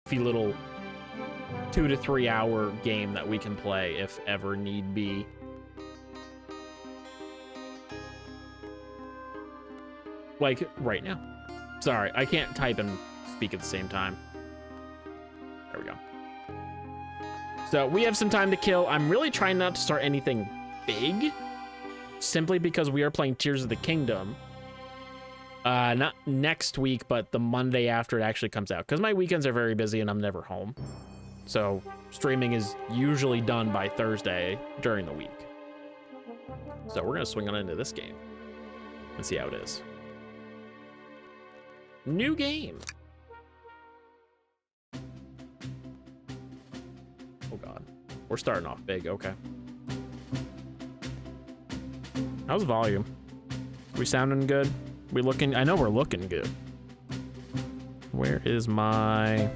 goofy little 2 to 3 hour game that we can play if ever need be. Like right now. Sorry, I can't type and speak at the same time. There we go. So we have some time to kill. I'm really trying not to start anything big, simply because we are playing Tears of the Kingdom. Not next week, but the Monday after it actually comes out, because my weekends are very busy and I'm never home. So streaming is usually done by Thursday during the week. So we're gonna swing on into this game and see how it is. New game. Oh God, we're starting off big. Okay. How's volume? We sounding good? We looking? I know we're looking good. Where is my?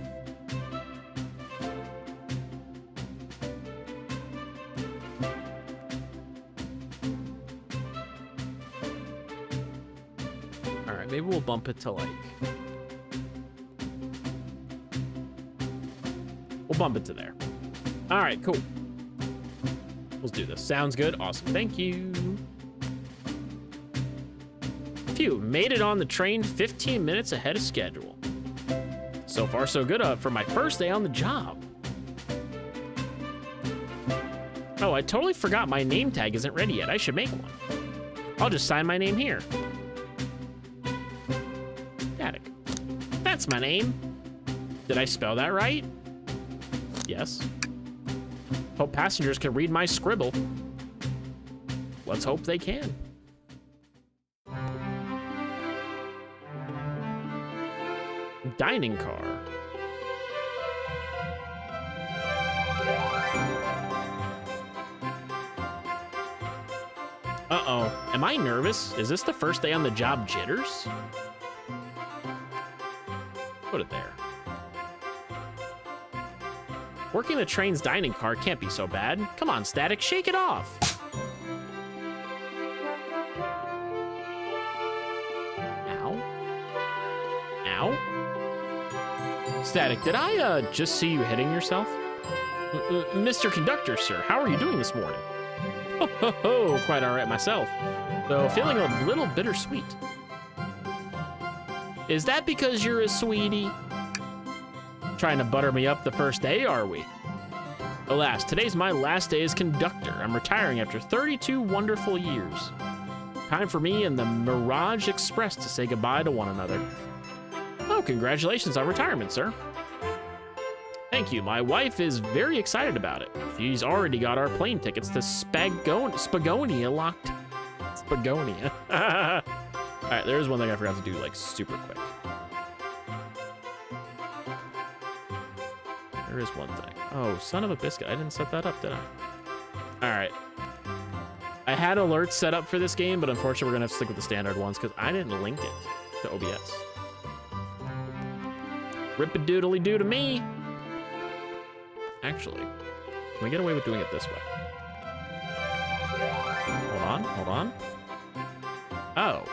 All right, maybe we'll bump it to like. We'll bump it to there. All right, cool. Let's do this. Sounds good. Awesome. Thank you. Phew, made it on the train 15 minutes ahead of schedule. So far, so good for my first day on the job. Oh, I totally forgot my name tag isn't ready yet. I should make one. I'll just sign my name here. Static. That's my name. Did I spell that right? Yes. Hope passengers can read my scribble. Let's hope they can. Dining car. Uh-oh. Am I nervous? Is this the first day on the job jitters? Put it there. Working the train's dining car can't be so bad. Come on, Static, shake it off. Ow. Ow. Static, did I just see you hitting yourself? Mr. Conductor, sir, how are you doing this morning? Oh, quite all right myself, though feeling a little bittersweet. Is that because you're a sweetie? Trying to butter me up the first day, are we? Alas, today's my last day as conductor. I'm retiring after 32 wonderful years. Time for me and the Mirage Express to say goodbye to one another. Oh, congratulations on retirement, sir. Thank you. My wife is very excited about it. She's already got our plane tickets to Spagonia locked. Spagonia. All right, there's one thing I forgot to do, like, super quick. There is one thing. Oh, son of a biscuit. I didn't set that up, did I? All right. I had alerts set up for this game, but unfortunately, we're going to have to stick with the standard ones because I didn't link it to OBS. Rip-a-doodly-doo to me. Actually, can we get away with doing it this way? Hold on, hold on. Oh.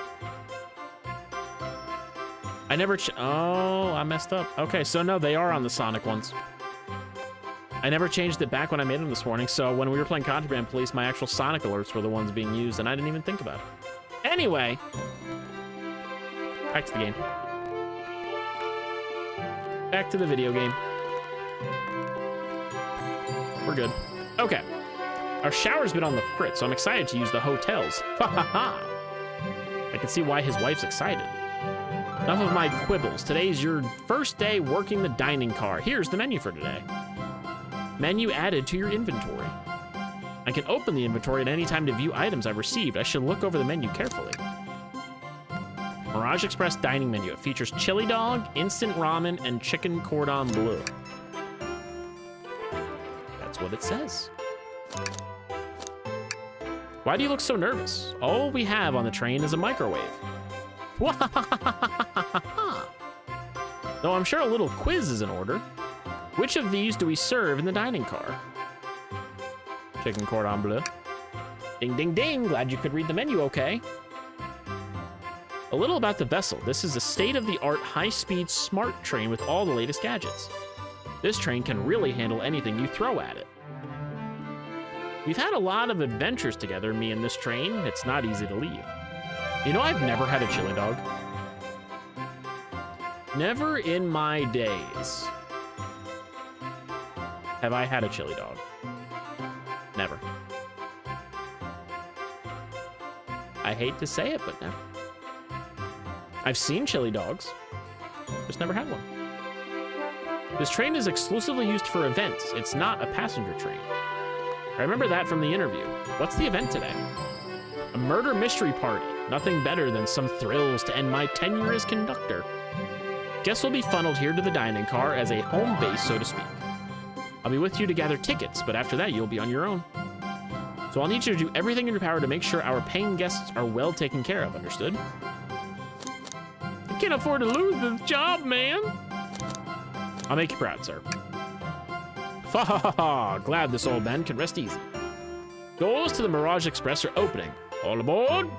I never oh, I messed up. Okay, so no, they are on the Sonic ones. I never changed it back when I made them this morning, so when we were playing Contraband Police, my actual Sonic alerts were the ones being used, and I didn't even think about it. Anyway, back to the game. Back to the video game. We're good. Okay. Our shower's been on the fritz, so I'm excited to use the hotels. Ha ha ha. I can see why his wife's excited. Enough of my quibbles. Today's your first day working the dining car. Here's the menu for today. Menu added to your inventory. I can open the inventory at any time to view items I've received. I should look over the menu carefully. Mirage Express dining menu. It features chili dog, instant ramen, and chicken cordon bleu. That's what it says. Why do you look so nervous? All we have on the train is a microwave. Though I'm sure a little quiz is in order. Which of these do we serve in the dining car? Chicken cordon bleu. Ding, ding, ding. Glad you could read the menu okay. A little about the vessel. This is a state-of-the-art high-speed smart train with all the latest gadgets. This train can really handle anything you throw at it. We've had a lot of adventures together, me and this train. It's not easy to leave. You know, I've never had a chili dog. Never in my days have I had a chili dog. Never. I hate to say it, but never. I've seen chili dogs, just never had one. This train is exclusively used for events. It's not a passenger train. I remember that from the interview. What's the event today? A murder mystery party. Nothing better than some thrills to end my tenure as conductor. Guests will be funneled here to the dining car as a home base, so to speak. I'll be with you to gather tickets, but after that, you'll be on your own. So I'll need you to do everything in your power to make sure our paying guests are well taken care of, understood? I can't afford to lose this job, man. I'll make you proud, sir. Fa ha ha ha! Glad this old man can rest easy. Doors to the Mirage Express are opening. All aboard!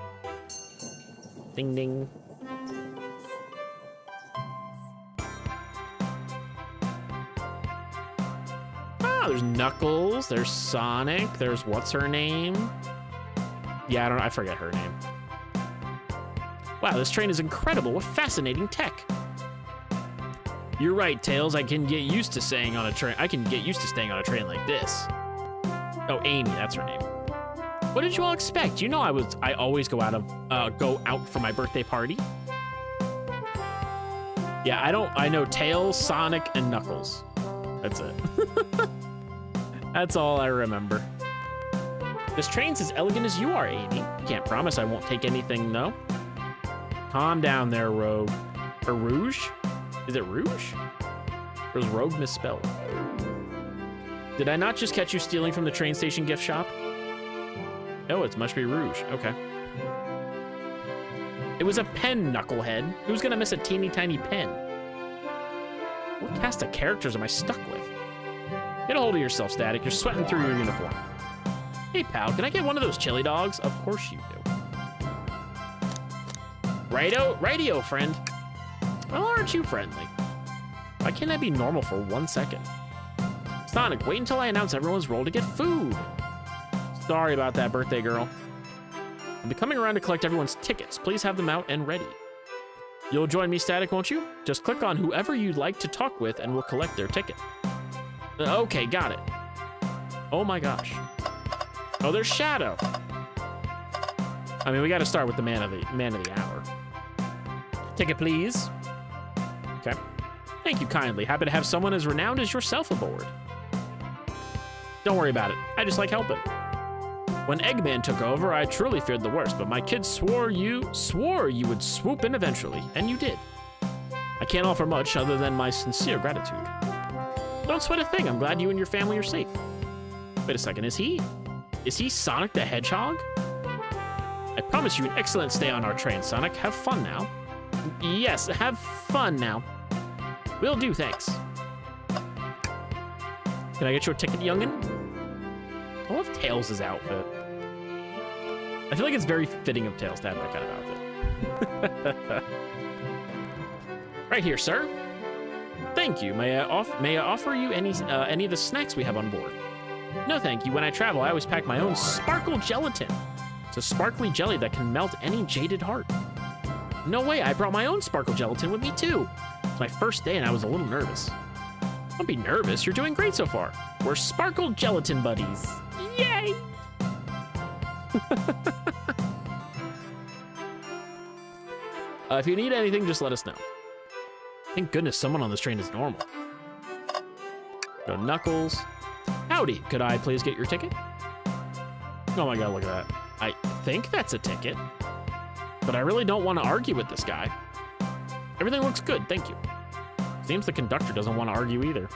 Ding ding. Ah, there's Knuckles, there's Sonic, there's what's her name? Yeah, I forget her name. Wow, this train is incredible with fascinating tech. You're right, Tails. I can get used to staying on a train. I can get used to staying on a train like this. Oh, Amy, that's her name. What did you all expect? You know I always go out for my birthday party. Yeah, I know Tails, Sonic, and Knuckles. That's it. That's all I remember. This train's as elegant as you are, Amy. Can't promise I won't take anything, though. Calm down there, Rogue. Or Rouge? Is it Rouge? Or is Rogue misspelled? Did I not just catch you stealing from the train station gift shop? No, it must be Rouge. Okay. It was a pen, knucklehead. Who's gonna miss a teeny tiny pen? What cast of characters am I stuck with? Get a hold of yourself, Static. You're sweating through your uniform. Hey, pal, can I get one of those chili dogs? Of course you do. Radio, friend. Well, aren't you friendly? Why can't I be normal for 1 second? Sonic, wait until I announce everyone's role to get food. Sorry about that, birthday girl. I'll be coming around to collect everyone's tickets. Please have them out and ready. You'll join me, Static, won't you? Just click on whoever you'd like to talk with and we'll collect their ticket. Okay, got it. Oh my gosh. Oh, there's Shadow. I mean, we gotta start with the man of the hour. Ticket, please. Okay. Thank you kindly. Happy to have someone as renowned as yourself aboard. Don't worry about it. I just like helping. When Eggman took over, I truly feared the worst, but my kids swore you would swoop in eventually, and you did. I can't offer much other than my sincere gratitude. Don't sweat a thing. I'm glad you and your family are safe. Wait a second. Is he Sonic the Hedgehog? I promise you an excellent stay on our train, Sonic. Have fun now. Yes, have fun now. Will do, thanks. Can I get your ticket, youngin'? I love Tails' outfit. I feel like it's very fitting of Tails to have that kind of outfit. Right here, sir. Thank you. May I offer you any of the snacks we have on board? No, thank you. When I travel, I always pack my own sparkle gelatin. It's a sparkly jelly that can melt any jaded heart. No way, I brought my own sparkle gelatin with me too. It's my first day and I was a little nervous. Don't be nervous, you're doing great so far. We're sparkle gelatin buddies. Yay! If you need anything, just let us know. Thank goodness someone on this train is normal. Go Knuckles. Howdy, could I please get your ticket? Oh my god, look at that. I think that's a ticket. But I really don't want to argue with this guy. Everything looks good, thank you. Seems the conductor doesn't want to argue either.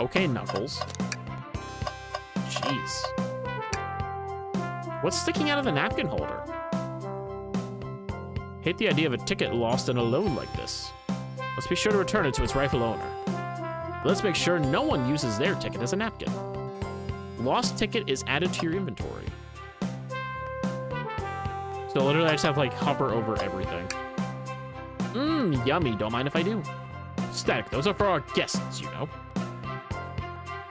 Okay, Knuckles. Jeez. What's sticking out of the napkin holder? Hate the idea of a ticket lost and alone like this. Let's be sure to return it to its rightful owner. Let's make sure no one uses their ticket as a napkin. Lost ticket is added to your inventory. So literally I just have to like hover over everything. Yummy, don't mind if I do. Static, those are for our guests, you know.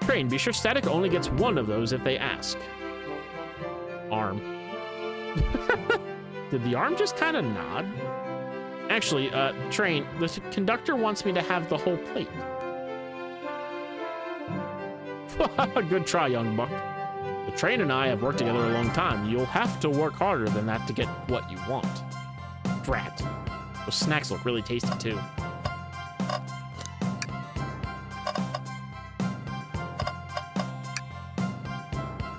Train, be sure Static only gets one of those if they ask. Arm. Did the arm just kind of nod? Actually, Train, the conductor wants me to have the whole plate. Good try, young buck. The Train and I have worked together a long time. You'll have to work harder than that to get what you want. Drat. Those snacks look really tasty, too.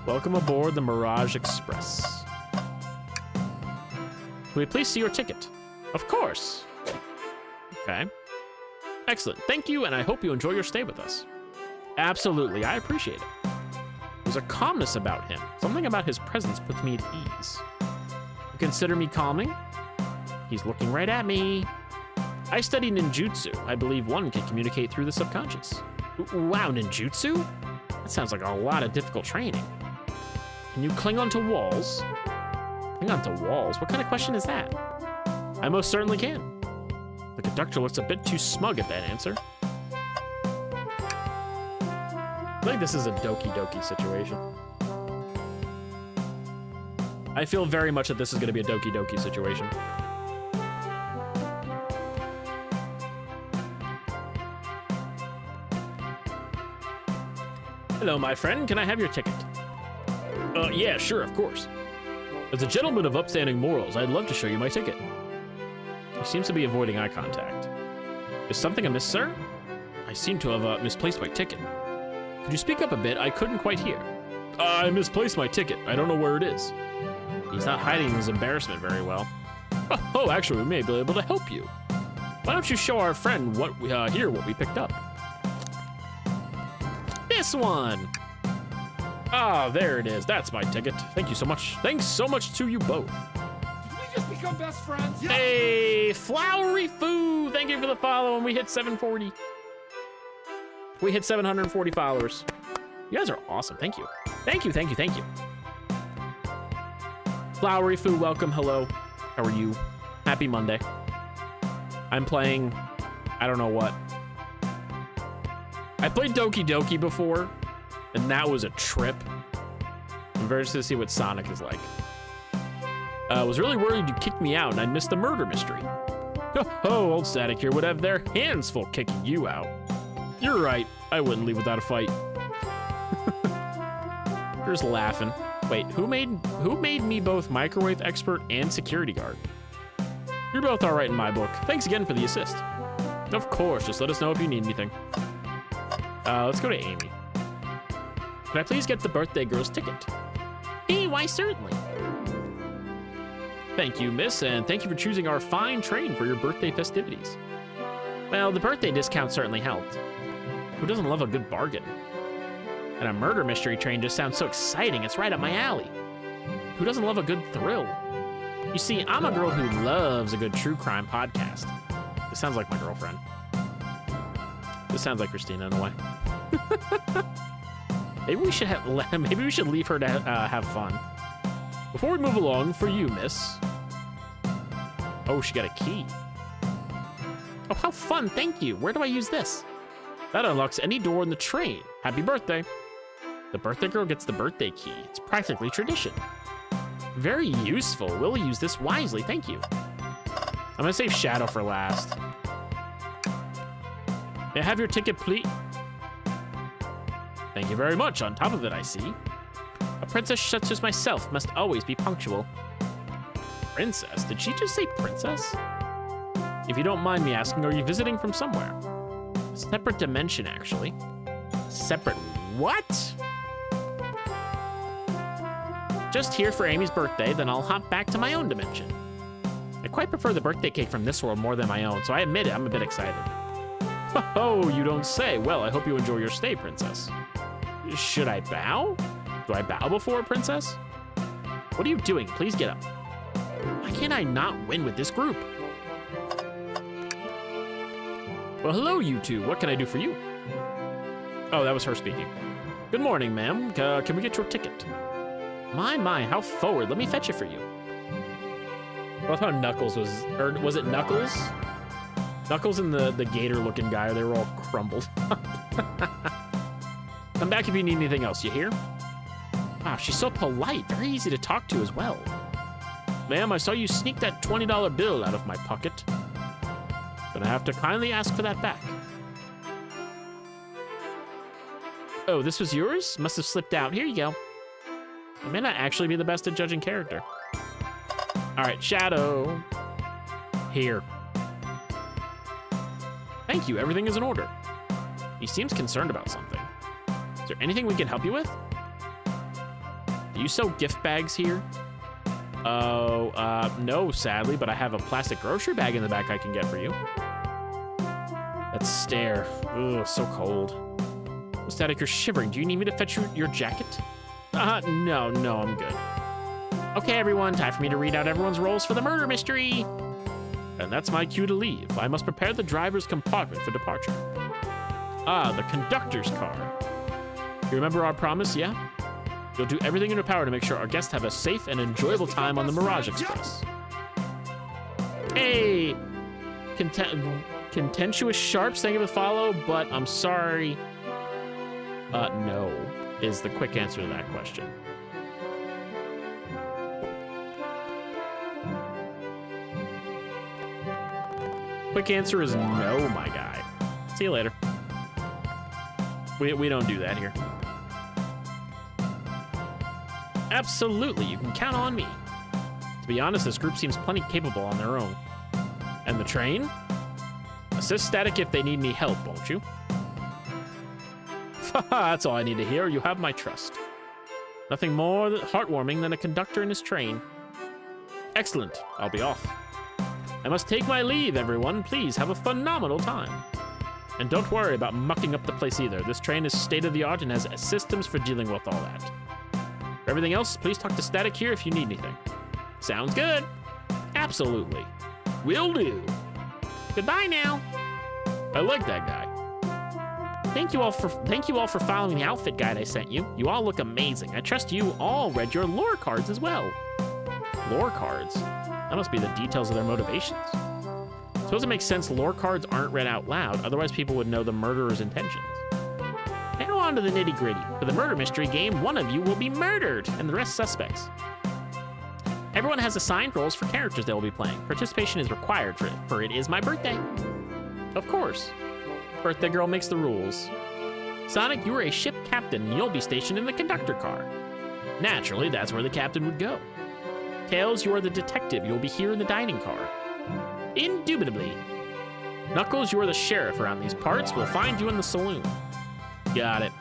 Welcome aboard the Mirage Express. Can we please see your ticket? Of course. Okay. Excellent. Thank you, and I hope you enjoy your stay with us. Absolutely, I appreciate it. There's a calmness about him. Something about his presence puts me at ease. You consider me calming? He's looking right at me. I study ninjutsu. I believe one can communicate through the subconscious. Wow, ninjutsu? That sounds like a lot of difficult training. Can you cling onto walls? Cling onto walls? What kind of question is that? I most certainly can. The conductor looks a bit too smug at that answer. I feel like this is a Doki Doki situation. I feel very much that this is going to be a Doki Doki situation. Hello, my friend. Can I have your ticket? Yeah, sure, of course. As a gentleman of upstanding morals, I'd love to show you my ticket. He seems to be avoiding eye contact. Is something amiss, sir? I seem to have misplaced my ticket. Could you speak up a bit? I couldn't quite hear. I misplaced my ticket. I don't know where it is. He's not hiding his embarrassment very well. Oh, actually, we may be able to help you. Why don't you show our friend what we picked up? This one! Ah, there it is. That's my ticket. Thank you so much. Thanks so much to you both. Did we just become best friends? Yeah. Hey, Flowery Foo! Thank you for the follow, and we hit 740. We hit 740 followers. You guys are awesome. Thank you. Thank you, thank you, thank you. Flowery Foo, welcome. Hello. How are you? Happy Monday. I'm playing, I don't know what. I played Doki Doki before, and that was a trip. I'm very interested to see what Sonic is like. I was really worried you kicked me out and I'd missed the murder mystery. Oh, old Static here would have their hands full kicking you out. You're right, I wouldn't leave without a fight. You're just laughing. Wait, who made me both microwave expert and security guard? You're both all right in my book. Thanks again for the assist. Of course, just let us know if you need anything. Let's go to Amy. Can I please get the birthday girl's ticket? Hey, why certainly. Thank you, miss, and thank you for choosing our fine train for your birthday festivities. Well, the birthday discount certainly helped. Who doesn't love a good bargain? And a murder mystery train just sounds so exciting, it's right up my alley. Who doesn't love a good thrill? You see, I'm a girl who loves a good true crime podcast. This sounds like my girlfriend. This sounds like Christina in a way. Maybe we should leave her to have fun. Before we move along, for you, miss. Oh, she got a key. Oh, how fun, thank you. Where do I use this? That unlocks any door in the train. Happy birthday. The birthday girl gets the birthday key. It's practically tradition. Very useful. We'll use this wisely, thank you. I'm gonna save Shadow for last. May I have your ticket, please? Thank you very much. On top of it, I see. A princess such as myself must always be punctual. Princess? Did she just say princess? If you don't mind me asking, are you visiting from somewhere? A separate dimension, actually. Separate what? Just here for Amy's birthday, then I'll hop back to my own dimension. I quite prefer the birthday cake from this world more than my own, so I admit it, I'm a bit excited. Oh, you don't say. Well, I hope you enjoy your stay, princess. Should I bow? Do I bow before a princess? What are you doing? Please get up. Why can't I not win with this group? Well, hello, you two. What can I do for you? Oh, that was her speaking. Good morning, ma'am. Can we get your ticket? My, how forward. Let me fetch it for you. I love how Knuckles was, or was it Knuckles? Knuckles and the gator-looking guy, they were all crumbled. Come back if you need anything else, you hear? Wow, she's so polite. Very easy to talk to as well. Ma'am, I saw you sneak that $20 bill out of my pocket. Gonna have to kindly ask for that back. Oh, this was yours? Must have slipped out. Here you go. I may not actually be the best at judging character. All right, Shadow. Here. Thank you, everything is in order. He seems concerned about something. Is there anything we can help you with? Do you sell gift bags here? Oh, no, sadly, but I have a plastic grocery bag in the back I can get for you. That stare. Ugh, so cold. Static, you're shivering. Do you need me to fetch your jacket? No, I'm good. Okay, everyone, time for me to read out everyone's roles for the murder mystery. And that's my cue to leave. I must prepare the driver's compartment for departure. Ah, the conductor's car. You remember our promise, yeah? You'll do everything in your power to make sure our guests have a safe and enjoyable time on the Mirage Express. Hey! Contentious Sharps, thank you for the follow, but I'm sorry. No, is the quick answer to that question. Quick answer is no, my guy. See you later. We don't do that here. Absolutely, you can count on me. To be honest, this group seems plenty capable on their own. And the train? Assist Static if they need any help, won't you? That's all I need to hear. You have my trust. Nothing more heartwarming than a conductor in his train. Excellent. I'll be off. I must take my leave, everyone. Please have a phenomenal time. And don't worry about mucking up the place either. This train is state-of-the-art and has systems for dealing with all that. For everything else, please talk to Static here if you need anything. Sounds good. Absolutely. Will do. Goodbye now. I like that guy. Thank you all for following the outfit guide I sent you. You all look amazing. I trust you all read your lore cards as well. Lore cards? That must be the details of their motivations. I suppose it makes sense lore cards aren't read out loud, otherwise people would know the murderer's intentions. Now on to the nitty-gritty. For the murder mystery game, one of you will be murdered, and the rest suspects. Everyone has assigned roles for characters they will be playing. Participation is required for it is my birthday. Of course. Birthday girl makes the rules. Sonic, you are a ship captain, and you'll be stationed in the conductor car. Naturally, that's where the captain would go. Tails, you are the detective. You'll be here in the dining car. Indubitably. Knuckles, you are the sheriff around these parts. We'll find you in the saloon. Got it.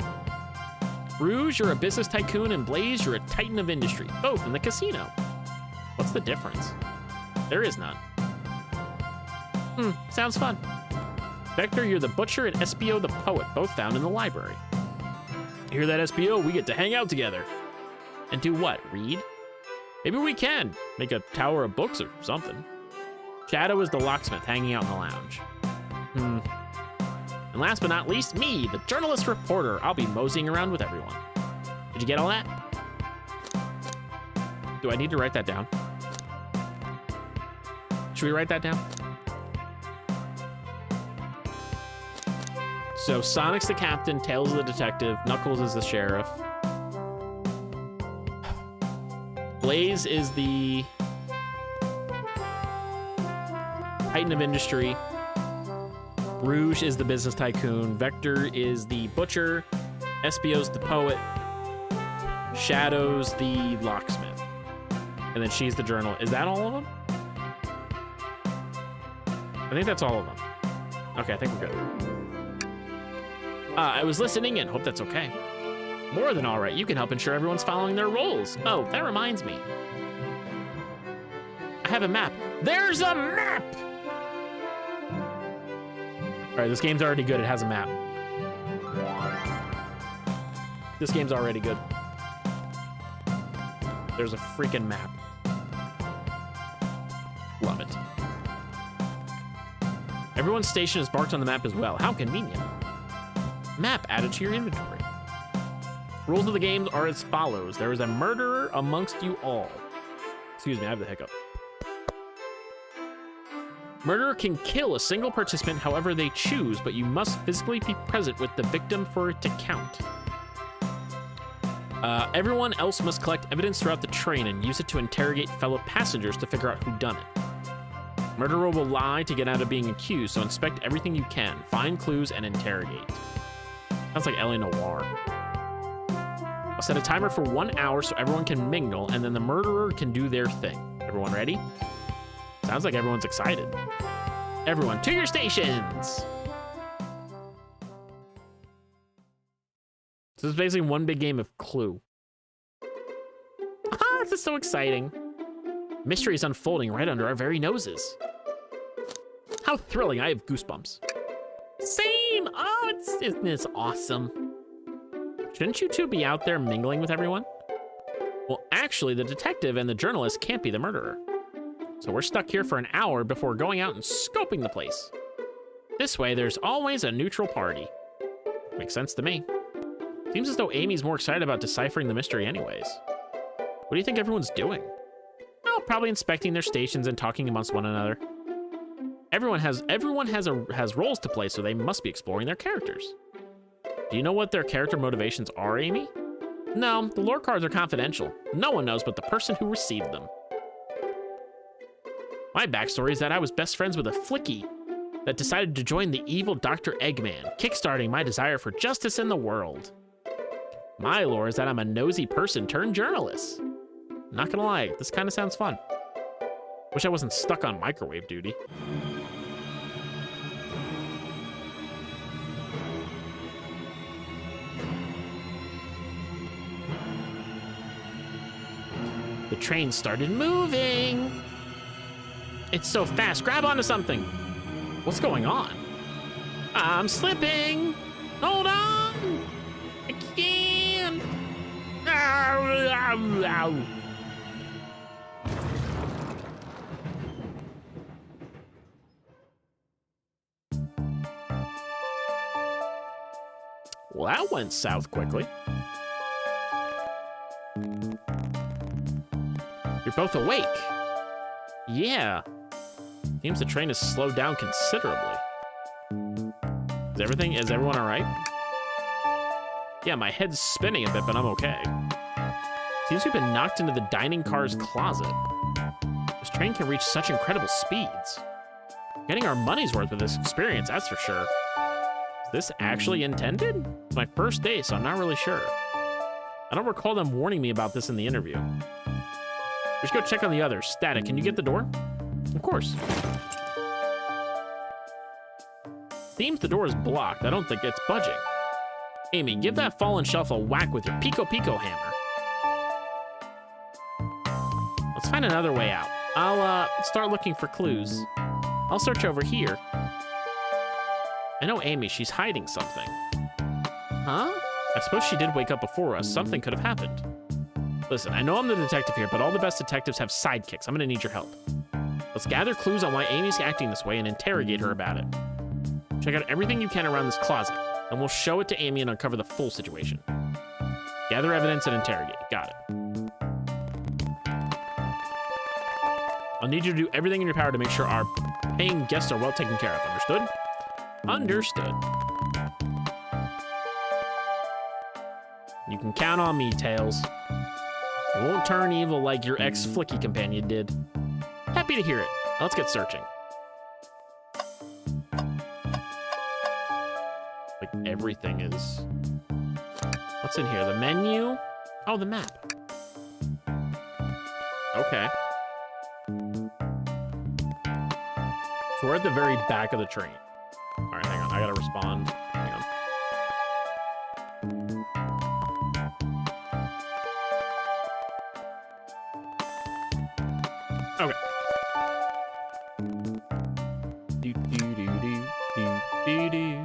Rouge, you're a business tycoon, and Blaze, you're a titan of industry, both in the casino. What's the difference? There is none. Sounds fun. Vector, you're the butcher, and SBO the poet, both found in the library. You hear that, SBO? We get to hang out together. And do what? Read? Maybe we can. Make a tower of books or something. Shadow is the locksmith hanging out in the lounge. And last but not least, me, the journalist reporter. I'll be moseying around with everyone. Did you get all that? Do I need to write that down? Should we write that down? So Sonic's the captain, Tails is the detective, Knuckles is the sheriff. Blaze is the titan of industry. Rouge is the business tycoon. Vector is the butcher. SBO's the poet. Shadow's the locksmith. And then she's the journal. Is that all of them? I think that's all of them. Okay, I think we're good. I was listening in. Hope that's okay. More than all right. You can help ensure everyone's following their roles. Oh, that reminds me. I have a map. There's a map! All right, this game's already good. It has a map. This game's already good. There's a freaking map. Love it. Everyone's station is marked on the map as well. How convenient. Map added to your inventory. Rules of the game are as follows. There is a murderer amongst you all. Excuse me, I have the hiccup. Murderer can kill a single participant however they choose, but you must physically be present with the victim for it to count. Everyone else must collect evidence throughout the train and use it to interrogate fellow passengers to figure out who done it. Murderer will lie to get out of being accused, so inspect everything you can, find clues, and interrogate. Sounds like L.A. Noire. I'll set a timer for 1 hour so everyone can mingle, and then the murderer can do their thing. Everyone ready? Sounds like everyone's excited. Everyone, to your stations! So this is basically one big game of Clue. Ah, this is so exciting. Mystery is unfolding right under our very noses. How thrilling, I have goosebumps. Same, oh, isn't this awesome? Shouldn't you two be out there mingling with everyone? Well, actually, the detective and the journalist can't be the murderer. So we're stuck here for an hour before going out and scoping the place. This way, there's always a neutral party. Makes sense to me. Seems as though Amy's more excited about deciphering the mystery anyways. What do you think everyone's doing? Oh, probably inspecting their stations and talking amongst one another. Everyone has roles to play, so they must be exploring their characters. Do you know what their character motivations are, Amy? No, the lore cards are confidential. No one knows but the person who received them. My backstory is that I was best friends with a flicky that decided to join the evil Dr. Eggman, kickstarting my desire for justice in the world. My lore is that I'm a nosy person turned journalist. Not gonna lie, this kind of sounds fun. Wish I wasn't stuck on microwave duty. The train started moving. It's so fast, grab onto something. What's going on? I'm slipping. Hold on. I can't. Ow, ow, ow. Well, that went south quickly. You're both awake. Yeah. Seems the train has slowed down considerably. Is everyone all right? Yeah, my head's spinning a bit, but I'm okay. Seems we've been knocked into the dining car's closet. This train can reach such incredible speeds. Getting our money's worth with this experience, that's for sure. Is this actually intended? It's my first day, so I'm not really sure. I don't recall them warning me about this in the interview. We should go check on the others. Static, can you get the door? Of course. Seems the door is blocked. I don't think it's budging. Amy, give that fallen shelf a whack with your Pico Pico hammer. Let's find another way out. I'll start looking for clues. I'll search over here. I know Amy, she's hiding something. Huh? I suppose she did wake up before us. Something could have happened. Listen, I know I'm the detective here, but all the best detectives have sidekicks. I'm gonna need your help. Let's gather clues on why Amy's acting this way and interrogate her about it. Check out everything you can around this closet, and we'll show it to Amy and uncover the full situation. Gather evidence and interrogate. Got it. I'll need you to do everything in your power to make sure our paying guests are well taken care of. Understood? Understood. You can count on me, Tails. I won't turn evil like your ex-flicky companion did. Happy to hear it. Let's get searching. Like everything is... What's in here? The menu? Oh, the map. Okay. So we're at the very back of the train. All right, hang on. I gotta respond. Hang on. Okay. Do, do, do, do, do, do, do.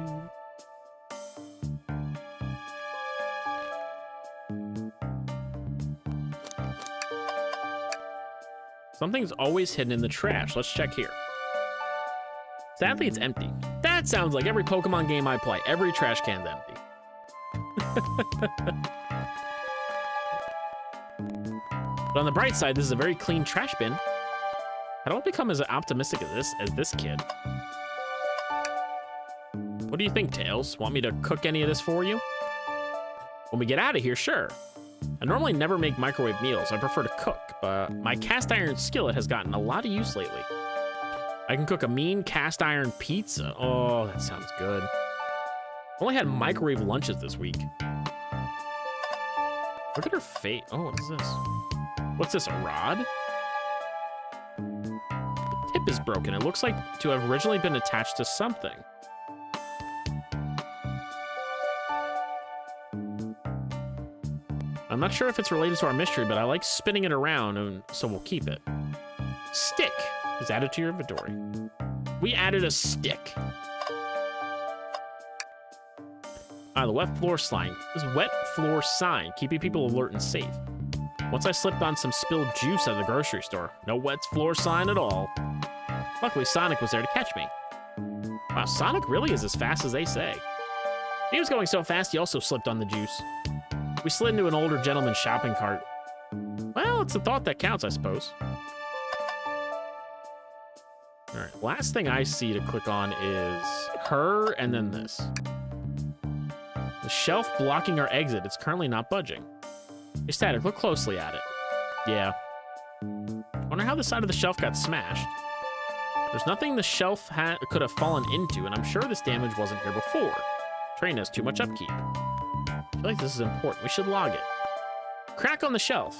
Something's always hidden in the trash. Let's check here. Sadly, it's empty. That sounds like every Pokemon game I play. Every trash can's empty. But on the bright side, this is a very clean trash bin. I don't become as optimistic as this kid. What do you think, Tails? Want me to cook any of this for you? When we get out of here, sure. I normally never make microwave meals. I prefer to cook, but my cast iron skillet has gotten a lot of use lately. I can cook a mean cast iron pizza. Oh, that sounds good. I only had microwave lunches this week. Look at her face. Oh, what is this? What's this, a rod? The tip is broken. It looks like to have originally been attached to something. I'm not sure if it's related to our mystery, but I like spinning it around, and so we'll keep it. Stick is added to your inventory. We added a stick. The wet floor sign. This wet floor sign, keeping people alert and safe. Once I slipped on some spilled juice at the grocery store. No wet floor sign at all. Luckily, Sonic was there to catch me. Wow, Sonic really is as fast as they say. He was going so fast, he also slipped on the juice. We slid into an older gentleman's shopping cart. Well, it's the thought that counts, I suppose. All right, last thing I see to click on is her and then this. The shelf blocking our exit. It's currently not budging. Hey, Static, look closely at it. Yeah. Wonder how the side of the shelf got smashed. There's nothing the shelf could have fallen into, and I'm sure this damage wasn't here before. Train has too much upkeep. I feel like this is important. We should log it. Crack on the shelf.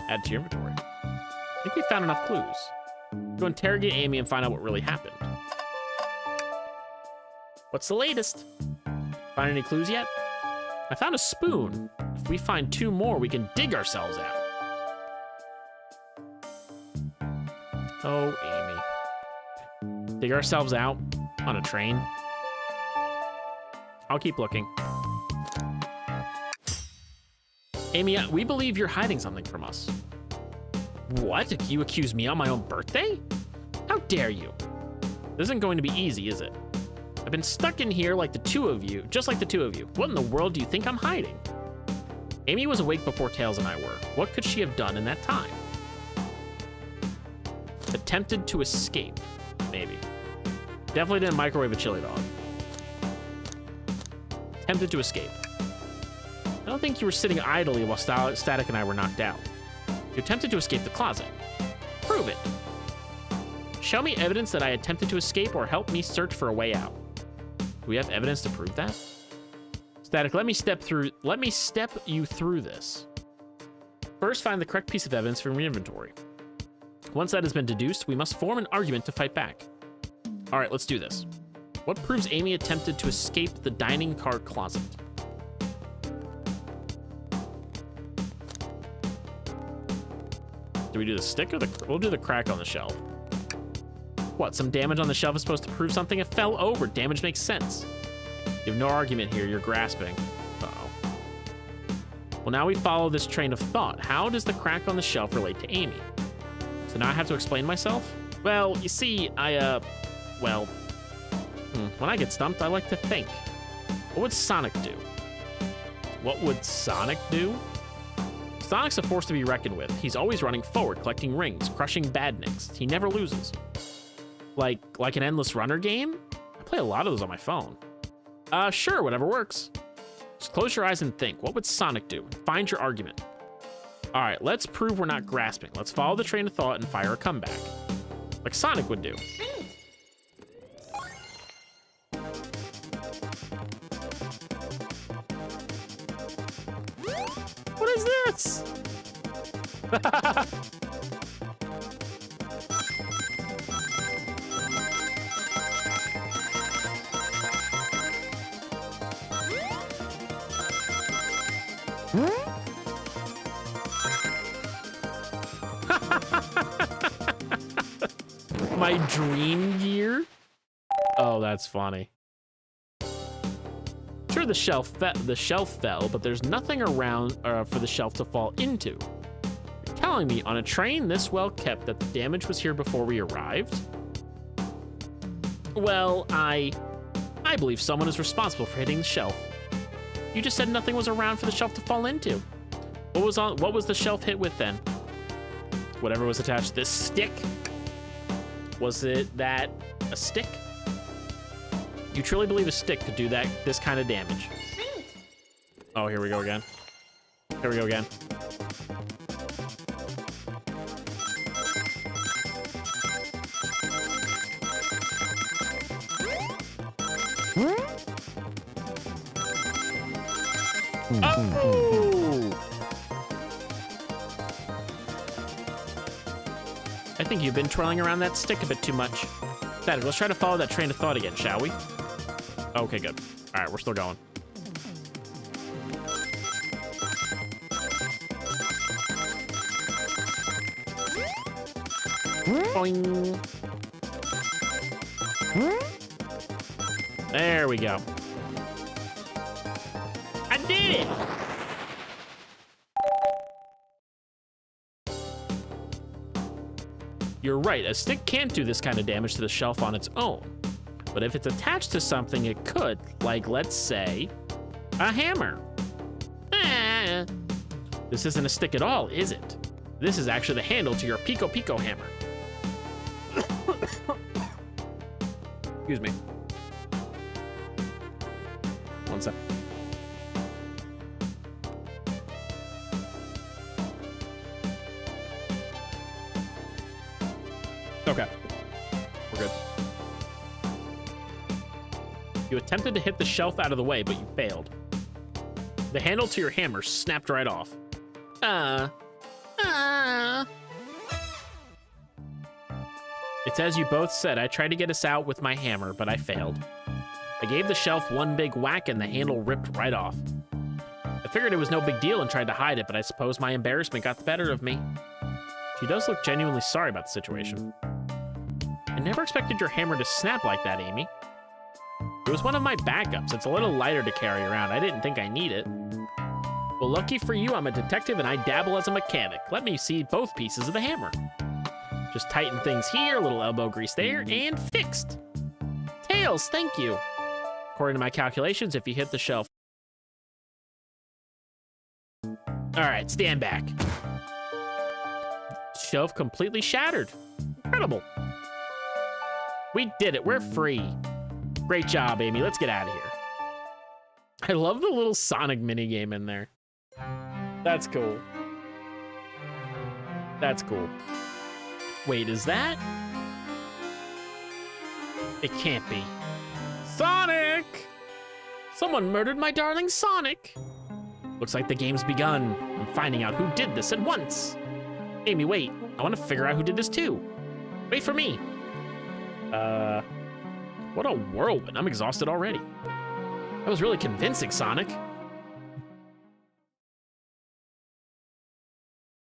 Add to your inventory. I think we found enough clues. Go interrogate Amy and find out what really happened. What's the latest? Find any clues yet? I found a spoon. If we find 2 more, we can dig ourselves out. Oh, Amy. Dig ourselves out on a train? I'll keep looking. Amy, we believe you're hiding something from us. What? You accuse me on my own birthday? How dare you? This isn't going to be easy, is it? I've been stuck in here like the two of you, just like the two of you. What in the world do you think I'm hiding? Amy was awake before Tails and I were. What could she have done in that time? Attempted to escape, maybe. Definitely didn't microwave a chili dog. Attempted to escape. I don't think you were sitting idly while Static and I were knocked out. You attempted to escape the closet. Prove it. Show me evidence that I attempted to escape or help me search for a way out. Do we have evidence to prove that? Static, let me step you through this. First, find the correct piece of evidence from your inventory. Once that has been deduced, we must form an argument to fight back. All right, let's do this. What proves Amy attempted to escape the dining car closet? Do we do the stick or we'll do the crack on the shelf. What, some damage on the shelf is supposed to prove something? It fell over. Damage makes sense. You have no argument here. You're grasping. Uh-oh. Well, now we follow this train of thought. How does the crack on the shelf relate to Amy? So now I have to explain myself? Well, you see, when I get stumped, I like to think. What would Sonic do? What would Sonic do? Sonic's a force to be reckoned with. He's always running forward, collecting rings, crushing badniks. He never loses. Like an endless runner game? I play a lot of those on my phone. Sure, whatever works. Just close your eyes and think. What would Sonic do? Find your argument. All right, let's prove we're not grasping. Let's follow the train of thought and fire a comeback. Like Sonic would do. What is this? My dream gear? Oh, that's funny. Sure, the shelf fell, but there's nothing around for the shelf to fall into. You're telling me on a train this well kept that the damage was here before we arrived? Well, I believe someone is responsible for hitting the shelf. You just said nothing was around for the shelf to fall into. What was the shelf hit with then? Whatever was attached to this stick? Was it that a stick? You truly believe a stick could do this kind of damage? Oh, here we go again. Here we go again. Oh! I think you've been twirling around that stick a bit too much. Static, let's try to follow that train of thought again, shall we? Okay, good. All right, we're still going. Boing. There we go. I did it! You're right, a stick can't do this kind of damage to the shelf on its own. But if it's attached to something, it could, like, let's say, a hammer. Ah. This isn't a stick at all, is it? This is actually the handle to your Pico Pico hammer. Excuse me. One sec. Okay. We're good. You attempted to hit the shelf out of the way, but you failed. The handle to your hammer snapped right off. It's as you both said, I tried to get us out with my hammer, but I failed. I gave the shelf one big whack and the handle ripped right off. I figured it was no big deal and tried to hide it, but I suppose my embarrassment got the better of me. She does look genuinely sorry about the situation. I never expected your hammer to snap like that, Amy. It was one of my backups. It's a little lighter to carry around. I didn't think I need it. Well, lucky for you, I'm a detective and I dabble as a mechanic. Let me see both pieces of the hammer. Just tighten things here, a little elbow grease there, and fixed. Tails, thank you. According to my calculations, if you hit the shelf... All right, stand back. Shelf completely shattered. Incredible. We did it, we're free. Great job, Amy, let's get out of here. I love the little Sonic minigame in there. That's cool. That's cool. Wait, is that? It can't be. Sonic! Someone murdered my darling Sonic. Looks like the game's begun. I'm finding out who did this at once. Amy, wait. I want to figure out who did this too. Wait for me. What a whirlwind. I'm exhausted already. That was really convincing, Sonic.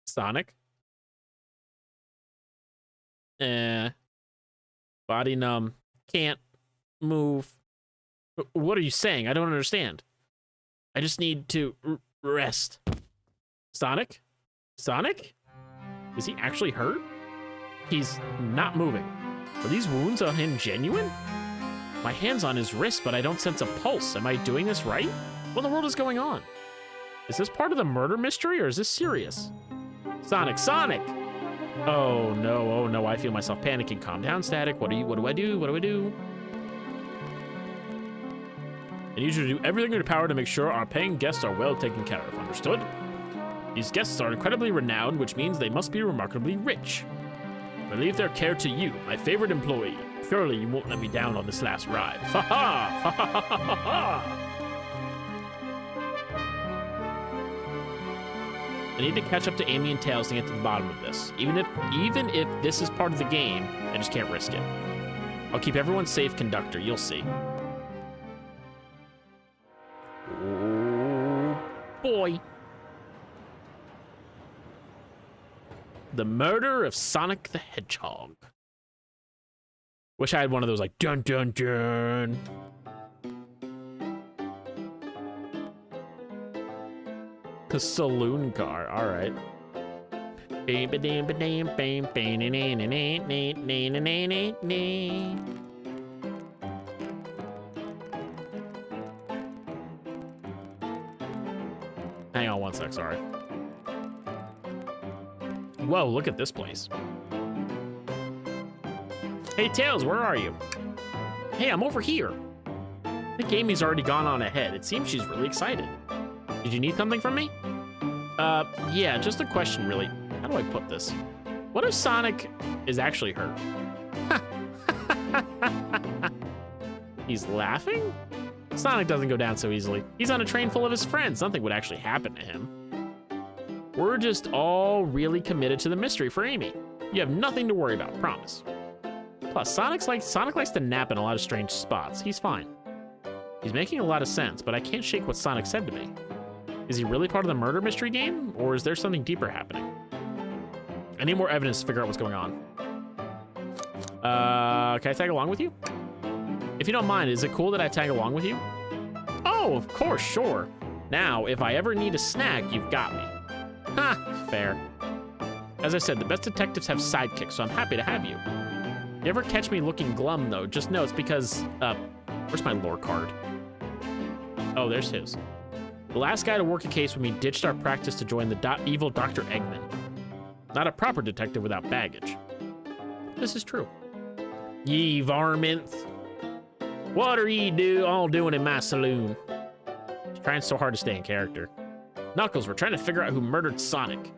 Sonic? Body numb. Can't move. What are you saying? I don't understand. I just need to rest. Sonic? Sonic? Is he actually hurt? He's not moving. Are these wounds on him genuine? My hand's on his wrist, but I don't sense a pulse. Am I doing this right? What in the world is going on? Is this part of the murder mystery, or is this serious? Sonic, Sonic! Oh no, I feel myself panicking. Calm down, Static. What do I do? What do I do? I need you to do everything in your power to make sure our paying guests are well taken care of. Understood? These guests are incredibly renowned, which means they must be remarkably rich. I leave their care to you, my favorite employee. Surely you won't let me down on this last ride. Ha ha! Ha ha ha ha ha! I need to catch up to Amy and Tails to get to the bottom of this. Even if this is part of the game, I just can't risk it. I'll keep everyone safe, conductor. You'll see. Oh, boy. The murder of Sonic the Hedgehog. Wish I had one of those, like, dun dun dun. The saloon car, all right. Hang on one sec, sorry. Whoa, look at this place. Hey, Tails, where are you? Hey, I'm over here. I think Amy's already gone on ahead. It seems she's really excited. Did you need something from me? Yeah, just a question, really. How do I put this? What if Sonic is actually hurt? He's laughing? Sonic doesn't go down so easily. He's on a train full of his friends. Nothing would actually happen to him. We're just all really committed to the mystery for Amy. You have nothing to worry about, promise. Plus, Sonic likes to nap in a lot of strange spots. He's fine. He's making a lot of sense, but I can't shake what Sonic said to me. Is he really part of the murder mystery game, or is there something deeper happening? I need more evidence to figure out what's going on. Can I tag along with you? If you don't mind, is it cool that I tag along with you? Oh, of course, sure. Now, if I ever need a snack, you've got me. Ha, fair. As I said, the best detectives have sidekicks, so I'm happy to have you. You ever catch me looking glum, though, just know it's because, where's my lore card? Oh, there's his. The last guy to work a case with me ditched our practice to join the evil Dr. Eggman. Not a proper detective without baggage. This is true. Ye varminth. What are ye all doing in my saloon? He's trying so hard to stay in character. Knuckles, we're trying to figure out who murdered Sonic.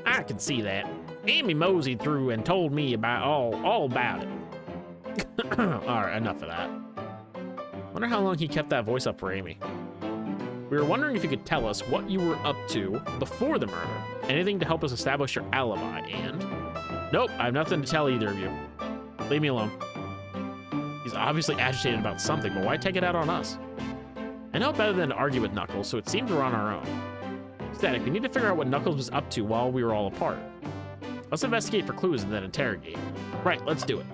I can see that. Amy moseyed through and told me about all about it. Alright, enough of that. Wonder how long he kept that voice up for Amy. We were wondering if you could tell us what you were up to before the murder. Anything to help us establish your alibi, and... Nope, I have nothing to tell either of you. Leave me alone. He's obviously agitated about something, but why take it out on us? I know better than to argue with Knuckles, so it seems we're on our own. Static, we need to figure out what Knuckles was up to while we were all apart. Let's investigate for clues and then interrogate. Right, let's do it.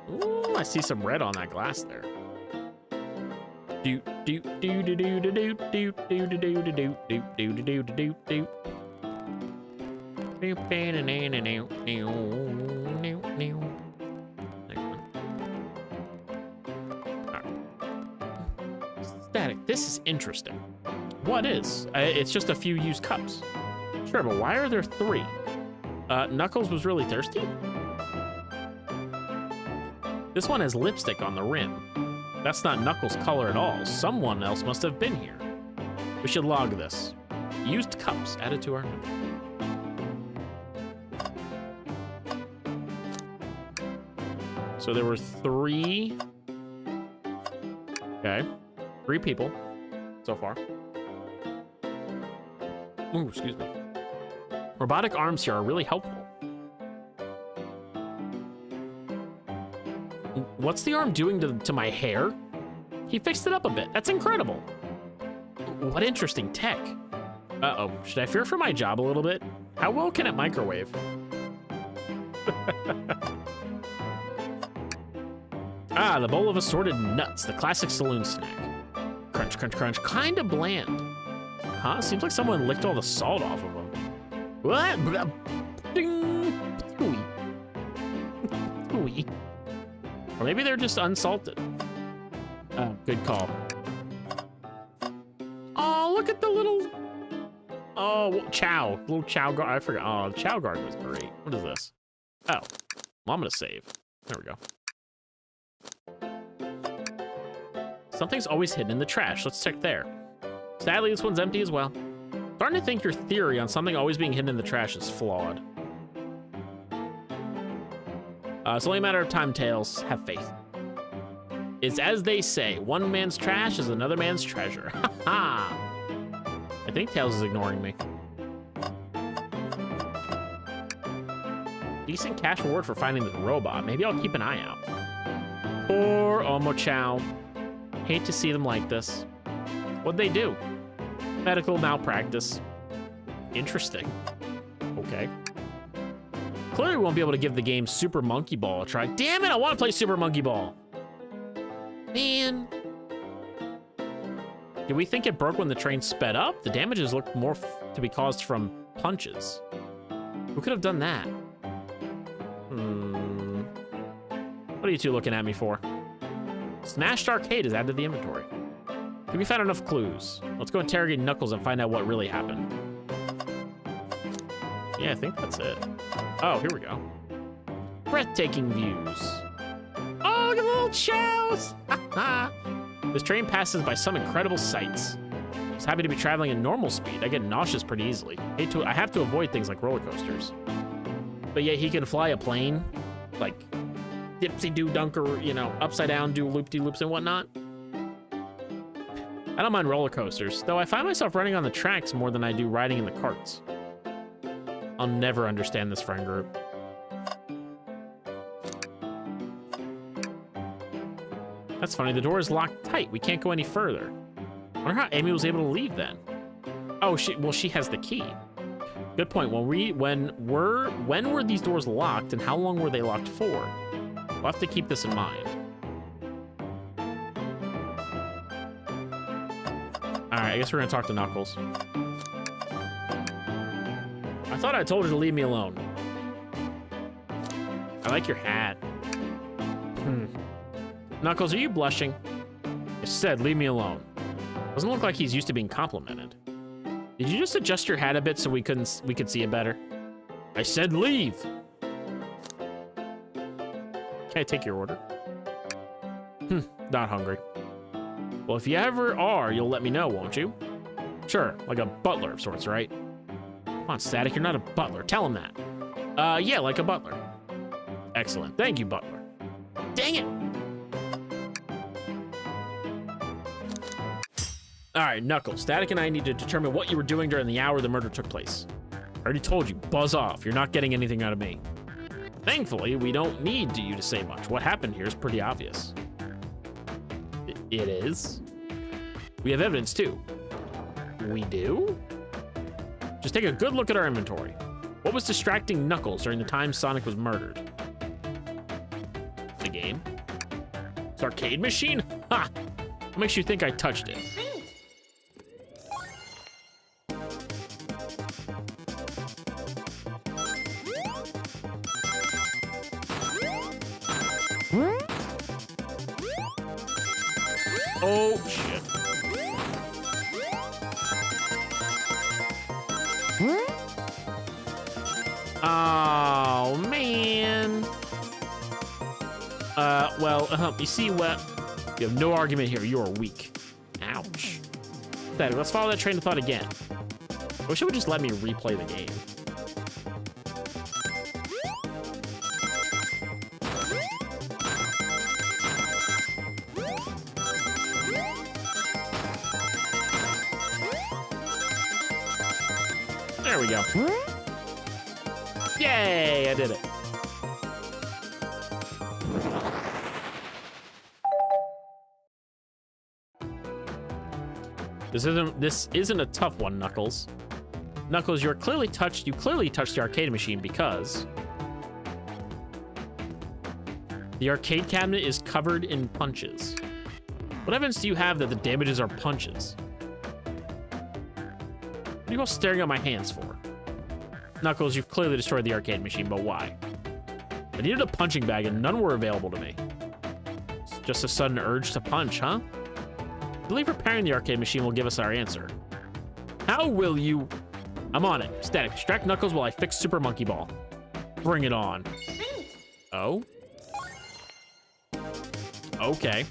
Ooh, I see some red on that glass there. Do do do do do do do do do do do do do do do do do. Static, this is interesting. What is? It's just a few used cups. Sure, but why are there 3? Knuckles was really thirsty? This one has lipstick on the rim. That's not Knuckles' color at all. Someone else must have been here. We should log this. Used cups added to our number. So there were 3. Okay. 3 people so far. Ooh, excuse me. Robotic arms here are really helpful. What's the arm doing to my hair? He fixed it up a bit. That's incredible. What interesting tech. Uh-oh. Should I fear for my job a little bit? How well can it microwave? Ah, the bowl of assorted nuts, the classic saloon snack. Crunch, crunch, crunch. Kinda bland. Huh? Seems like someone licked all the salt off of them. What? Ding. Ooey. Or maybe they're just unsalted. Good call. Oh, look at the little... Oh, Chow. Little Chow guard. I forgot. Oh, the Chow guard was great. What is this? Oh. Well, I'm gonna save. There we go. Something's always hidden in the trash. Let's check there. Sadly, this one's empty as well. Starting to think your theory on something always being hidden in the trash is flawed. It's only a matter of time, Tails. Have faith. It's as they say, one man's trash is another man's treasure. Ha ha! I think Tails is ignoring me. Decent cash reward for finding this robot. Maybe I'll keep an eye out. Poor Omo Chow. Hate to see them like this. What'd they do? Medical malpractice. Interesting. Okay. Clearly we won't be able to give the game Super Monkey Ball a try. Damn it, I want to play Super Monkey Ball. Man. Did we think it broke when the train sped up? The damages look more to be caused from punches. Who could have done that? What are you two looking at me for? Smashed Arcade is added to the inventory. Have we found enough clues? Let's go interrogate Knuckles and find out what really happened. Yeah, I think that's it. Oh, here we go. Breathtaking views. Oh, look at the little chows! This train passes by some incredible sights. I was happy to be traveling at normal speed. I get nauseous pretty easily. I have to avoid things like roller coasters. But yeah, he can fly a plane, like dipsy-do-dunker, you know, upside down, do loop-de-loops and whatnot. I don't mind roller coasters, though I find myself running on the tracks more than I do riding in the carts. I'll never understand this friend group. That's funny, the door is locked tight. We can't go any further. I wonder how Amy was able to leave then. Oh, she has the key. Good point. When were these doors locked and how long were they locked for? We'll have to keep this in mind. All right, I guess we're gonna talk to Knuckles. I thought I told you to leave me alone. I like your hat. Knuckles, are you blushing? I said, leave me alone. Doesn't look like he's used to being complimented. Did you just adjust your hat a bit so we could see it better? I said leave. Can I take your order? Not hungry. Well, if you ever are, you'll let me know, won't you? Sure, like a butler of sorts, right? Come on, Static, you're not a butler. Tell him that. Yeah, like a butler. Excellent. Thank you, butler. Dang it! All right, Knuckles, Static and I need to determine what you were doing during the hour the murder took place. I already told you, buzz off. You're not getting anything out of me. Thankfully, we don't need you to say much. What happened here is pretty obvious. It is? We have evidence, too. We do? Just take a good look at our inventory. What was distracting Knuckles during the time Sonic was murdered? The game? It's arcade machine? Ha! What makes you think I touched it? Oh, shit. Oh, man. You see what? You have no argument here. You are weak. Ouch. Let's follow that train of thought again. I wish it would just let me replay the game. There we go. Yay, I did it. This isn't a tough one, Knuckles. Knuckles, you clearly touched the arcade machine because the arcade cabinet is covered in punches. What evidence do you have that the damages are punches? What are you all staring at my hands for? Knuckles, you clearly destroyed the arcade machine, but why? I needed a punching bag and none were available to me. It's just a sudden urge to punch, huh? I believe repairing the arcade machine will give us our answer. How will you? I'm on it. Static, distract Knuckles while I fix Super Monkey Ball. Bring it on. Oh? Okay.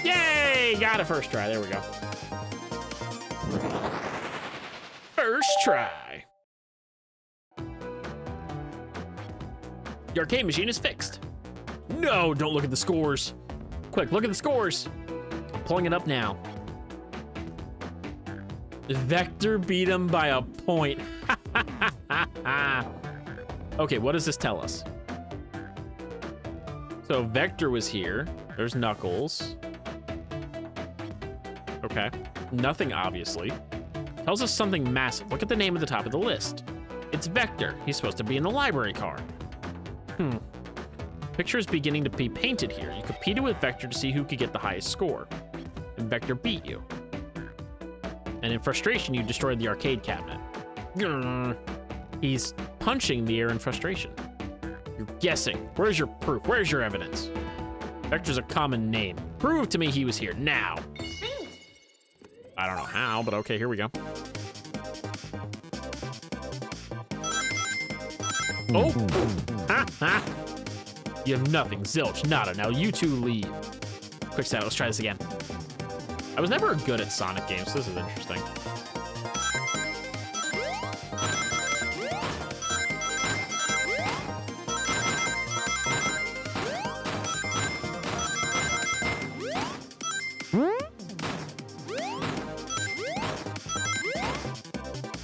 Yay! Got it first try. There we go. First try. The arcade machine is fixed. No, don't look at the scores. Quick, look at the scores. I'm pulling it up now. Vector beat him by a point. Okay, what does this tell us? So Vector was here. There's Knuckles. Okay, nothing obviously. Tells us something massive. Look at the name at the top of the list. It's Vector. He's supposed to be in the library car. Picture is beginning to be painted here. You competed with Vector to see who could get the highest score. And Vector beat you. And in frustration, you destroyed the arcade cabinet. Grr. He's punching the air in frustration. You're guessing. Where's your proof? Where's your evidence? Vector's a common name. Prove to me he was here now. I don't know how, but okay, here we go. Oh! Ha ha! You have nothing. Zilch, nada. Now you two leave. Quick stat, let's try this again. I was never good at Sonic games, so this is interesting.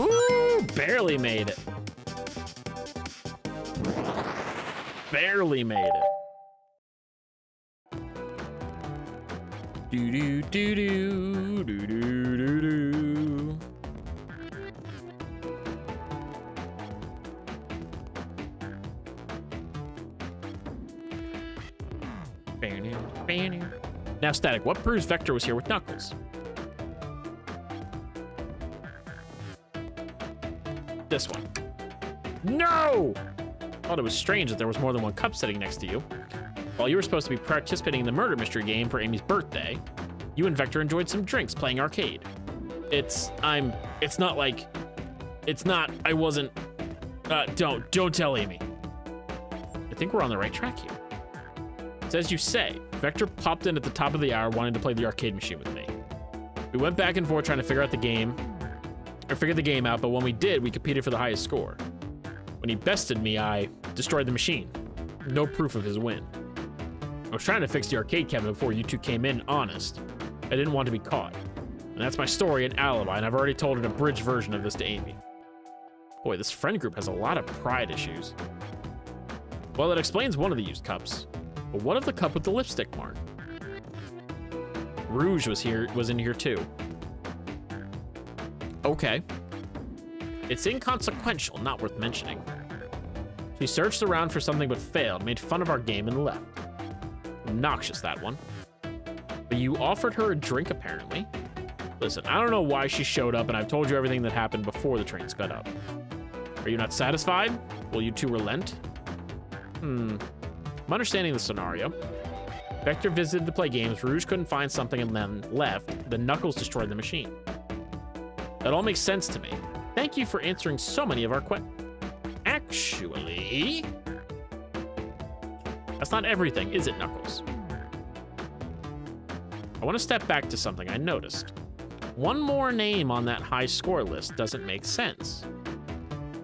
Ooh, barely made it. Barely made it. Do do do do do do do do. Now, Static, what proves Vector was here with Knuckles? This one. No! Thought it was strange that there was more than one cup sitting next to you. While you were supposed to be participating in the murder mystery game for Amy's birthday, you and Vector enjoyed some drinks playing arcade. I wasn't, don't tell Amy. I think we're on the right track here. It's as you say, Vector popped in at the top of the hour wanting to play the arcade machine with me. We went back and forth trying to figure the game out, but when we did, we competed for the highest score. When he bested me, I destroyed the machine. No proof of his win. I was trying to fix the arcade cabinet before you two came in, honest. I didn't want to be caught. And that's my story and alibi, and I've already told an abridged version of this to Amy. Boy, this friend group has a lot of pride issues. Well, it explains one of the used cups. But what of the cup with the lipstick mark? Rouge was in here too. Okay. It's inconsequential, not worth mentioning. She searched around for something but failed, made fun of our game, and left. Obnoxious, that one. But you offered her a drink, apparently. Listen, I don't know why she showed up, and I've told you everything that happened before the train sped up. Are you not satisfied? Will you two relent? I'm understanding the scenario. Vector visited to play games, Rouge couldn't find something and then left, then Knuckles destroyed the machine. That all makes sense to me. Thank you for answering so many of our questions. Actually, that's not everything, is it, Knuckles? I want to step back to something I noticed. One more name on that high score list doesn't make sense.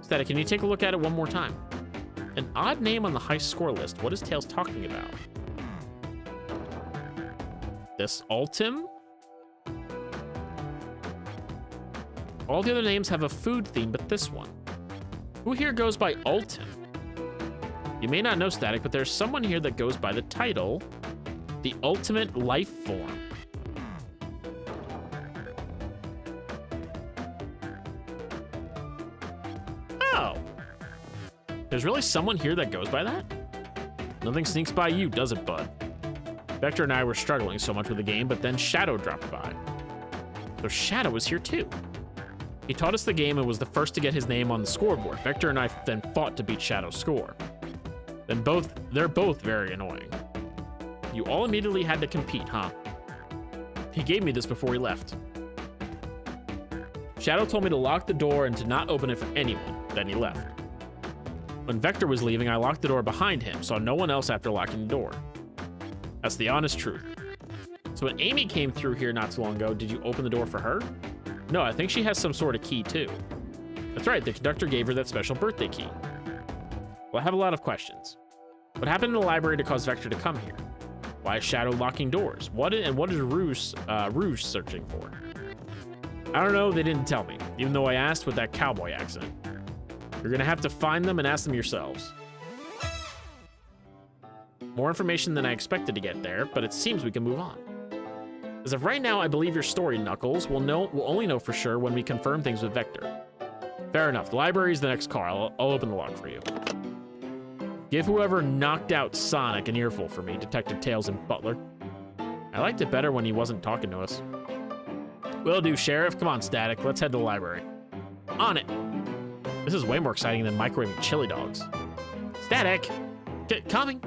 Static, can you take a look at it one more time? An odd name on the high score list. What is Tails talking about? This Ultim? All the other names have a food theme, but this one. Who here goes by Ultim? You may not know, Static, but there's someone here that goes by the title, The Ultimate Life Form. Oh. There's really someone here that goes by that? Nothing sneaks by you, does it, bud? Vector and I were struggling so much with the game, but then Shadow dropped by. So Shadow was here too. He taught us the game and was the first to get his name on the scoreboard. Vector and I then fought to beat Shadow's score. They're both very annoying. You all immediately had to compete, huh? He gave me this before he left. Shadow told me to lock the door and to not open it for anyone, then he left. When Vector was leaving, I locked the door behind him, saw no one else after locking the door. That's the honest truth. So when Amy came through here not too long ago, did you open the door for her? No, I think she has some sort of key too. That's right, the conductor gave her that special birthday key. Well, I have a lot of questions. What happened in the library to cause Vector to come here? Why is Shadow locking doors? What is Rouge searching for? I don't know, they didn't tell me, even though I asked with that cowboy accent. You're gonna have to find them and ask them yourselves. More information than I expected to get there, but it seems we can move on. As of right now, I believe your story, Knuckles. We'll only know for sure when we confirm things with Vector. Fair enough, the library is the next car. I'll open the lock for you. Give whoever knocked out Sonic an earful for me, Detective Tails and Butler. I liked it better when he wasn't talking to us. Will do, Sheriff. Come on, Static. Let's head to the library. On it. This is way more exciting than microwaving chili dogs. Static! Coming!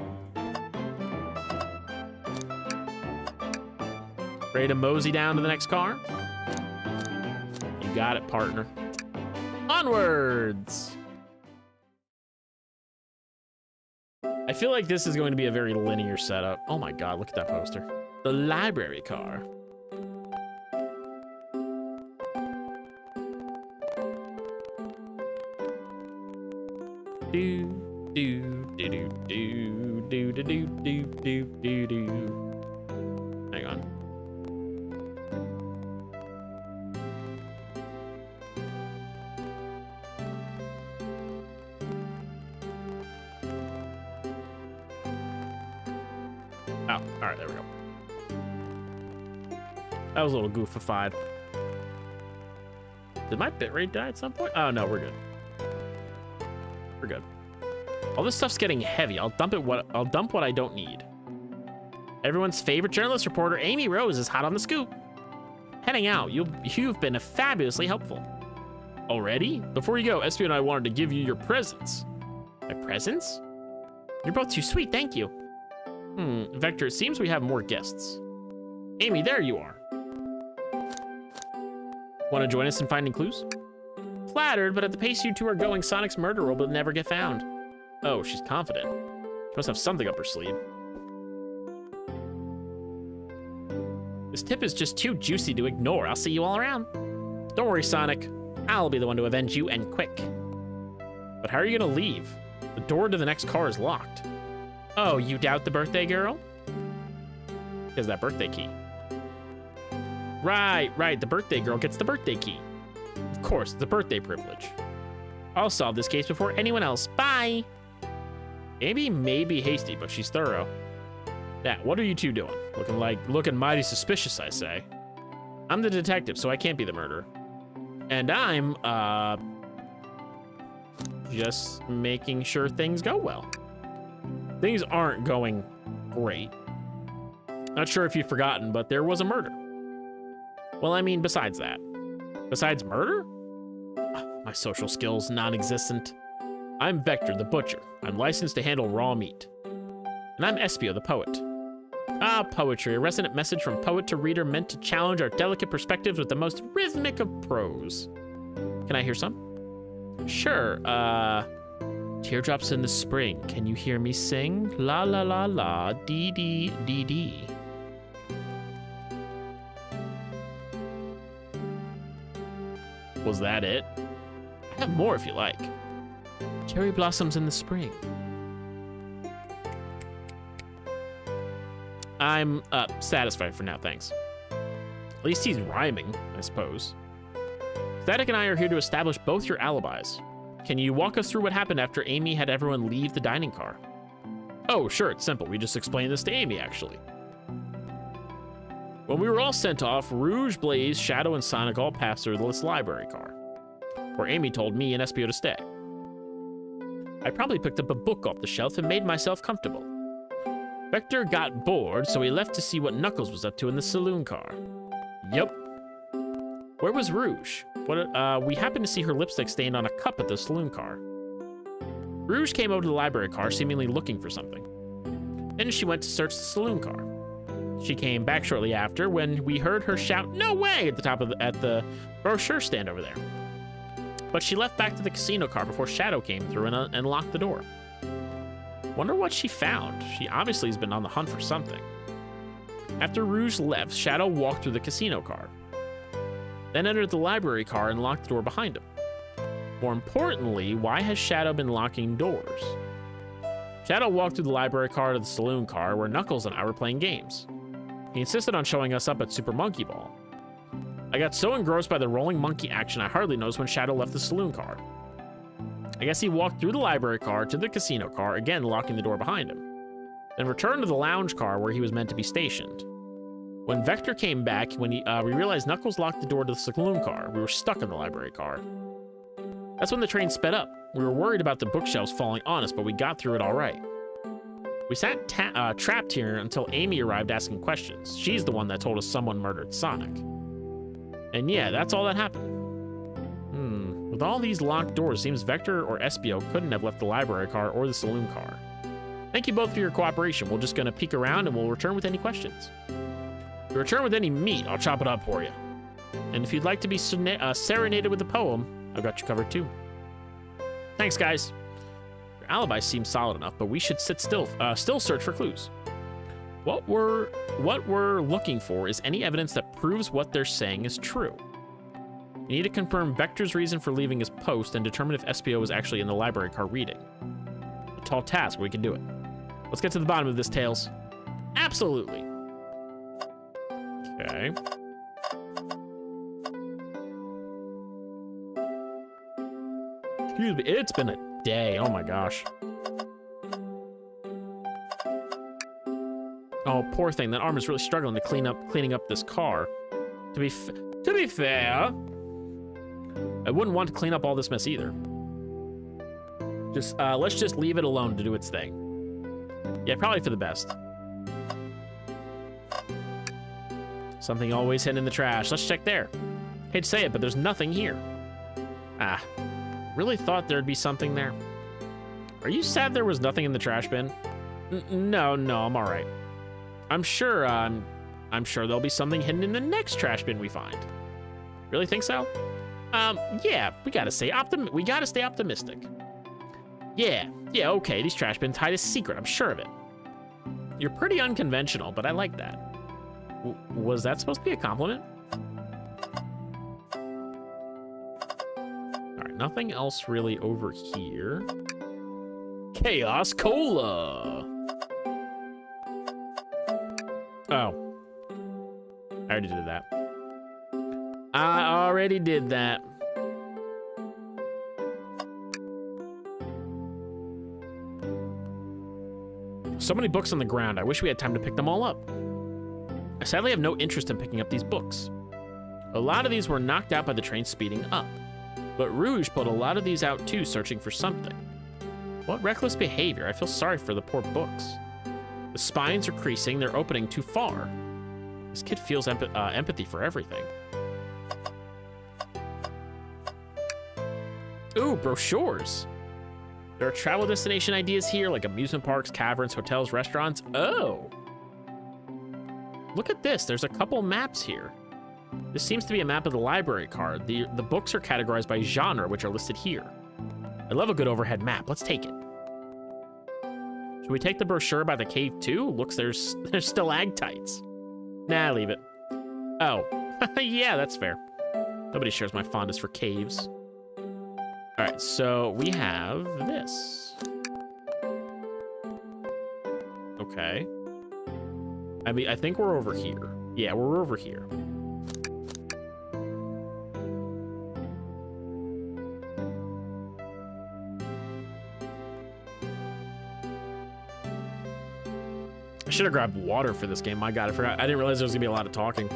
Ready to mosey down to the next car? You got it, partner. Onwards! I feel like this is going to be a very linear setup. Oh my god, look at that poster. The library car. Do, do, do, do, do, do, do, do, do, do, do. Hang on. Oh, all right, there we go. That was a little goofified. Did my bitrate die at some point? Oh no, we're good. We're good. All this stuff's getting heavy. I'll dump what I don't need. Everyone's favorite journalist reporter, Amy Rose, is hot on the scoop. Heading out, you've been fabulously helpful. Already? Before you go, Espio and I wanted to give you your presents. My presents? You're both too sweet, thank you. Vector, it seems we have more guests. Amy, there you are. Want to join us in finding clues? Flattered, but at the pace you two are going, Sonic's murderer will never get found. Oh, she's confident. She must have something up her sleeve. This tip is just too juicy to ignore. I'll see you all around. Don't worry, Sonic. I'll be the one to avenge you, and quick. But how are you gonna leave? The door to the next car is locked. Oh, you doubt the birthday girl? Is that birthday key? Right, the birthday girl gets the birthday key. Of course, the birthday privilege. I'll solve this case before anyone else. Bye! Amy may be hasty, but she's thorough. Yeah, what are you two doing? Looking mighty suspicious, I say. I'm the detective, so I can't be the murderer. And I'm, just making sure things go well. Things aren't going great. Not sure if you've forgotten, but there was a murder. Well, I mean, besides that. Besides murder? My social skills, non-existent. I'm Vector, the butcher. I'm licensed to handle raw meat. And I'm Espio, the poet. Poetry, a resonant message from poet to reader meant to challenge our delicate perspectives with the most rhythmic of prose. Can I hear some? Sure, Teardrops in the spring, can you hear me sing? La la la la, dee dee dee dee. Was that it? I have more if you like. Cherry blossoms in the spring. I'm satisfied for now, thanks. At least he's rhyming, I suppose. Static and I are here to establish both your alibis. Can you walk us through what happened after Amy had everyone leave the dining car? Oh, sure, it's simple. We just explained this to Amy, actually. When we were all sent off, Rouge, Blaze, Shadow, and Sonic all passed through this library car, where Amy told me and Espio to stay. I probably picked up a book off the shelf and made myself comfortable. Vector got bored, so he left to see what Knuckles was up to in the saloon car. Yep. Where was Rouge? We happened to see her lipstick stained on a cup at the saloon car. Rouge came over to the library car, seemingly looking for something. Then she went to search the saloon car. She came back shortly after when we heard her shout, "No way!" at the brochure stand over there. But she left back to the casino car before Shadow came through and locked the door. Wonder what she found. She obviously has been on the hunt for something. After Rouge left, Shadow walked through the casino car, then entered the library car and locked the door behind him. More importantly, why has Shadow been locking doors? Shadow walked through the library car to the saloon car where Knuckles and I were playing games. He insisted on showing us up at Super Monkey Ball. I got so engrossed by the rolling monkey action I hardly noticed when Shadow left the saloon car. I guess he walked through the library car to the casino car, again locking the door behind him, then returned to the lounge car where he was meant to be stationed. When Vector came back, we realized Knuckles locked the door to the saloon car. We were stuck in the library car. That's when the train sped up. We were worried about the bookshelves falling on us, but we got through it all right. We sat trapped here until Amy arrived asking questions. She's the one that told us someone murdered Sonic. And yeah, that's all that happened. With all these locked doors, seems Vector or Espio couldn't have left the library car or the saloon car. Thank you both for your cooperation. We're just gonna peek around and we'll return with any questions. If you return with any meat, I'll chop it up for you. And if you'd like to be serenaded with a poem, I've got you covered too. Thanks, guys. Your alibi seems solid enough, but we should still search for clues. What we're looking for is any evidence that proves what they're saying is true. You need to confirm Vector's reason for leaving his post and determine if Espio was actually in the library car reading. A tall task, we can do it. Let's get to the bottom of this, Tails. Absolutely. Okay. Excuse me, it's been a day. Oh my gosh. Oh, poor thing. That arm is really struggling to cleaning up this car. To be fair, I wouldn't want to clean up all this mess either. Let's just leave it alone to do its thing. Yeah, probably for the best. Something always hidden in the trash. Let's check there. Hate to say it, but there's nothing here. Ah, really thought there'd be something there. Are you sad there was nothing in the trash bin? No, I'm all right. I'm sure there'll be something hidden in the next trash bin we find. Really think so? Yeah, we gotta stay optimistic. Yeah, okay, these trash bins hide a secret, I'm sure of it. You're pretty unconventional, but I like that. Was that supposed to be a compliment? All right, nothing else really over here. Chaos Cola. Oh. I already did that. I already did that. So many books on the ground. I wish we had time to pick them all up. I sadly have no interest in picking up these books. A lot of these were knocked out by the train speeding up. But Rouge pulled a lot of these out too, searching for something. What reckless behavior. I feel sorry for the poor books. The spines are creasing, they're opening too far. This kid feels empathy for everything. Ooh, brochures. There are travel destination ideas here, like amusement parks, caverns, hotels, restaurants. Oh. Look at this, there's a couple maps here. This seems to be a map of the library card. The books are categorized by genre, which are listed here. I love a good overhead map, let's take it. Should we take the brochure by the cave too? Looks, there's stalactites. Nah, leave it. Oh, yeah, that's fair. Nobody shares my fondness for caves. All right, so we have this. Okay. I mean, I think we're over here. Yeah, we're over here. I should have grabbed water for this game. My God, I forgot. I didn't realize there was gonna be a lot of talking.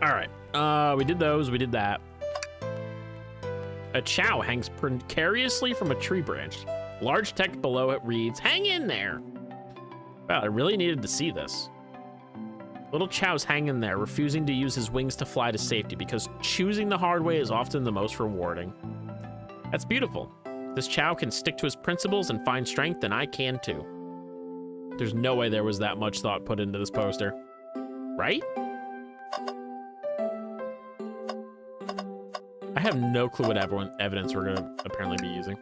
All right, we did those, we did that. A chow hangs precariously from a tree branch. Large text below it reads, "Hang in there." Wow, I really needed to see this. Little chow's hanging there, refusing to use his wings to fly to safety because choosing the hard way is often the most rewarding. That's beautiful. This chow can stick to his principles and find strength, and I can too. There's no way there was that much thought put into this poster. Right? I have no clue what evidence we're gonna apparently be using.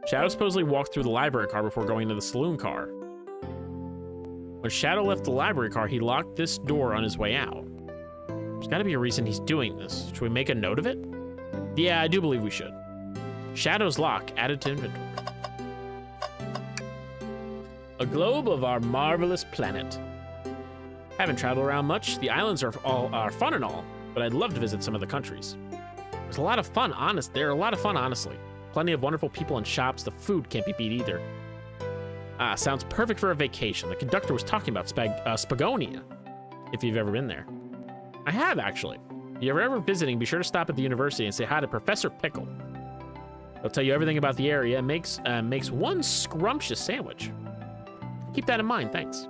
Shadow supposedly walked through the library car before going into the saloon car. When Shadow left the library car, he locked this door on his way out. There's gotta be a reason he's doing this. Should we make a note of it? Yeah, I do believe we should. Shadow's lock added to inventory. A globe of our marvelous planet. Haven't traveled around much. The islands are fun and all, but I'd love to visit some of the countries. There's a lot of fun, They're a lot of fun, honestly. Plenty of wonderful people and shops. The food can't be beat either. Ah, sounds perfect for a vacation. The conductor was talking about Spagonia, if you've ever been there. I have, actually. If you're ever visiting, be sure to stop at the university and say hi to Professor Pickle. He'll tell you everything about the area and makes one scrumptious sandwich. Keep that in mind, thanks.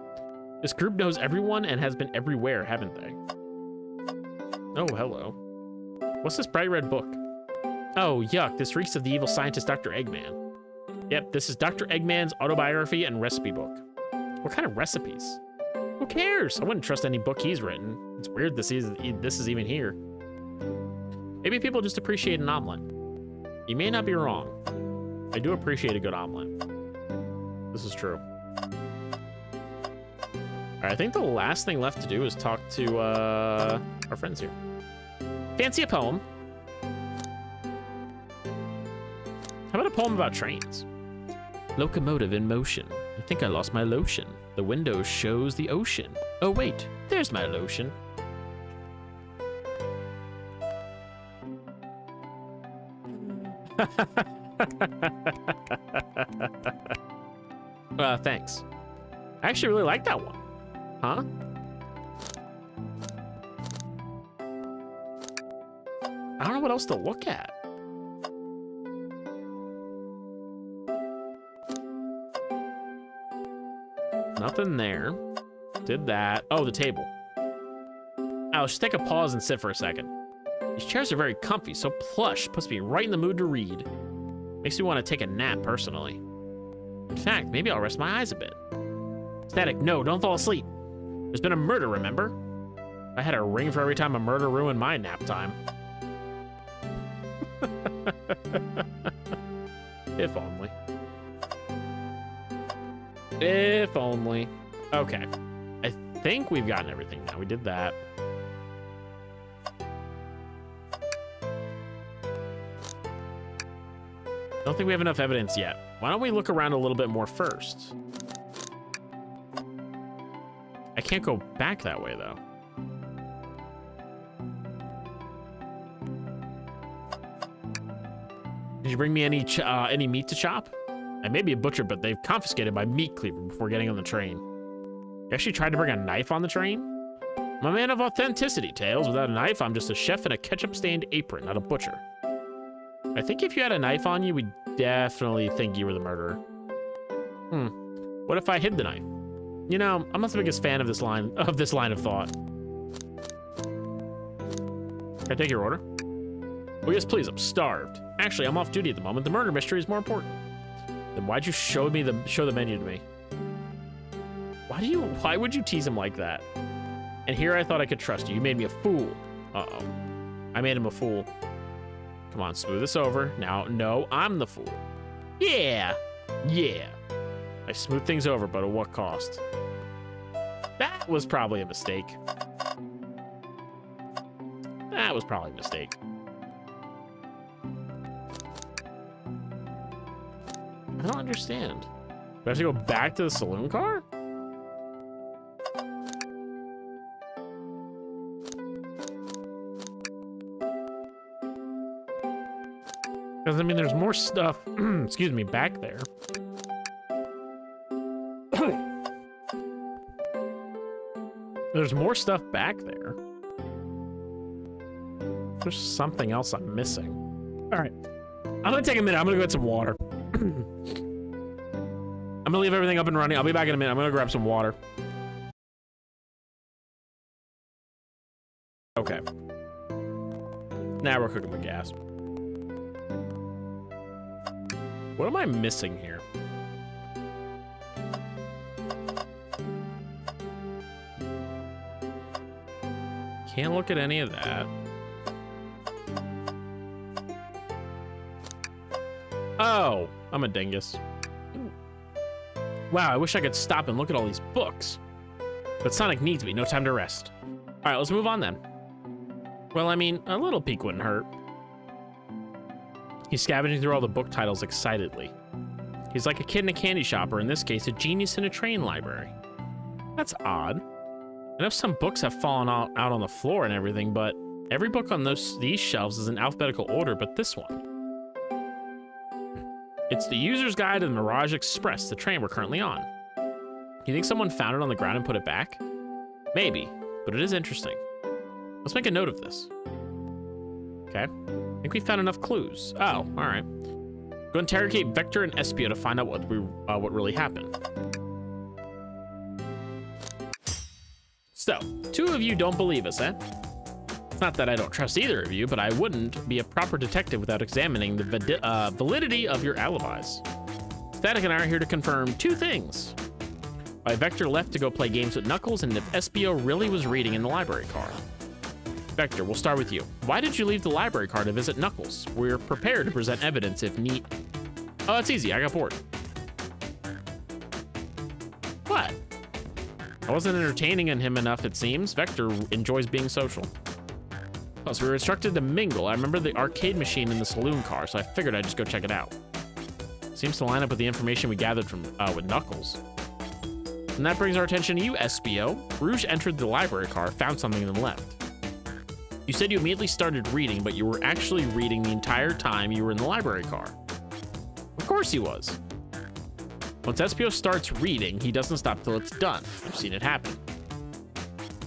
This group knows everyone and has been everywhere, haven't they? Oh, hello. What's this bright red book? Oh, yuck, this reeks of the evil scientist Dr. Eggman. Yep, this is Dr. Eggman's autobiography and recipe book. What kind of recipes? Who cares? I wouldn't trust any book he's written. It's weird this is even here. Maybe people just appreciate an omelet. You may not be wrong. I do appreciate a good omelet. This is true. All right, I think the last thing left to do is talk to our friends here. Fancy a poem? How about a poem about trains? Locomotive in motion. I think I lost my lotion. The window shows the ocean. Oh wait, there's my lotion. Thanks. I actually really like that one. Huh? I don't know what else to look at. Nothing there. Did that. Oh, the table. I'll just take a pause and sit for a second. These chairs are very comfy, so plush. Puts me right in the mood to read. Makes me want to take a nap, personally. In fact, maybe I'll rest my eyes a bit. Static, no, don't fall asleep. There's been a murder, remember? I had a ring for every time a murder ruined my nap time. If only. If only. Okay. I think we've gotten everything now. We did that. I don't think we have enough evidence yet. Why don't we look around a little bit more first? I can't go back that way, though. Did you bring me any meat to chop? I may be a butcher, but they've confiscated my meat cleaver before getting on the train. You actually tried to bring a knife on the train? I'm a man of authenticity, Tails. Without a knife, I'm just a chef in a ketchup-stained apron, not a butcher. I think if you had a knife on you, we'd definitely think you were the murderer. What if I hid the knife? You know, I'm not the biggest fan of this line of thought. Can I take your order? Oh yes, please. I'm starved. Actually, I'm off duty at the moment. The murder mystery is more important. Then why'd you show the menu to me? Why would you tease him like that? And here I thought I could trust you. You made me a fool. Uh-oh. I made him a fool. Come on, smooth this over. Now, no, I'm the fool. Yeah. Yeah. I smooth things over, but at what cost? That was probably a mistake. That was probably a mistake. I don't understand. Do I have to go back to the saloon car? Because, I mean, there's more stuff, excuse me, back there. There's more stuff back there. There's something else I'm missing. All right. I'm going to take a minute. I'm going to go get some water. I'm going to leave everything up and running. I'll be back in a minute. I'm going to grab some water. Okay. Now we're cooking with gas. What am I missing here? Can't look at any of that. Oh, I'm a dingus. Wow, I wish I could stop and look at all these books. But Sonic needs me, no time to rest. All right, let's move on then. Well, I mean, a little peek wouldn't hurt. He's scavenging through all the book titles excitedly. He's like a kid in a candy shop, or in this case, a genius in a train library. That's odd. I know some books have fallen out on the floor and everything, but every book on these shelves is in alphabetical order, but this one. It's the user's guide to the Mirage Express, the train we're currently on. You think someone found it on the ground and put it back? Maybe, but it is interesting. Let's make a note of this. Okay. I think we found enough clues. Oh, all right. Go interrogate Vector and Espio to find out what really happened. So, two of you don't believe us, eh? It's not that I don't trust either of you, but I wouldn't be a proper detective without examining the validity of your alibis. Static and I are here to confirm two things. Why Vector left to go play games with Knuckles, and if SBO really was reading in the library car. Vector, we'll start with you. Why did you leave the library car to visit Knuckles? We're prepared to present evidence if need. Oh, that's easy. I got bored. What? I wasn't entertaining him enough, it seems. Vector enjoys being social. Plus, we were instructed to mingle. I remember the arcade machine in the saloon car, so I figured I'd just go check it out. Seems to line up with the information we gathered from with Knuckles. And that brings our attention to you, SBO. Rouge entered the library car, found something, and then left. You said you immediately started reading, but you were actually reading the entire time you were in the library car. Of course he was. Once SBO starts reading, he doesn't stop till it's done. I've seen it happen.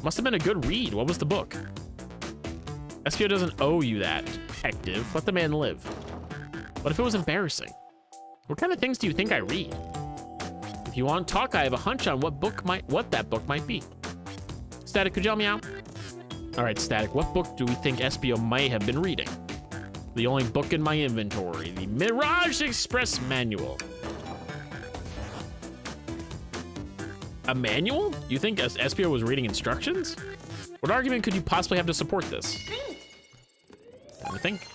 Must have been a good read. What was the book? SBO doesn't owe you that, detective. Let the man live. What if it was embarrassing? What kind of things do you think I read? If you want to talk, I have a hunch on what that book might be. Static, could you help me out? All right, Static, what book do we think SBO may have been reading? The only book in my inventory, the Mirage Express Manual. A manual? You think SBO was reading instructions? What argument could you possibly have to support this? Time to think.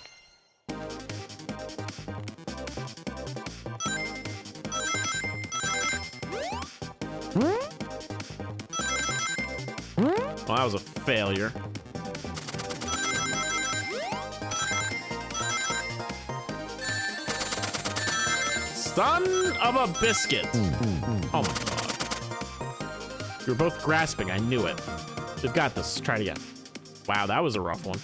Well, that was a failure. Son of a biscuit. Oh my god. You were both grasping, I knew it. We've got this, try it again. Wow, that was a rough one.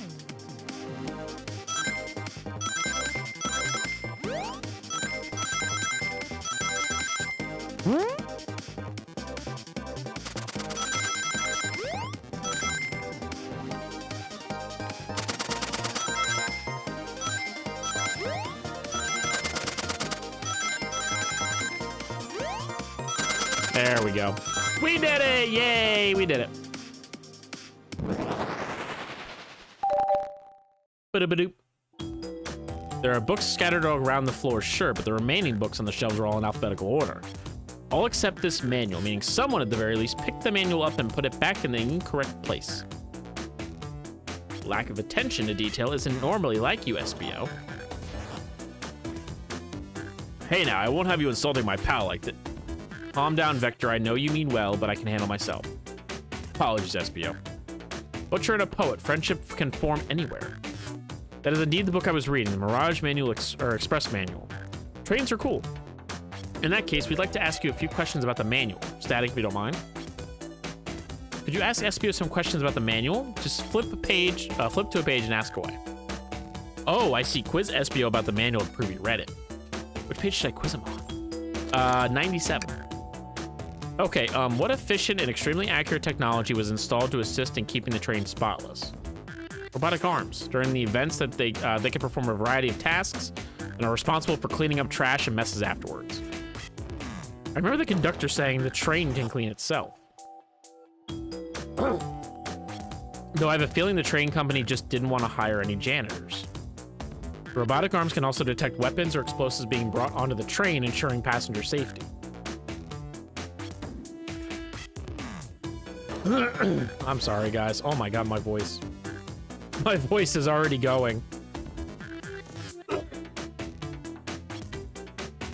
There we go. We did it! Yay! We did it. Ba-da-ba-doop. There are books scattered all around the floor, sure, but the remaining books on the shelves are all in alphabetical order. All except this manual, meaning someone at the very least picked the manual up and put it back in the incorrect place. Lack of attention to detail isn't normally like you, SBO. Hey now, I won't have you insulting my pal like that. Calm down, Vector. I know you mean well, but I can handle myself. Apologies, SBO. Butcher and a poet. Friendship can form anywhere. That is indeed the book I was reading, the Mirage Manual or Express Manual. Trains are cool. In that case, we'd like to ask you a few questions about the manual. Static, if you don't mind. Could you ask SBO some questions about the manual? Just flip to a page and ask away. Oh, I see. Quiz SBO about the manual to prove you read it. Which page should I quiz him on? 97. Okay, what efficient and extremely accurate technology was installed to assist in keeping the train spotless? Robotic arms. During the events that they can perform a variety of tasks and are responsible for cleaning up trash and messes afterwards. I remember the conductor saying the train can clean itself. Though I have a feeling the train company just didn't want to hire any janitors. The robotic arms can also detect weapons or explosives being brought onto the train, ensuring passenger safety. I'm sorry, guys. Oh my god, my voice. My voice is already going.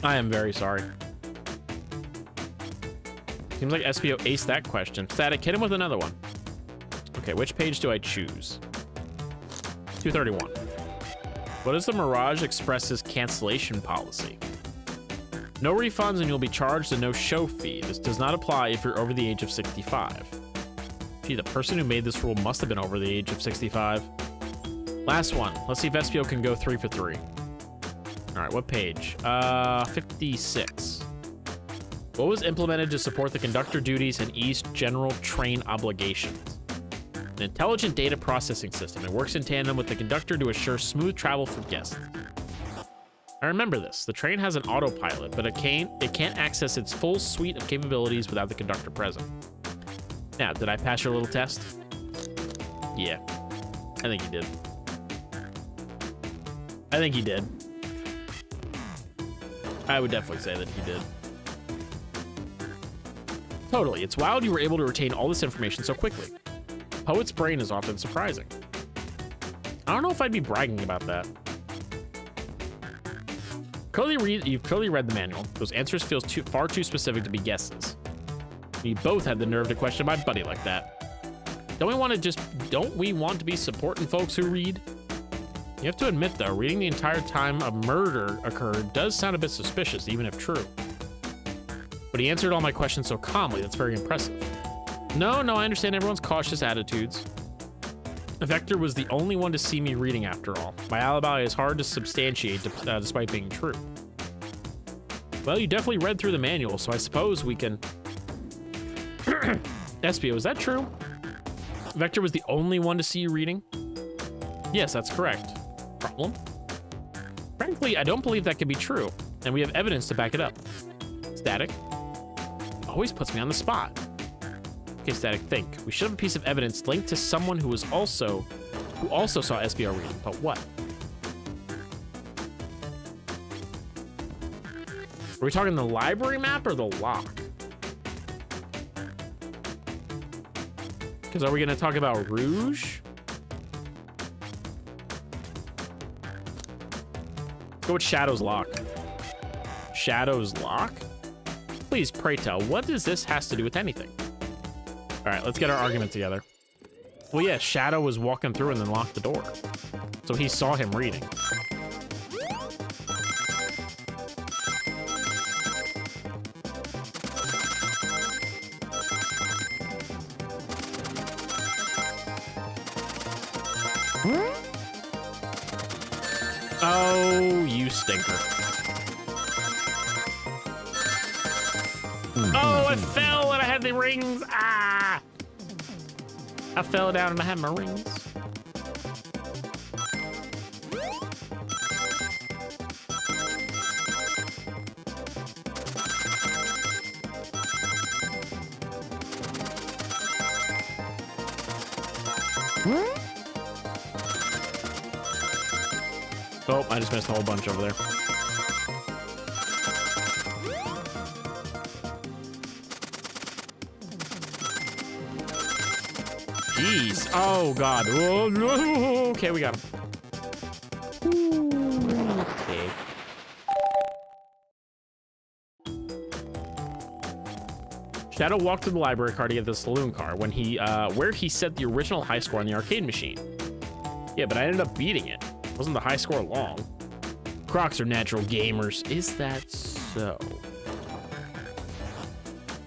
I am very sorry. Seems like SBO aced that question. Static, hit him with another one. Okay, which page do I choose? 231. What is the Mirage Express's cancellation policy? No refunds and you'll be charged a no-show fee. This does not apply if you're over the age of 65. Gee, the person who made this rule must have been over the age of 65. Last one. Let's see if SBO can go 3 for 3. All right, what page? 56. What was implemented to support the conductor duties and ease general train obligations? An intelligent data processing system. It works in tandem with the conductor to assure smooth travel for guests. I remember this. The train has an autopilot, but it can't access its full suite of capabilities without the conductor present. Now, did I pass your little test? Yeah, I think you did. I think you did. I would definitely say that you did. Totally, it's wild you were able to retain all this information so quickly. Poet's brain is often surprising. I don't know if I'd be bragging about that. You've clearly read the manual. Those answers feel far too specific to be guesses. We both had the nerve to question my buddy like that. Don't we want to be supporting folks who read? You have to admit though, reading the entire time a murder occurred does sound a bit suspicious, even if true. But he answered all my questions so calmly, that's very impressive. No, I understand everyone's cautious attitudes. Vector was the only one to see me reading after all. My alibi is hard to substantiate despite being true. Well, you definitely read through the manual, so I suppose we can... Espio, is that true? Vector was the only one to see you reading? Yes, that's correct. Problem? Frankly, I don't believe that could be true, and we have evidence to back it up. Static? Always puts me on the spot. Okay, Static, think. We should have a piece of evidence linked to someone who also saw SBR reading, but what? Are we talking the library map or the lock? Because are we gonna talk about Rouge? Go with Shadow's lock. Shadow's lock? Please, pray tell, what does this has to do with anything? All right, let's get our argument together. Well, yeah, Shadow was walking through and then locked the door. So he saw him reading. Oh, you stinker. Oh, I fell and I had the rings. Ah! I fell down and I had my rings. Oh, I just missed a whole bunch over there. Jeez. Oh, God. Oh, no. Okay, we got him. Okay. Shadow walked to the library car to get the saloon car when where he set the original high score on the arcade machine. Yeah, but I ended up beating it. Wasn't the high score long? Crocs are natural gamers. Is that so?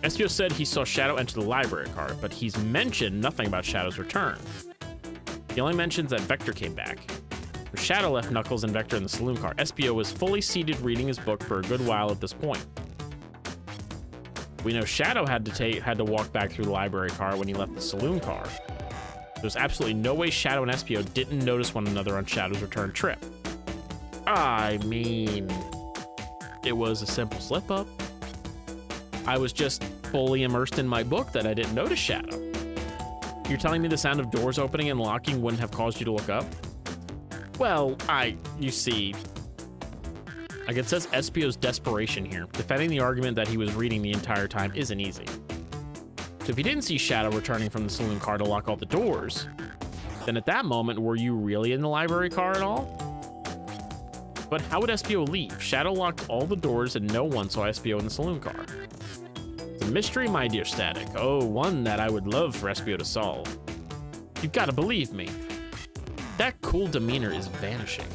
Espio said he saw Shadow enter the library car, but he's mentioned nothing about Shadow's return. He only mentions that Vector came back. When Shadow left Knuckles and Vector in the saloon car, Espio was fully seated reading his book for a good while at this point. We know Shadow had to walk back through the library car when he left the saloon car. There's absolutely no way Shadow and Espio didn't notice one another on Shadow's return trip. I mean, it was a simple slip-up. I was just fully immersed in my book that I didn't notice Shadow. You're telling me the sound of doors opening and locking wouldn't have caused you to look up? Well, you see, like it says Espio's desperation here. Defending the argument that he was reading the entire time isn't easy. So if you didn't see Shadow returning from the saloon car to lock all the doors, then at that moment, were you really in the library car at all? But how would Espio leave? Shadow locked all the doors and no one saw Espio in the saloon car. It's a mystery, my dear Static. Oh, one that I would love for Espio to solve. You've got to believe me. That cool demeanor is vanishing.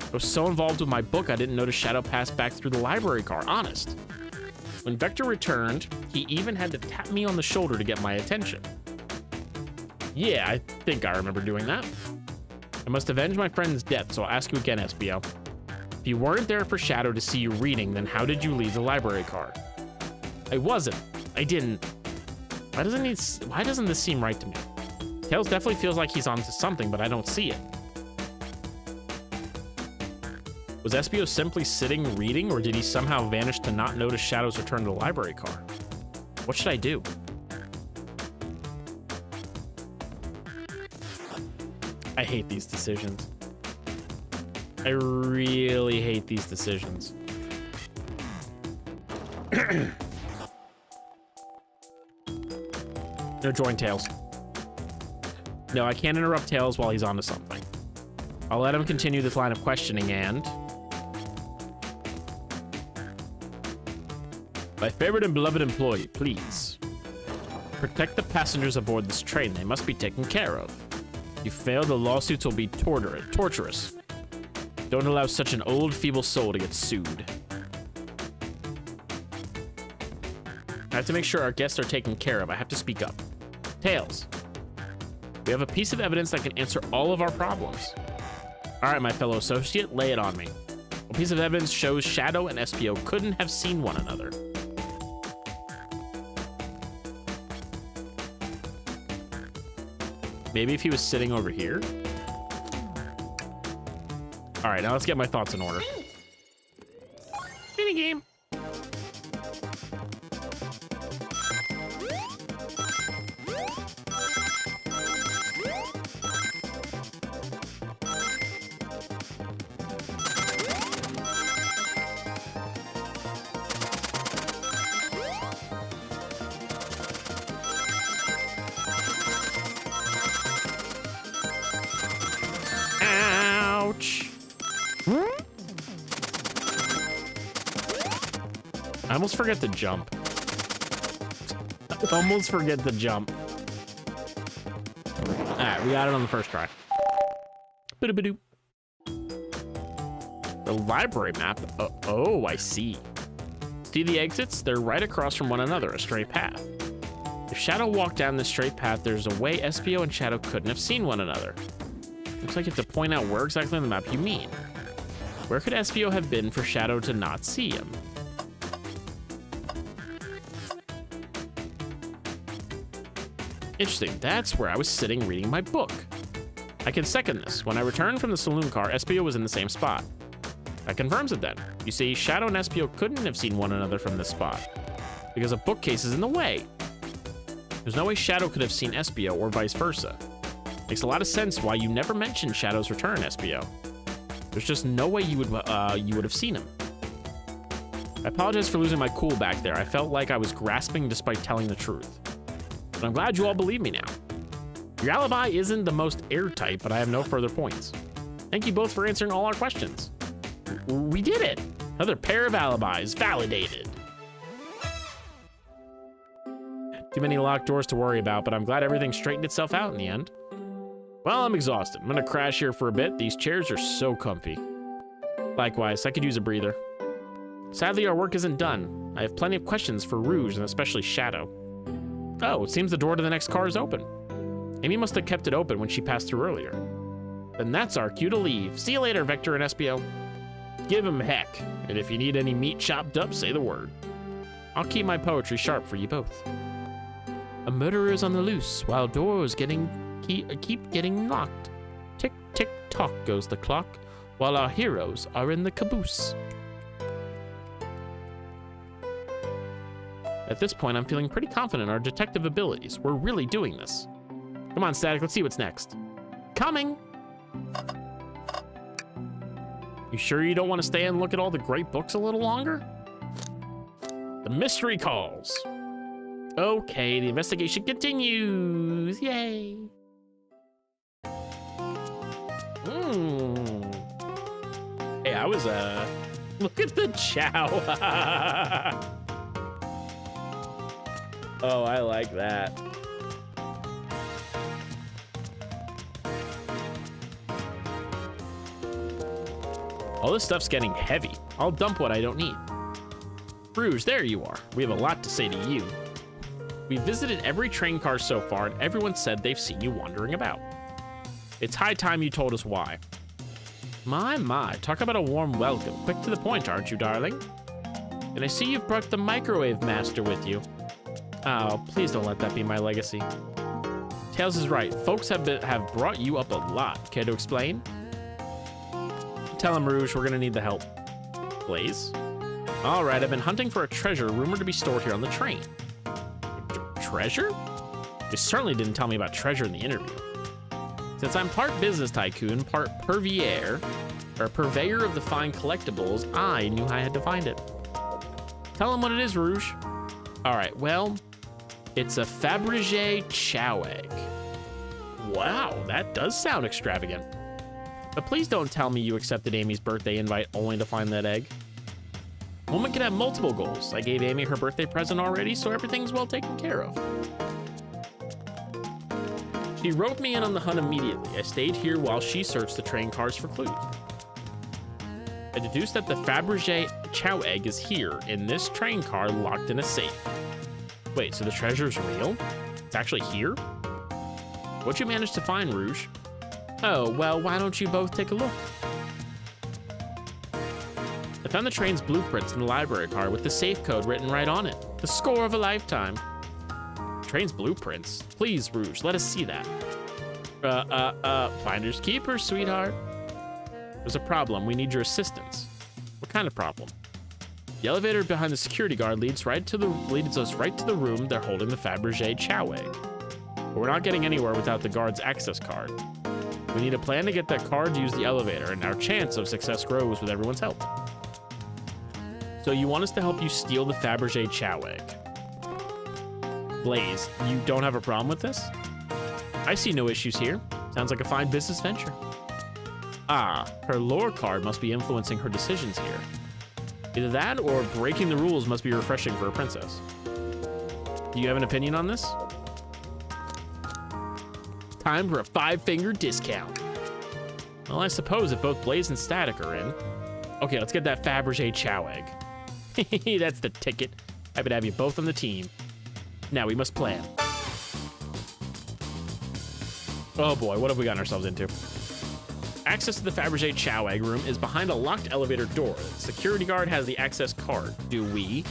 I was so involved with my book, I didn't notice Shadow pass back through the library car, honest. When Vector returned, he even had to tap me on the shoulder to get my attention. Yeah, I think I remember doing that. I must avenge my friend's death, so I'll ask you again, Espio. If you weren't there for Shadow to see you reading, then how did you leave the library car? I wasn't. I didn't. Why doesn't this seem right to me? Tails definitely feels like he's onto something, but I don't see it. Was Espio simply sitting reading, or did he somehow vanish to not notice Shadow's return to the library car? What should I do? I hate these decisions. I really hate these decisions. No, join Tails. No, I can't interrupt Tails while he's onto something. I'll let him continue this line of questioning and... My favorite and beloved employee, please. Protect the passengers aboard this train. They must be taken care of. If you fail, the lawsuits will be torturous. Don't allow such an old, feeble soul to get sued. I have to make sure our guests are taken care of. I have to speak up. Tails. We have a piece of evidence that can answer all of our problems. All right, my fellow associate, lay it on me. A piece of evidence shows Shadow and SPO couldn't have seen one another. Maybe if he was sitting over here? All right, now let's get my thoughts in order. Mini game. Ouch. I almost forget to jump. I almost forget to jump. All right, we got it on the first try. Ba-da-ba-doo. The library map. Oh, I see. See the exits? They're right across from one another, a straight path. If Shadow walked down this straight path, there's a way SPO and Shadow couldn't have seen one another. Looks like you have to point out where exactly on the map you mean. Where could SPO have been for Shadow to not see him? Interesting, that's where I was sitting reading my book. I can second this. When I returned from the saloon car, SPO was in the same spot. That confirms it then. You see, Shadow and SPO couldn't have seen one another from this spot, because a bookcase is in the way. There's no way Shadow could have seen SPO or vice versa. Makes a lot of sense why you never mentioned Shadow's return, SPO. There's just no way you would have seen him. I apologize for losing my cool back there. I felt like I was grasping despite telling the truth. But I'm glad you all believe me now. Your alibi isn't the most airtight, but I have no further points. Thank you both for answering all our questions. We did it! Another pair of alibis validated. Too many locked doors to worry about, but I'm glad everything straightened itself out in the end. Well, I'm exhausted. I'm gonna crash here for a bit. These chairs are so comfy. Likewise, I could use a breather. Sadly, our work isn't done. I have plenty of questions for Rouge and especially Shadow. Oh, it seems the door to the next car is open. Amy must have kept it open when she passed through earlier. Then that's our cue to leave. See you later, Vector and SPO. Give him heck, and if you need any meat chopped up, say the word. I'll keep my poetry sharp for you both. A murderer is on the loose, while doors keep getting locked. Tick, tick, tock goes the clock, while our heroes are in the caboose. At this point, I'm feeling pretty confident in our detective abilities. We're really doing this. Come on, Static, let's see what's next. Coming! You sure you don't want to stay and look at all the great books a little longer? The mystery calls. Okay, the investigation continues. Yay! Hey, I was, look at the chow. Oh, I like that. All this stuff's getting heavy. I'll dump what I don't need. Rouge, there you are. We have a lot to say to you. We visited every train car so far, and everyone said they've seen you wandering about. It's high time you told us why. My, talk about a warm welcome. Quick to the point, aren't you, darling? And I see you've brought the microwave master with you. Oh, please don't let that be my legacy. Tails is right. Folks have brought you up a lot. Care to explain? Tell him, Rouge, we're gonna need the help. Please? All right, I've been hunting for a treasure rumored to be stored here on the train. Treasure? They certainly didn't tell me about treasure in the interview. Since I'm part business tycoon, part purveyor of the fine collectibles, I knew I had to find it. Tell him what it is, Rouge. All right, well, it's a Fabergé chow egg. Wow, that does sound extravagant. But please don't tell me you accepted Amy's birthday invite only to find that egg. A woman can have multiple goals. I gave Amy her birthday present already, so everything's well taken care of. She roped me in on the hunt immediately. I stayed here while she searched the train cars for clues. I deduced that the Fabergé chow egg is here in this train car locked in a safe. Wait, so the treasure's real? It's actually here? What'd you manage to find, Rouge? Oh, well, why don't you both take a look? I found the train's blueprints in the library car with the safe code written right on it. The score of a lifetime. Train's blueprints? Please, Rouge, let us see that. Finders keepers, sweetheart. There's a problem. We need your assistance. What kind of problem? The elevator behind the security guard leads us right to the room they're holding the Fabergé chow egg. But we're not getting anywhere without the guard's access card. We need a plan to get that card to use the elevator, and our chance of success grows with everyone's help. So you want us to help you steal the Fabergé chow egg. Blaze, you don't have a problem with this? I see no issues here. Sounds like a fine business venture. Ah, her lore card must be influencing her decisions here. Either that or breaking the rules must be refreshing for a princess. Do you have an opinion on this? Time for a 5-finger discount. Well, I suppose if both Blaze and Static are in. Okay, let's get that Fabergé chow egg. That's the ticket. Happy to have you both on the team. Now we must plan. Oh boy, what have we gotten ourselves into? Access to the Fabergé chow egg room is behind a locked elevator door. The security guard has the access card. Do we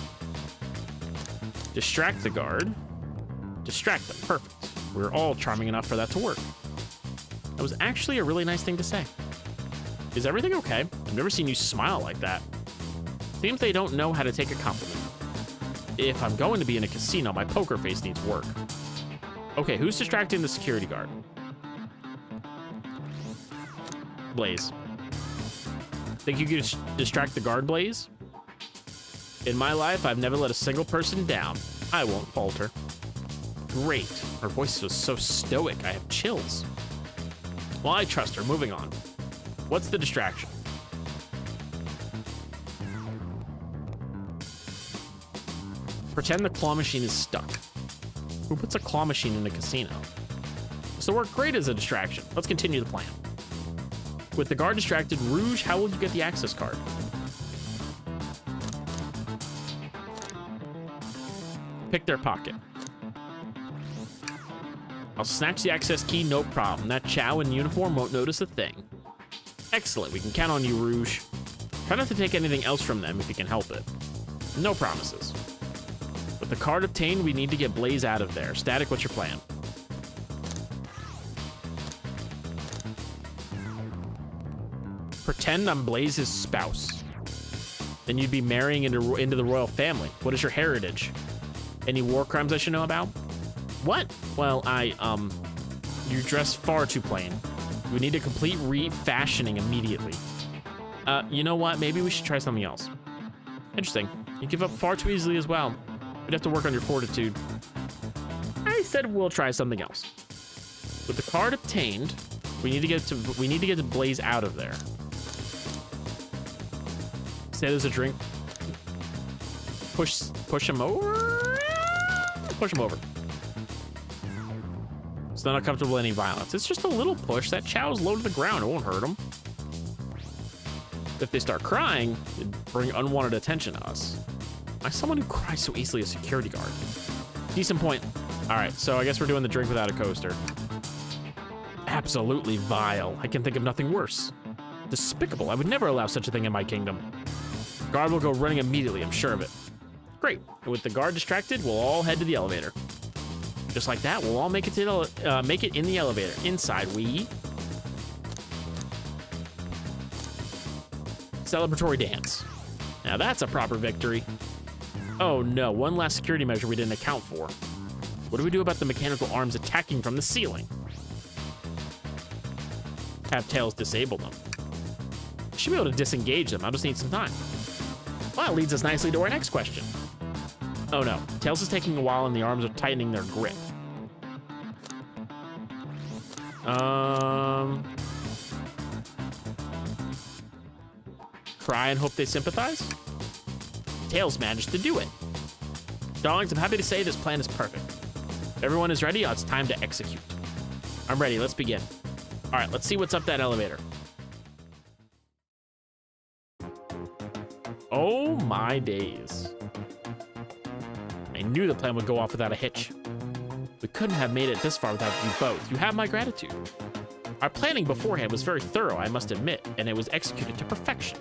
distract the guard? Distract them, perfect. We're all charming enough for that to work. That was actually a really nice thing to say. Is everything okay? I've never seen you smile like that. Seems they don't know how to take a compliment. If I'm going to be in a casino, my poker face needs work. Okay, who's distracting the security guard? Blaze. Think you could distract the guard, Blaze? In my life, I've never let a single person down. I won't falter. Great. Her voice was so stoic, I have chills. Well, I trust her. Moving on. What's the distraction? Pretend the claw machine is stuck. Who puts a claw machine in a casino? This will work great as a distraction. Let's continue the plan. With the guard distracted, Rouge, how will you get the access card? Pick their pocket. I'll snatch the access key, no problem. That chow in uniform won't notice a thing. Excellent, we can count on you, Rouge. Try not to take anything else from them if you can help it. No promises. With the card obtained, we need to get Blaze out of there. Static, what's your plan? Pretend I'm Blaze's spouse. Then you'd be marrying into the royal family. What is your heritage? Any war crimes I should know about? What? Well, you dress far too plain. We need a complete refashioning immediately. You know what? Maybe we should try something else. Interesting. You give up far too easily as well. We'd have to work on your fortitude. I said we'll try something else. With the card obtained, we need to get the Blaze out of there. Say there's a drink. Push him over. Push him over. It's not uncomfortable any violence. It's just a little push. That chow's low to the ground. It won't hurt them. If they start crying, it'd bring unwanted attention to us. Am I someone who cries so easily a security guard? Decent point. All right, so I guess we're doing the drink without a coaster. Absolutely vile. I can think of nothing worse. Despicable. I would never allow such a thing in my kingdom. Guard will go running immediately, I'm sure of it. Great. And with the guard distracted, we'll all head to the elevator. Just like that, we'll all make it in the elevator. Inside, we celebratory dance. Now that's a proper victory. Oh no, one last security measure we didn't account for. What do we do about the mechanical arms attacking from the ceiling? have Tails disable them. I should be able to disengage them. I'll just need some time. Well, that leads us nicely to our next question. Oh no, Tails is taking a while and the arms are tightening their grip. Cry and hope they sympathize? Tails managed to do it. Darlings, I'm happy to say this plan is perfect. If everyone is ready, it's time to execute. I'm ready, let's begin. All right, let's see what's up that elevator. Oh my days. I knew the plan would go off without a hitch. We couldn't have made it this far without you both. You have my gratitude. Our planning beforehand was very thorough, I must admit, and it was executed to perfection.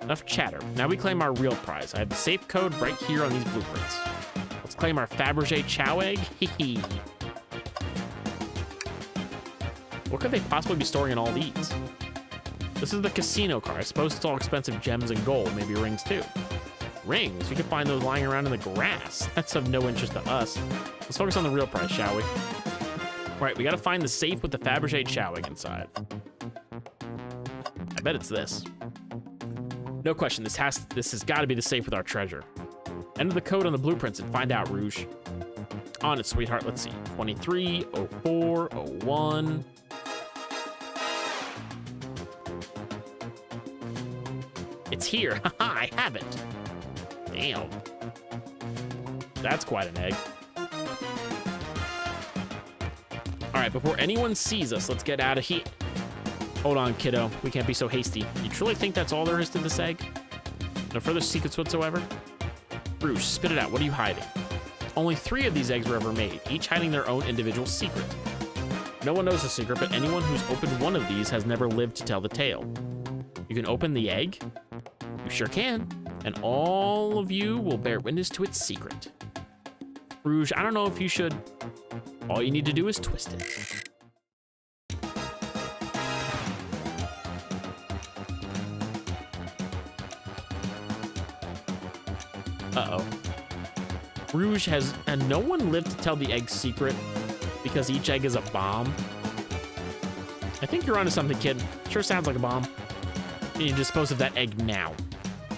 Enough chatter. Now we claim our real prize. I have the safe code right here on these blueprints. Let's claim our Fabergé Chow egg. Hee. What could they possibly be storing in all these? This is the casino car. I suppose it's all expensive gems and gold, maybe rings too. Rings? You can find those lying around in the grass. That's of no interest to us. Let's focus on the real prize, shall we? All right, we gotta find the safe with the Fabergé Chow egg inside. I bet it's this. No question, this has got to be the safe with our treasure. Enter the code on the blueprints and find out, Rouge. On it, sweetheart. Let's see. 230401. It's here. Haha, I have it. Damn. That's quite an egg. All right, before anyone sees us, let's get out of here. Hold on, kiddo. We can't be so hasty. You truly think that's all there is to this egg? No further secrets whatsoever? Bruce, spit it out. What are you hiding? Only 3 of these eggs were ever made, each hiding their own individual secret. No one knows the secret, but anyone who's opened one of these has never lived to tell the tale. You can open the egg? You sure can. And all of you will bear witness to its secret. Rouge, I don't know if you should. All you need to do is twist it. Uh-oh. Rouge and no one lived to tell the egg's secret because each egg is a bomb. I think you're onto something, kid. Sure sounds like a bomb. You need to dispose of that egg now.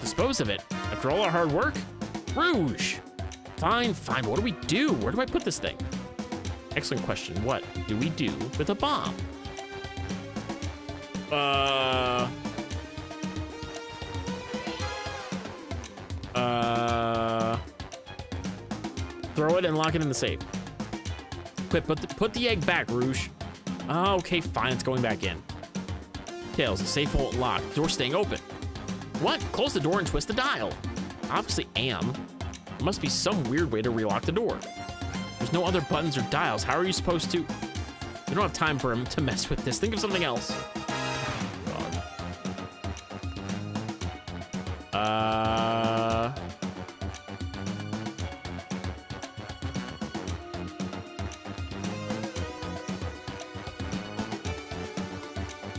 Dispose of it? After all our hard work? Rouge! Fine. What do we do? Where do I put this thing? Excellent question. What do we do with a bomb? Throw it and lock it in the safe. Quick, put the egg back, Rouge. Oh, okay, fine, it's going back in. Tails, the safe won't lock. The door's staying open. What? Close the door and twist the dial. Obviously am. There must be some weird way to relock the door. There's no other buttons or dials. How are you supposed to? We don't have time for him to mess with this. Think of something else.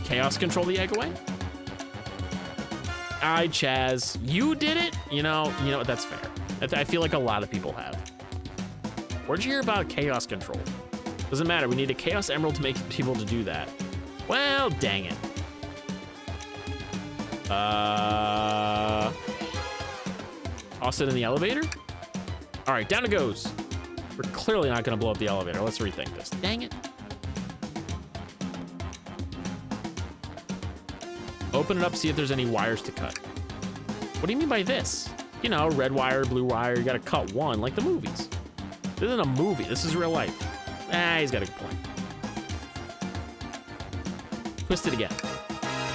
Chaos control the egg away? Chaz, you did it? You know what, that's fair. I feel like a lot of people have. Where'd you hear about chaos control? Doesn't matter, we need a chaos emerald to make people to do that. Well, dang it. Toss it in the elevator? All right, down it goes. We're clearly not gonna blow up the elevator. Let's rethink this. Dang it. Open it up, see if there's any wires to cut. What do you mean by this? You know, red wire, blue wire, you gotta cut one, like the movies. This isn't a movie, this is real life. He's got a good point. Twist it again.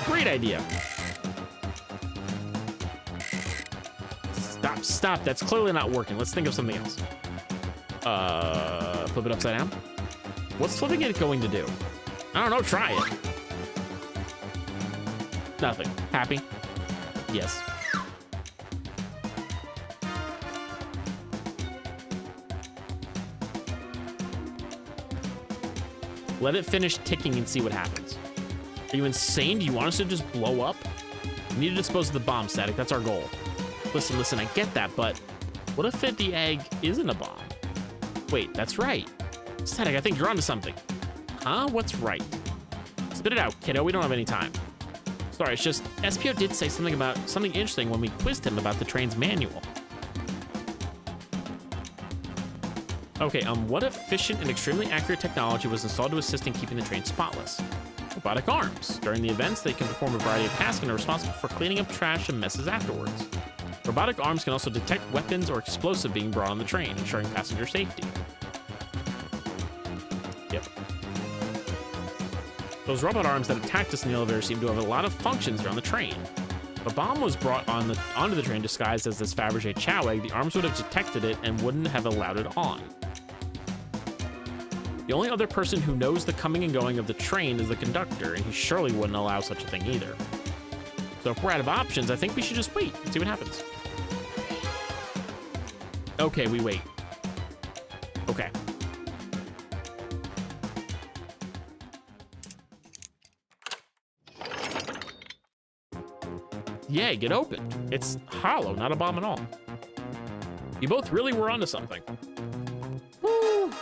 Great idea. Stop, that's clearly not working. Let's think of something else. Flip it upside down? What's flipping it going to do? I don't know, try it. Nothing. Happy? Yes. Let it finish ticking and see what happens. Are you insane? Do you want us to just blow up? We need to dispose of the bomb, Static. That's our goal. Listen, I get that, but what if the egg isn't a bomb? Wait, that's right. Static, I think you're onto something. Huh? What's right? Spit it out, kiddo. We don't have any time. Sorry, it's just SPO did say something interesting when we quizzed him about the train's manual. Okay, what efficient and extremely accurate technology was installed to assist in keeping the train spotless? Robotic arms. During the events, they can perform a variety of tasks and are responsible for cleaning up trash and messes afterwards. Robotic arms can also detect weapons or explosive being brought on the train, ensuring passenger safety. Yep. Those robot arms that attacked us in the elevator seem to have a lot of functions here on the train. If a bomb was brought onto the train disguised as this Fabergé chow egg, the arms would have detected it and wouldn't have allowed it on. The only other person who knows the coming and going of the train is the conductor, and he surely wouldn't allow such a thing either. So if we're out of options, I think we should just wait and see what happens. Okay, we wait. Okay. Yay, get open. It's hollow, not a bomb at all. You both really were onto something. Woo!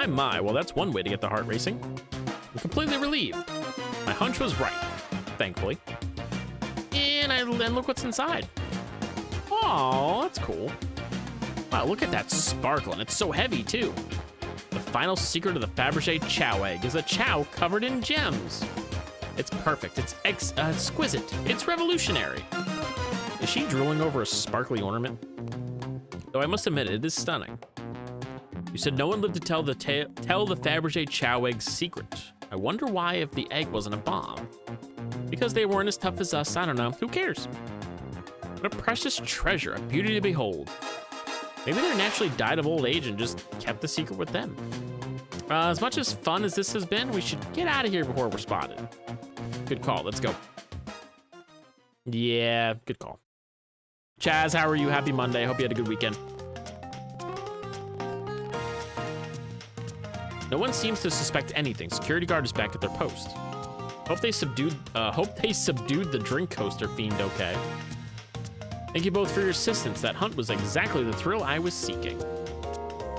My, well, that's one way to get the heart racing. I'm completely relieved. My hunch was right, thankfully. And look what's inside. Oh, that's cool. Wow, look at that sparkle, and it's so heavy, too. The final secret of the Fabergé chow egg is a chow covered in gems. It's perfect, it's exquisite, it's revolutionary. Is she drooling over a sparkly ornament? Though I must admit, it is stunning. You said no one lived to tell the Fabergé chow egg's secret. I wonder why if the egg wasn't a bomb. Because they weren't as tough as us, I don't know. Who cares? What a precious treasure, a beauty to behold. Maybe they naturally died of old age and just kept the secret with them. As much as fun as this has been, we should get out of here before we're spotted. Good call, let's go. Yeah, good call. Chaz, how are you? Happy Monday, hope you had a good weekend. No one seems to suspect anything. Security guard is back at their post. Hope they subdued the drink coaster fiend okay. Thank you both for your assistance. That hunt was exactly the thrill I was seeking.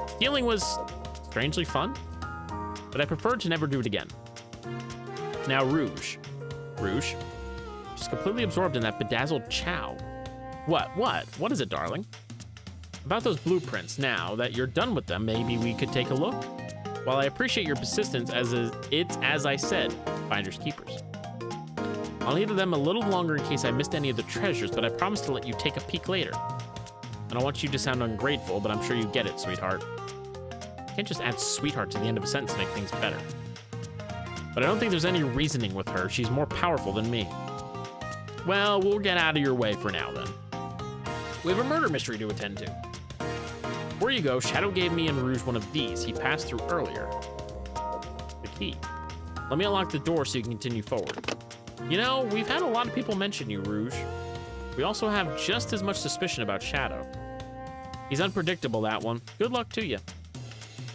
Stealing was strangely fun, but I preferred to never do it again. Now Rouge. Rouge? She's completely absorbed in that bedazzled chow. What is it, darling? About those blueprints, now that you're done with them, maybe we could take a look? While I appreciate your persistence, it's as I said, finders keepers. I'll need them a little longer in case I missed any of the treasures, but I promise to let you take a peek later. I don't want you to sound ungrateful, but I'm sure you get it, sweetheart. You can't just add sweetheart to the end of a sentence to make things better. But I don't think there's any reasoning with her. She's more powerful than me. Well, we'll get out of your way for now, then. We have a murder mystery to attend to. Before you go, Shadow gave me and Rouge one of these he passed through earlier. The key. Let me unlock the door so you can continue forward. You know, we've had a lot of people mention you, Rouge. We also have just as much suspicion about Shadow. He's unpredictable, that one. Good luck to you.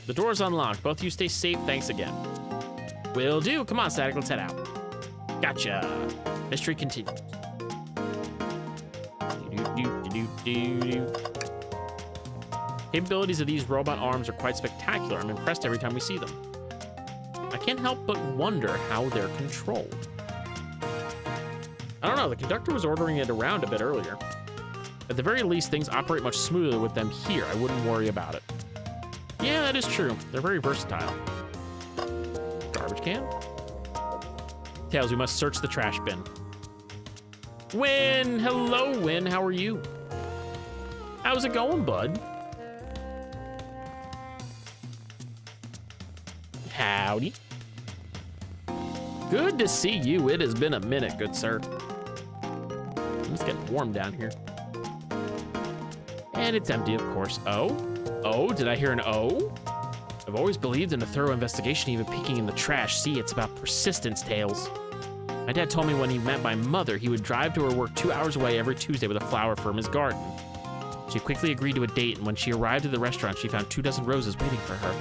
The door's unlocked. Both of you stay safe. Thanks again. Will do. Come on, Static. Let's head out. Gotcha. Mystery continues. Capabilities of these robot arms are quite spectacular. I'm impressed every time we see them. I can't help but wonder how they're controlled. I don't know, the conductor was ordering it around a bit earlier. At the very least, things operate much smoother with them here. I wouldn't worry about it. Yeah, that is true. They're very versatile. Garbage can? Tails, we must search the trash bin. Win! Hello, Win. How are you? How's it going, bud? Howdy. Good to see you. It has been a minute, good sir. It's getting warm down here. And it's empty, of course. Oh? Oh, did I hear an O? I've always believed in a thorough investigation, even peeking in the trash. See, it's about persistence, Tails. My dad told me when he met my mother, he would drive to her work 2 hours away every Tuesday with a flower from his garden. She quickly agreed to a date, and when she arrived at the restaurant, she found 24 roses waiting for her.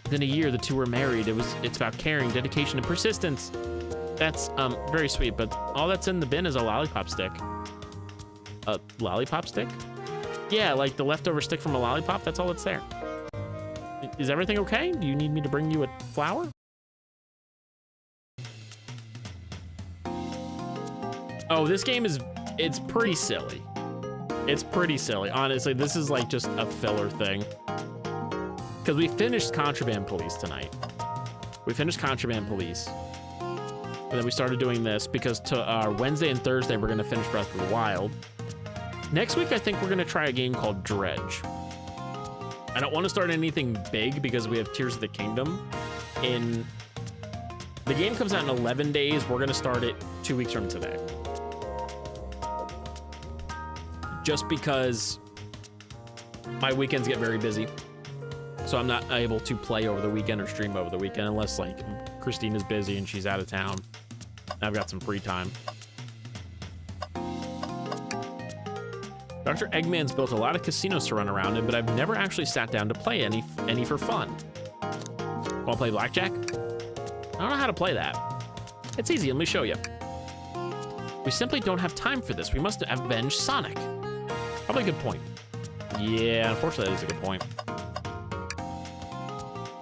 Within a year, the two were married. It's about caring, dedication, and persistence. That's, very sweet, but all that's in the bin is a lollipop stick. A lollipop stick? Yeah, like the leftover stick from a lollipop, that's all that's there. Is everything okay? Do you need me to bring you a flower? Oh, this game it's pretty silly. It's pretty silly. Honestly, this is like just a filler thing. Because we finished Contraband Police tonight. We finished Contraband Police. And then we started doing this because to Wednesday and Thursday, we're gonna finish Breath of the Wild. Next week, I think we're gonna try a game called Dredge. I don't want to start anything big because we have Tears of the Kingdom. The game comes out in 11 days. We're gonna start it 2 weeks from today. Just because my weekends get very busy. So I'm not able to play over the weekend or stream over the weekend unless like Christina's busy and she's out of town. I've got some free time. Dr. Eggman's built a lot of casinos to run around in, but I've never actually sat down to play any for fun. Want to play blackjack? I don't know how to play that. It's easy, let me show you. We simply don't have time for this. We must avenge Sonic. Probably a good point. Yeah, unfortunately, that is a good point.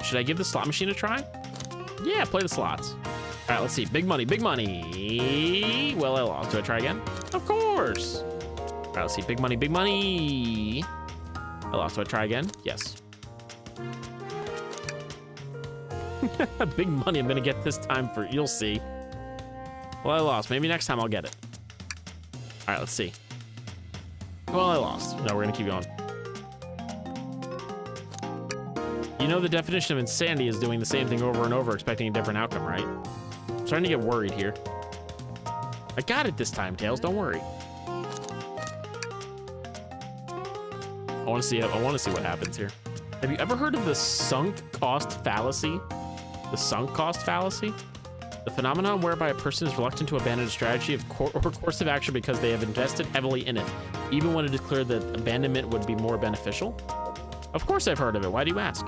Should I give the slot machine a try? Yeah, play the slots. All right, let's see. Big money, big money. Well, I lost. Do I try again? Of course. All right, let's see. Big money, big money. I lost. Do I try again? Yes. Big money I'm gonna get this time for, you'll see. Well, I lost. Maybe next time I'll get it. All right, let's see. Well, I lost. No, we're gonna keep going. You know the definition of insanity is doing the same thing over and over, expecting a different outcome, right? I'm starting to get worried here. I got it this time, Tails. Don't worry. I want to see what happens here. Have you ever heard of the sunk cost fallacy? The sunk cost fallacy? The phenomenon whereby a person is reluctant to abandon a strategy or course of action because they have invested heavily in it, even when it is clear that abandonment would be more beneficial? Of course I've heard of it. Why do you ask?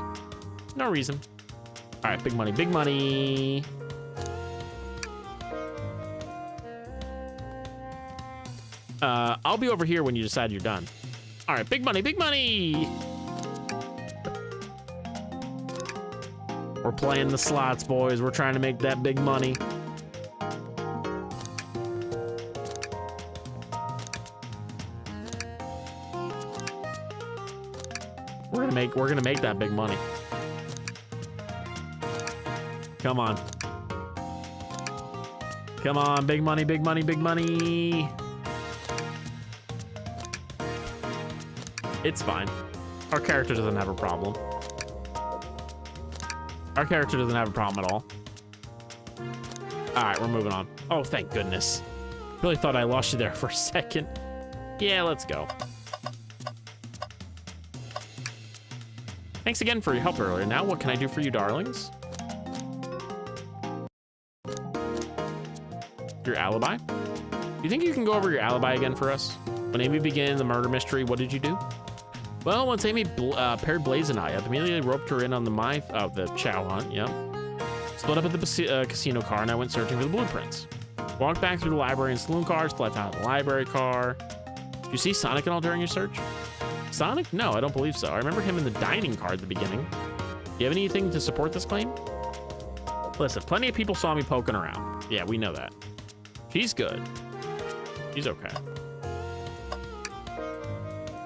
No reason. All right, big money, big money. I'll be over here when you decide you're done. All right, big money, big money. We're playing the slots, boys. We're trying to make that big money. We're gonna make that big money. Come on. Come on, big money, big money, big money. It's fine. Our character doesn't have a problem. Our character doesn't have a problem at all. All right, we're moving on. Oh, thank goodness. Really thought I lost you there for a second. Yeah, let's go. Thanks again for your help earlier. Now what can I do for you, darlings? Your alibi? You think you can go over your alibi again for us? When Amy began the murder mystery, what did you do? Well, once Amy paired Blaze and I up, immediately roped her in on the chow hunt, yep. Split up at the casino car, and I went searching for the blueprints. Walked back through the library and saloon cars, till I found the library car. Did you see Sonic at all during your search? Sonic? No, I don't believe so. I remember him in the dining car at the beginning. Do you have anything to support this claim? Listen, plenty of people saw me poking around. Yeah, we know that. She's good. She's okay.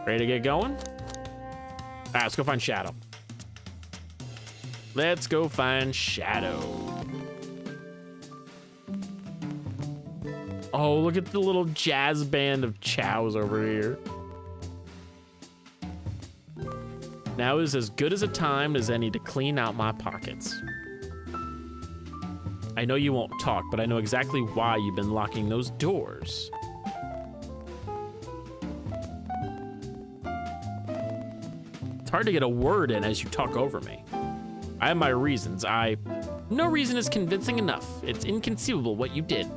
Ready to get going? All right, let's go find Shadow. Let's go find Shadow. Oh, look at the little jazz band of chows over here. Now is as good as a time as any to clean out my pockets. I know you won't talk, but I know exactly why you've been locking those doors. It's hard to get a word in as you talk over me. I have my reasons. No reason is convincing enough. It's inconceivable what you did.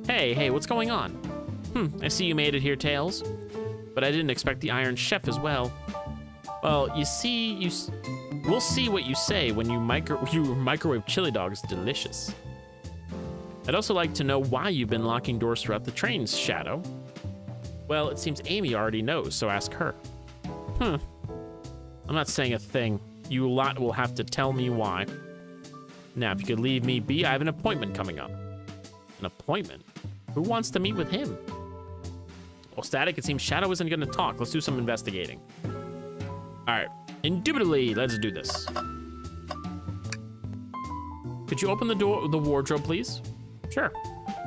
Hey, what's going on? I see you made it here, Tails. But I didn't expect the Iron Chef as well. Well, you see, we'll see what you say when you microwave chili dogs delicious. I'd also like to know why you've been locking doors throughout the trains, Shadow. Well, it seems Amy already knows, so ask her. I'm not saying a thing. You lot will have to tell me why. Now, if you could leave me be, I have an appointment coming up. An appointment? Who wants to meet with him? Well, Static, it seems Shadow isn't going to talk. Let's do some investigating. All right. Indubitably, let's do this. Could you open the door, the wardrobe, please? Sure.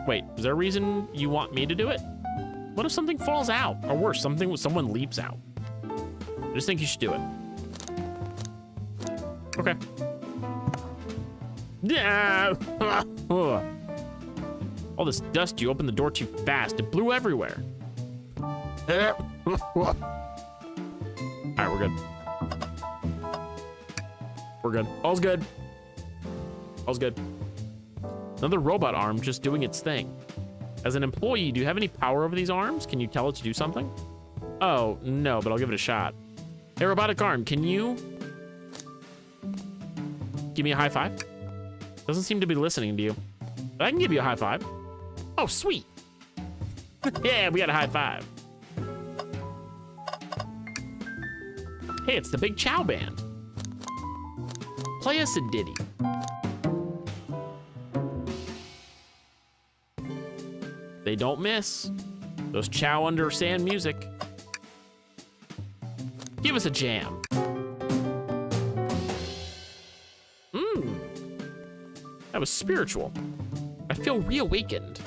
Wait, is there a reason you want me to do it? What if something falls out? Or worse, someone leaps out? I just think you should do it. Okay. Yeah. All this dust, you opened the door too fast. It blew everywhere. All right, we're good. We're good. All's good. All's good. Another robot arm just doing its thing. As an employee, do you have any power over these arms? Can you tell it to do something? Oh, no, but I'll give it a shot. Hey, robotic arm, can you give me a high five? Doesn't seem to be listening to you. But I can give you a high five. Oh, sweet. Yeah, we got a high five. Hey, it's the Big Chow Band. Play us a ditty. They don't miss. Those Chow understand music. Give us a jam. That was spiritual. I feel reawakened.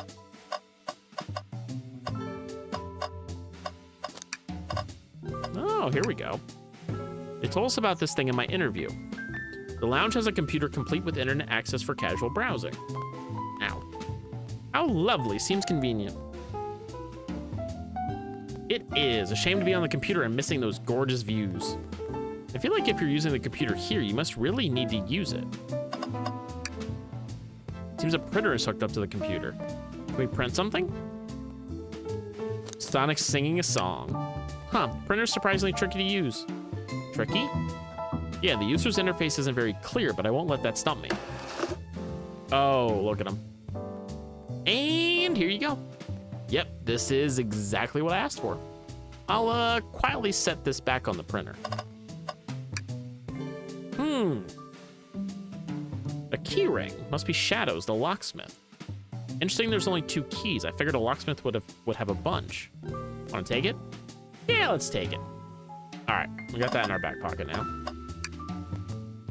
Oh, here we go. They told us about this thing in my interview. The lounge has a computer complete with internet access for casual browsing. Ow. How lovely, seems convenient. It is a shame to be on the computer and missing those gorgeous views. I feel like if you're using the computer here, you must really need to use it. Seems a printer is hooked up to the computer. Can we print something? Sonic's singing a song. Huh, printer's surprisingly tricky to use. Tricky? Yeah, the user's interface isn't very clear, but I won't let that stump me. Oh, look at him. And here you go. Yep, this is exactly what I asked for. I'll quietly set this back on the printer. A key ring. Must be Shadows, the locksmith. Interesting there's only 2 keys. I figured a locksmith would have a bunch. Wanna take it? Yeah, let's take it. All right, we got that in our back pocket now.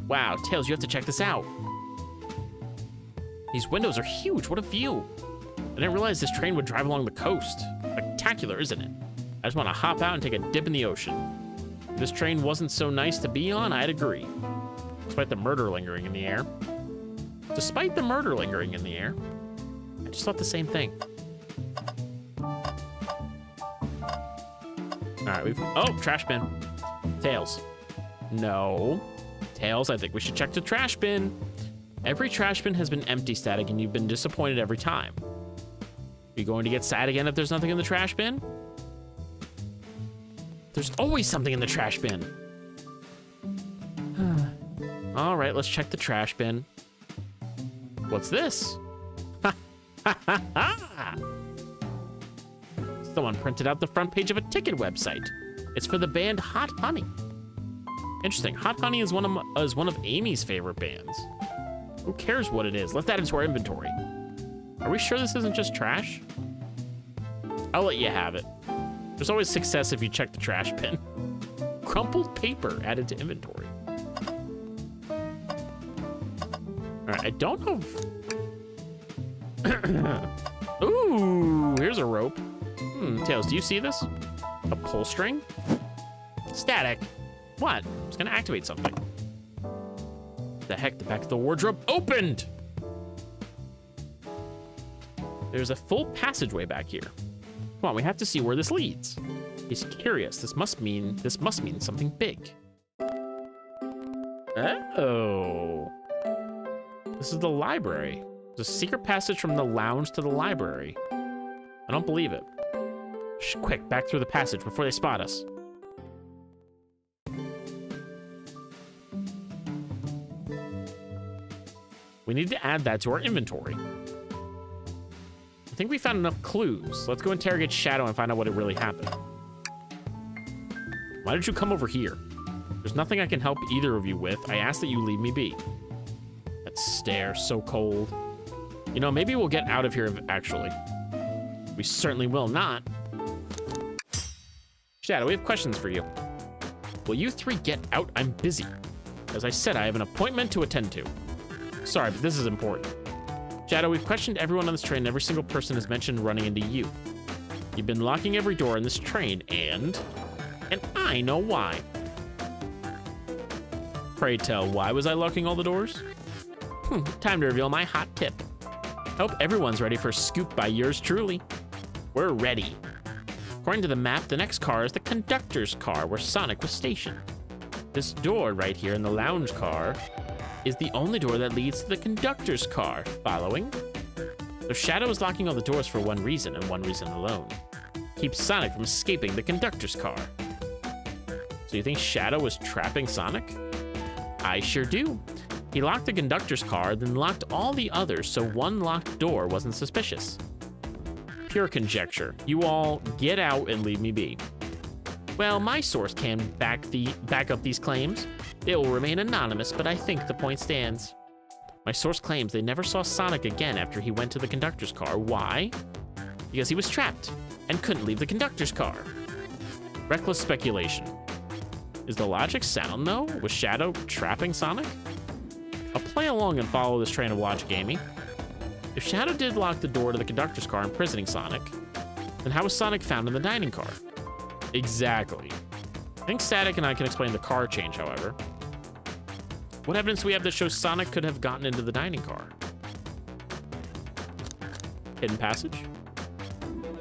Wow, Tails, you have to check this out. These windows are huge, what a view. I didn't realize this train would drive along the coast. Spectacular, isn't it? I just wanna hop out and take a dip in the ocean. If this train wasn't so nice to be on, I'd agree. Despite the murder lingering in the air. Despite the murder lingering in the air. I just thought the same thing. All right, oh, trash bin. Tails. No. Tails, I think we should check the trash bin. Every trash bin has been empty, Static, and you've been disappointed every time. Are you going to get sad again if there's nothing in the trash bin? There's always something in the trash bin. All right, let's check the trash bin. What's this? Ha ha ha ha! Someone printed out the front page of a ticket website. It's for the band Hot Honey. Interesting. Hot Honey is one of Amy's favorite bands. Who cares what it is? Let's add it to our inventory. Are we sure this isn't just trash? I'll let you have it. There's always success if you check the trash bin. Crumpled paper added to inventory. All right, I don't know. Ooh, here's a rope. Tails, do you see this? A pull string? Static. What? It's gonna activate something. The heck, the back of the wardrobe opened! There's a full passageway back here. Come on, we have to see where this leads. He's curious. This must mean something big. Oh. This is the library. There's a secret passage from the lounge to the library. I don't believe it. Shh, quick, back through the passage before they spot us. We need to add that to our inventory. I think we found enough clues. Let's go interrogate Shadow and find out what really happened. Come Why did you come over here? There's nothing I can help either of you with. I ask that you leave me be. That stare, so cold. You know, maybe we'll get out of here actually. We certainly will not. Shadow, we have questions for you. Will you three get out? I'm busy. As I said, I have an appointment to attend to. Sorry, but this is important. Shadow, we've questioned everyone on this train. Every single person has mentioned running into you. You've been locking every door in this train, and I know why. Pray tell, why was I locking all the doors? Time to reveal my hot tip. Hope everyone's ready for a scoop by yours truly. We're ready. According to the map, the next car is the conductor's car where Sonic was stationed. This door right here in the lounge car is the only door that leads to the conductor's car. Following? So Shadow is locking all the doors for one reason and one reason alone. Keep Sonic from escaping the conductor's car. So you think Shadow was trapping Sonic? I sure do. He locked the conductor's car, then locked all the others so one locked door wasn't suspicious. Pure conjecture. You all get out and leave me be. Well, my source can back up these claims. It will remain anonymous, but I think the point stands. My source claims they never saw Sonic again after he went to the conductor's car. Why? Because he was trapped and couldn't leave the conductor's car. Reckless speculation. Is the logic sound, though? Was Shadow trapping Sonic? I'll play along and follow this train of logic, Amy. If Shadow did lock the door to the conductor's car, imprisoning Sonic, then how was Sonic found in the dining car? Exactly. I think Static and I can explain the car change, however. What evidence do we have that shows Sonic could have gotten into the dining car? Hidden passage.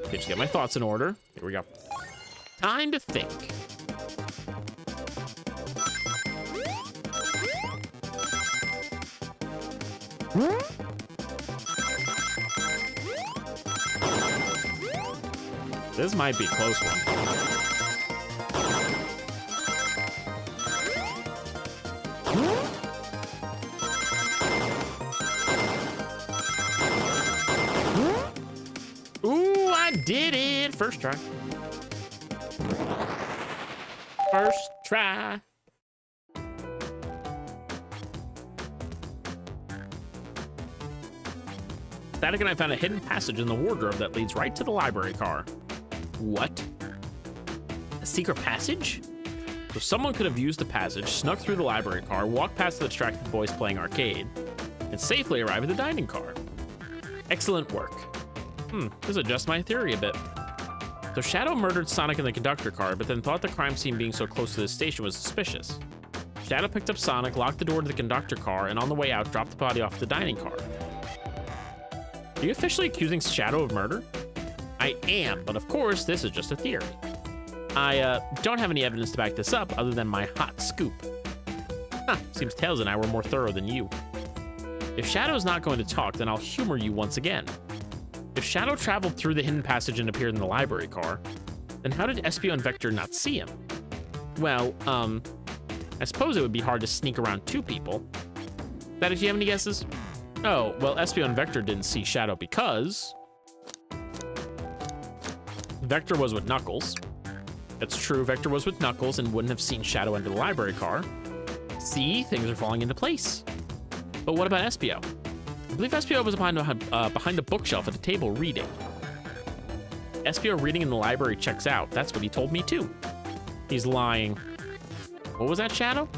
Okay, just get my thoughts in order. Here we go. Time to think. This might be a close one. Ooh, I did it! First try. First try. Static and I found a hidden passage in the wardrobe that leads right to the library car. What? A secret passage? So someone could have used the passage, snuck through the library car, walked past the distracted boys playing arcade, and safely arrive at the dining car. Excellent work. This adjusts my theory a bit. So Shadow murdered Sonic in the conductor car, but then thought the crime scene being so close to the station was suspicious. Shadow picked up Sonic, locked the door to the conductor car, and on the way out, dropped the body off the dining car. Are you officially accusing Shadow of murder? I am, but of course, this is just a theory. I don't have any evidence to back this up other than my hot scoop. Seems Tails and I were more thorough than you. If Shadow's not going to talk, then I'll humor you once again. If Shadow traveled through the hidden passage and appeared in the library car, then how did Espio and Vector not see him? Well, I suppose it would be hard to sneak around two people. That if you have any guesses? Oh, well, Espio and Vector didn't see Shadow because Vector was with Knuckles. That's true, Vector was with Knuckles and wouldn't have seen Shadow enter the library car. See, things are falling into place. But what about Espio? I believe Espio was behind a bookshelf at a table reading. Espio reading in the library checks out. That's what he told me too. He's lying. What was that, Shadow?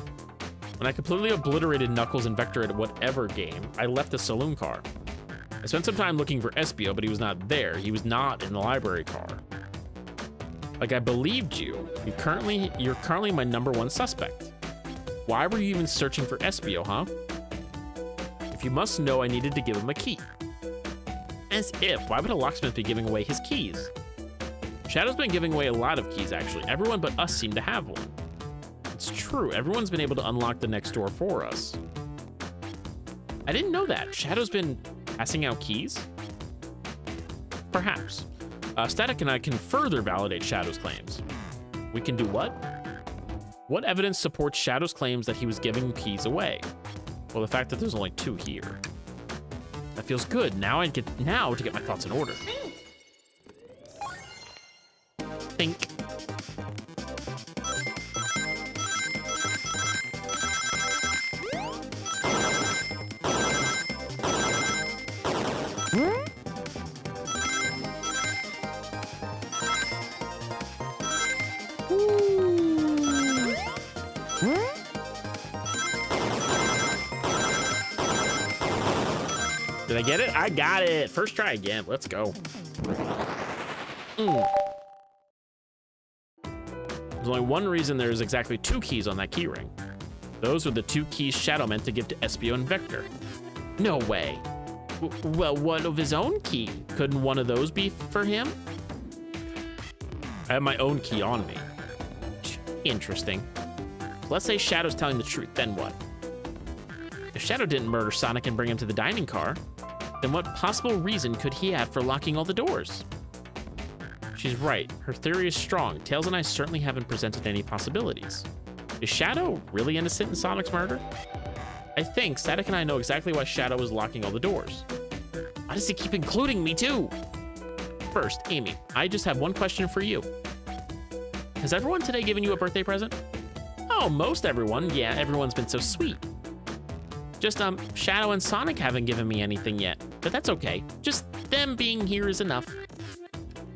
When I completely obliterated Knuckles and Vector at whatever game, I left the saloon car. I spent some time looking for Espio, but he was not there. He was not in the library car. Like, I believed you. You're currently my #1 suspect. Why were you even searching for Espio, huh? If you must know, I needed to give him a key. As if. Why would a locksmith be giving away his keys? Shadow's been giving away a lot of keys, actually. Everyone but us seem to have one. It's true. Everyone's been able to unlock the next door for us. I didn't know that. Shadow's been passing out keys? Perhaps. Static and I can further validate Shadow's claims. We can do what? What evidence supports Shadow's claims that he was giving keys away? Well, the fact that there's only 2 here. That feels good. Now to get my thoughts in order. Think. I get it? I got it. First try again. Let's go. There's only one reason there's exactly 2 keys on that keyring. Those are the 2 keys Shadow meant to give to Espio and Vector. No way. Well, what of his own key? Couldn't one of those be for him? I have my own key on me. Interesting. Let's say Shadow's telling the truth, then what? If Shadow didn't murder Sonic and bring him to the dining car, then what possible reason could he have for locking all the doors? She's right. Her theory is strong. Tails and I certainly haven't presented any possibilities. Is Shadow really innocent in Sonic's murder? I think Static and I know exactly why Shadow was locking all the doors. Why does he keep including me too? First, Amy, I just have one question for you. Has everyone today given you a birthday present? Oh, most everyone. Yeah, everyone's been so sweet. Just, Shadow and Sonic haven't given me anything yet, but that's okay. Just them being here is enough.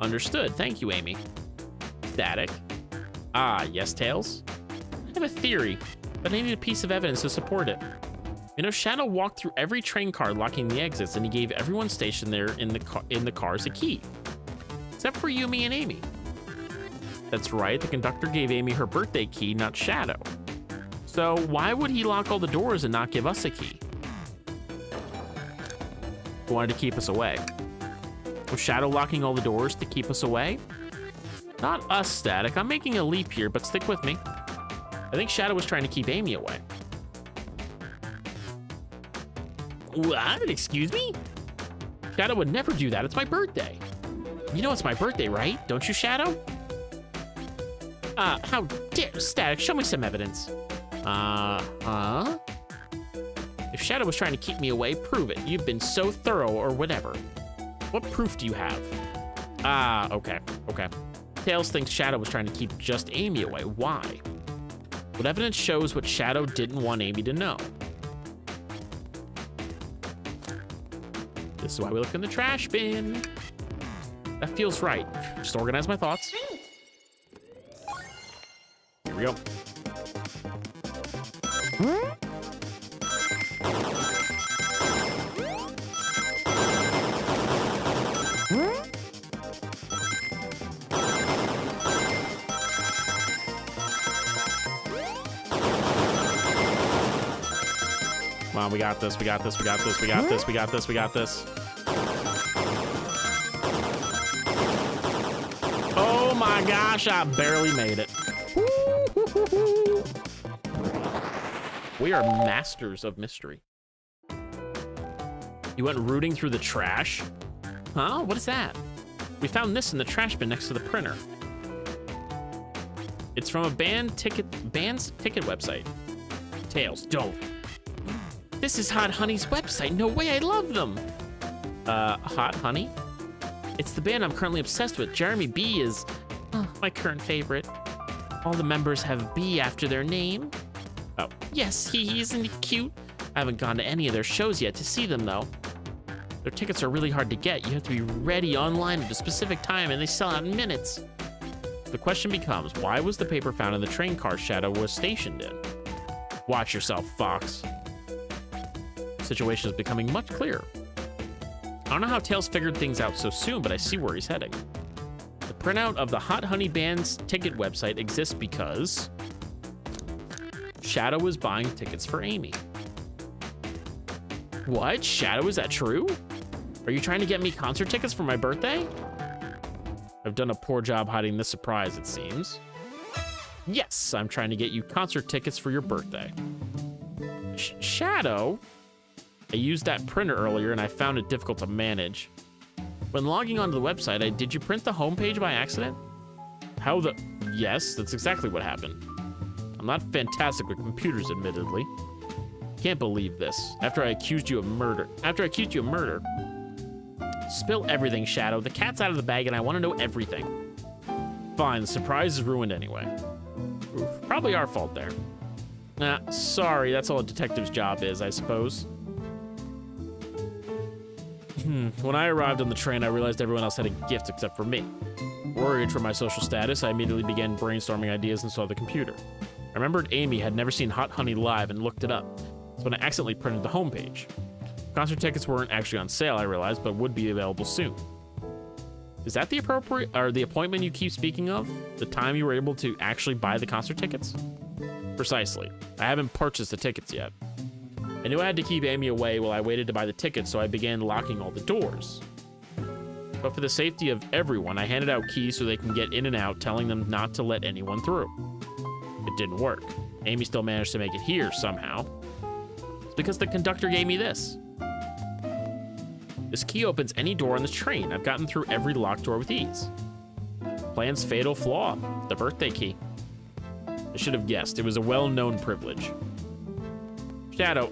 Understood. Thank you, Amy. Static. Ah, yes, Tails? I have a theory, but I need a piece of evidence to support it. You know, Shadow walked through every train car locking the exits, and he gave everyone stationed there in the cars a key. Except for you, me, and Amy. That's right, the conductor gave Amy her birthday key, not Shadow. So why would he lock all the doors and not give us a key? He wanted to keep us away. Was Shadow locking all the doors to keep us away? Not us, Static. I'm making a leap here, but stick with me. I think Shadow was trying to keep Amy away. What? Excuse me? Shadow would never do that. It's my birthday. You know it's my birthday, right? Don't you, Shadow? How dare... Static, show me some evidence. Huh? If Shadow was trying to keep me away, prove it. You've been so thorough or whatever. What proof do you have? Okay. Tails thinks Shadow was trying to keep just Amy away. Why? What evidence shows what Shadow didn't want Amy to know? This is why we look in the trash bin. That feels right. Just organize my thoughts. Here we go. Come on, we got this. Oh my gosh, I barely made it. We are masters of mystery. You went rooting through the trash? Huh? What is that? We found this in the trash bin next to the printer. It's from a band's ticket website. Tails, don't. This is Hot Honey's website. No way, I love them. Hot Honey? It's the band I'm currently obsessed with. Jeremy B is my current favorite. All the members have B after their name. Oh, yes, isn't he cute? I haven't gone to any of their shows yet to see them, though. Their tickets are really hard to get. You have to be ready online at a specific time, and they sell out in minutes. The question becomes, why was the paper found in the train car Shadow was stationed in? Watch yourself, Fox. The situation is becoming much clearer. I don't know how Tails figured things out so soon, but I see where he's heading. The printout of the Hot Honey Band's ticket website exists because Shadow was buying tickets for Amy. What? Shadow, is that true? Are you trying to get me concert tickets for my birthday? I've done a poor job hiding this surprise, it seems. Yes, I'm trying to get you concert tickets for your birthday. Shadow? I used that printer earlier and I found it difficult to manage. When logging onto the website, did you print the homepage by accident? Yes, that's exactly what happened. I'm not fantastic with computers, admittedly. Can't believe this. After I accused you of murder. Spill everything, Shadow. The cat's out of the bag and I want to know everything. Fine, the surprise is ruined anyway. Oof, probably our fault there. Sorry, that's all a detective's job is, I suppose. When I arrived on the train, I realized everyone else had a gift except for me. Worried for my social status, I immediately began brainstorming ideas and saw the computer. I remembered Amy had never seen Hot Honey live and looked it up. That's when I accidentally printed the homepage. Concert tickets weren't actually on sale, I realized, but would be available soon. Is that the appointment you keep speaking of? The time you were able to actually buy the concert tickets? Precisely. I haven't purchased the tickets yet. I knew I had to keep Amy away while I waited to buy the tickets, so I began locking all the doors. But for the safety of everyone, I handed out keys so they can get in and out, telling them not to let anyone through. It didn't work. Amy still managed to make it here somehow. It's because the conductor gave me this. This key opens any door on the train. I've gotten through every locked door with ease. Plan's fatal flaw, the birthday key. I should have guessed. It was a well-known privilege. Shadow,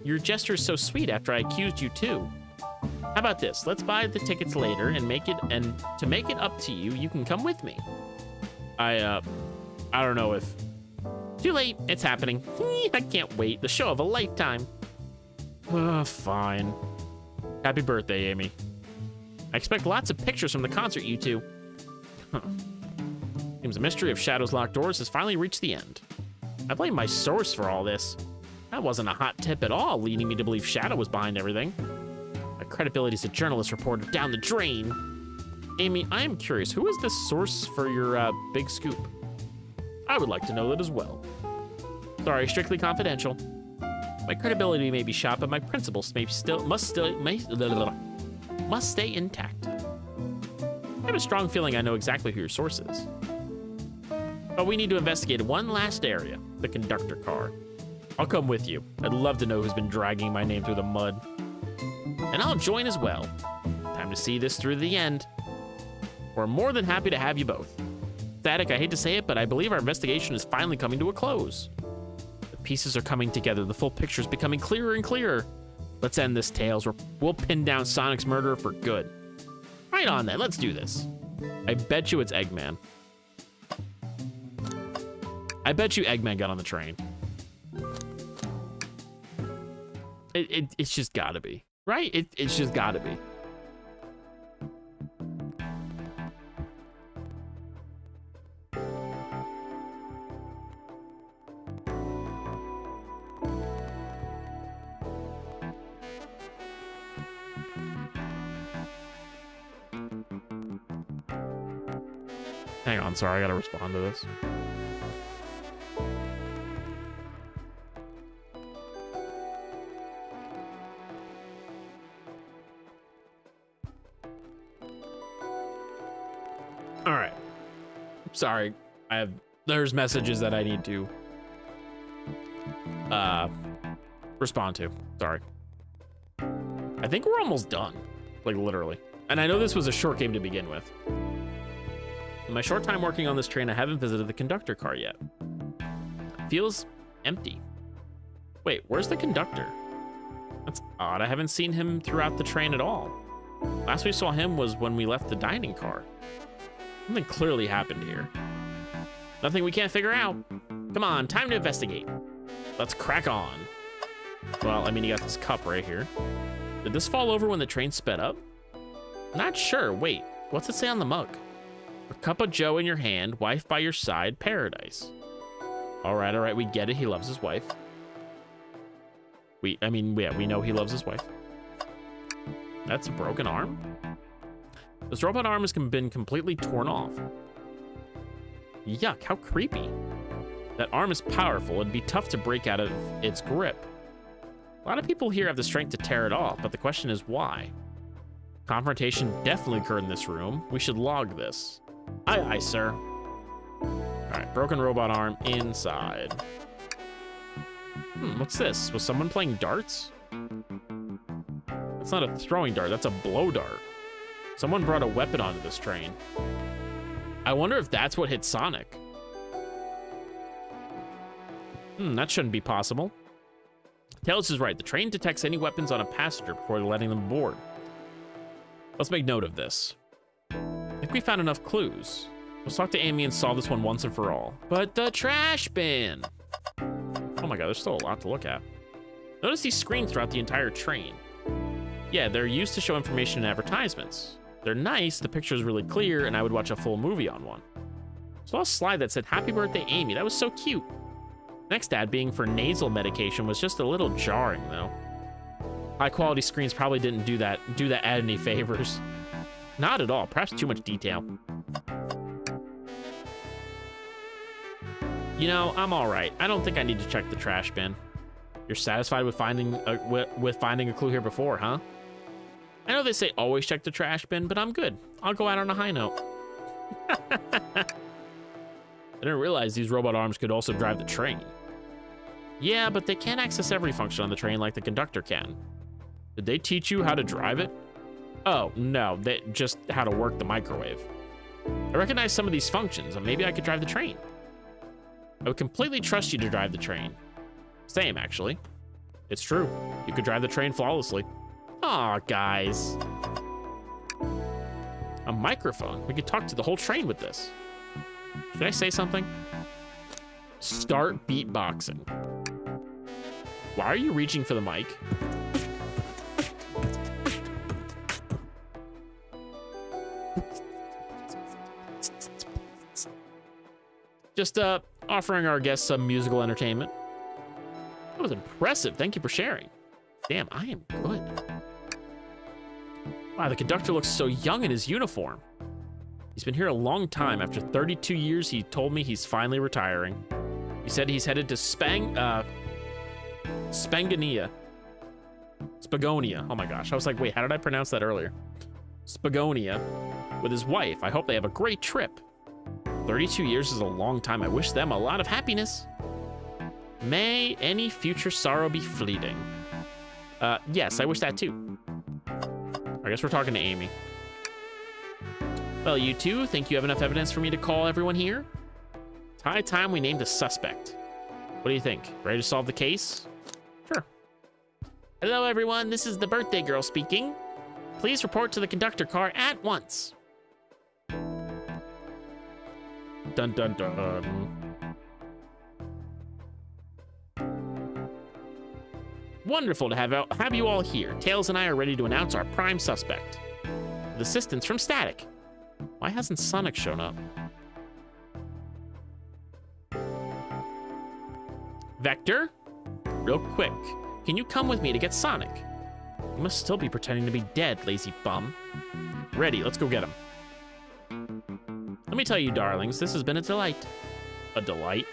your gesture's so sweet after I accused you too. How about this? Let's buy the tickets later and to make it up to you, you can come with me. I don't know if... Too late, it's happening. I can't wait, the show of a lifetime. Fine. Happy birthday, Amy. I expect lots of pictures from the concert, you two. Seems the mystery of Shadow's locked doors has finally reached the end. I blame my source for all this. That wasn't a hot tip at all, leading me to believe Shadow was behind everything. My credibility as a journalist reporter down the drain. Amy, I am curious, who is the source for your big scoop? I would like to know that as well. Sorry, strictly confidential. My credibility may be shot, but my principles must stay intact. I have a strong feeling I know exactly who your source is. But we need to investigate one last area, the conductor car. I'll come with you. I'd love to know who's been dragging my name through the mud. And I'll join as well. Time to see this through the end. We're more than happy to have you both. Static, I hate to say it, but I believe our investigation is finally coming to a close. The pieces are coming together. The full picture is becoming clearer and clearer. Let's end this, Tails. We'll pin down Sonic's murderer for good. Right on then, let's do this. I bet you it's Eggman. I bet you Eggman got on the train. It's just gotta be, right? It's just gotta be. Hang on, sorry, I gotta respond to this. All right. Sorry, there's messages that I need to respond to. Sorry. I think we're almost done, like literally. And I know this was a short game to begin with. In my short time working on this train, I haven't visited the conductor car yet. It feels empty. Wait, where's the conductor? That's odd. I haven't seen him throughout the train at all. Last we saw him was when we left the dining car. Something clearly happened here. Nothing we can't figure out. Come on, time to investigate. Let's crack on. Well, I mean, you got this cup right here. Did this fall over when the train sped up? Not sure. Wait, what's it say on the mug? A cup of joe in your hand, wife by your side, paradise. All right, we get it. He loves his wife. We know he loves his wife. That's a broken arm. This robot arm has been completely torn off. Yuck, how creepy. That arm is powerful. It'd be tough to break out of its grip. A lot of people here have the strength to tear it off, but the question is why? Confrontation definitely occurred in this room. We should log this. Aye, aye, sir. All right, broken robot arm inside. What's this? Was someone playing darts? That's not a throwing dart, that's a blow dart. Someone brought a weapon onto this train. I wonder if that's what hit Sonic. That shouldn't be possible. Tails is right, the train detects any weapons on a passenger before letting them aboard. Let's make note of this. I think we found enough clues. Let's talk to Amy and solve this one once and for all. But the trash bin! Oh my god, there's still a lot to look at. Notice these screens throughout the entire train. Yeah, they're used to show information in advertisements. They're nice, the picture is really clear, and I would watch a full movie on one. Saw a slide that said, "Happy birthday, Amy." That was so cute. Next ad being for nasal medication was just a little jarring, though. High quality screens probably didn't do that ad any favors. Not at all, perhaps too much detail. You know, I'm all right. I don't think I need to check the trash bin. You're satisfied with finding a clue here before, huh? I know they say always check the trash bin, but I'm good. I'll go out on a high note. I didn't realize these robot arms could also drive the train. Yeah, but they can't access every function on the train like the conductor can. Did they teach you how to drive it? Oh, no, just how to work the microwave. I recognize some of these functions, and maybe I could drive the train. I would completely trust you to drive the train. Same, actually. It's true. You could drive the train flawlessly. Aw, guys. A microphone. We could talk to the whole train with this. Should I say something? Start beatboxing. Why are you reaching for the mic? Just offering our guests some musical entertainment. That was impressive. Thank you for sharing. Damn, I am good. Wow, the conductor looks so young in his uniform. He's been here a long time. After 32 years, he told me he's finally retiring. He said he's headed to Spagonia. Oh my gosh, I was like, wait, how did I pronounce that earlier? Spagonia with his wife. I hope they have a great trip. 32 years is a long time. I wish them a lot of happiness. May any future sorrow be fleeting. Yes, I wish that too. I guess we're talking to Amy. Well, you two, think you have enough evidence for me to call everyone here? It's high time we named a suspect. What do you think? Ready to solve the case? Sure. Hello, everyone. This is the birthday girl speaking. Please report to the conductor car at once. Dun dun dun. Wonderful to have you all here. Tails and I are ready to announce our prime suspect. With assistance from Static. Why hasn't Sonic shown up? Vector? Real quick, can you come with me to get Sonic? You must still be pretending to be dead, lazy bum. Ready, let's go get him. Let me tell you, darlings, this has been a delight. A delight?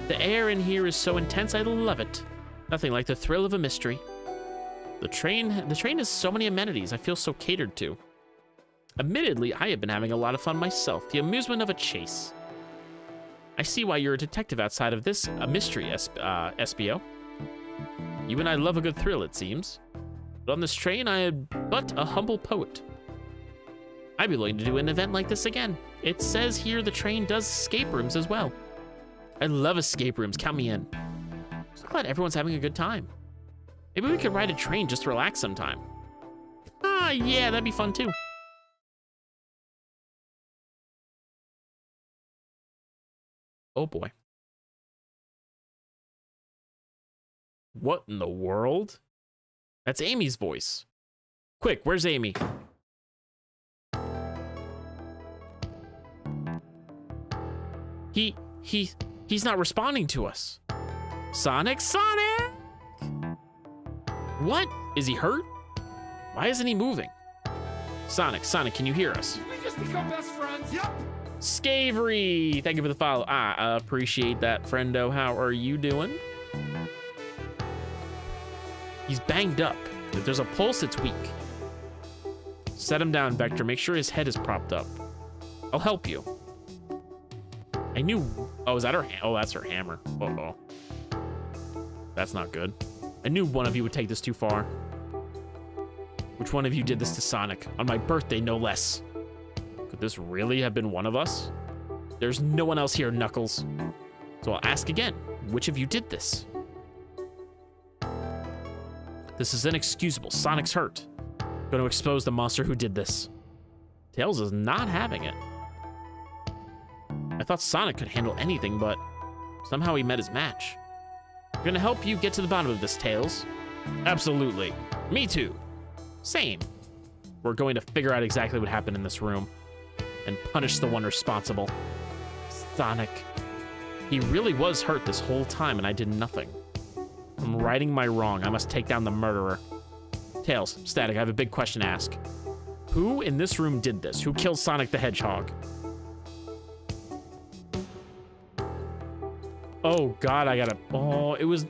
The air in here is so intense, I love it. Nothing like the thrill of a mystery. The train has so many amenities, I feel so catered to. Admittedly, I have been having a lot of fun myself, the amusement of a chase. I see why you're a detective outside of this, a mystery, SBO. You and I love a good thrill, it seems. But on this train, I am but a humble poet. I'd be willing to do an event like this again. It says here the train does escape rooms as well. I love escape rooms, count me in. So glad everyone's having a good time. Maybe we could ride a train just to relax sometime. Ah, yeah, that'd be fun too. Oh boy. What in the world? That's Amy's voice. Quick, where's Amy? He's not responding to us. Sonic? What? Is he hurt? Why isn't he moving? Sonic, can you hear us? Did we just become best friends? Yep. Scavery, thank you for the follow. I appreciate that, friendo. How are you doing? He's banged up. If there's a pulse, it's weak. Set him down, Vector. Make sure his head is propped up. I'll help you. I knew. Oh, is that her? Oh, that's her hammer. Uh-oh. That's not good. I knew one of you would take this too far. Which one of you did this to Sonic? On my birthday, no less. Could this really have been one of us? There's no one else here, Knuckles. So I'll ask again. Which of you did this? This is inexcusable. Sonic's hurt. Going to expose the monster who did this. Tails is not having it. I thought Sonic could handle anything, but somehow he met his match. I'm gonna help you get to the bottom of this, Tails. Absolutely. Me too. Same. We're going to figure out exactly what happened in this room and punish the one responsible. Sonic. He really was hurt this whole time and I did nothing. I'm righting my wrong. I must take down the murderer. Tails, Static, I have a big question to ask. Who in this room did this? Who killed Sonic the Hedgehog? Oh God, I gotta, oh, it was.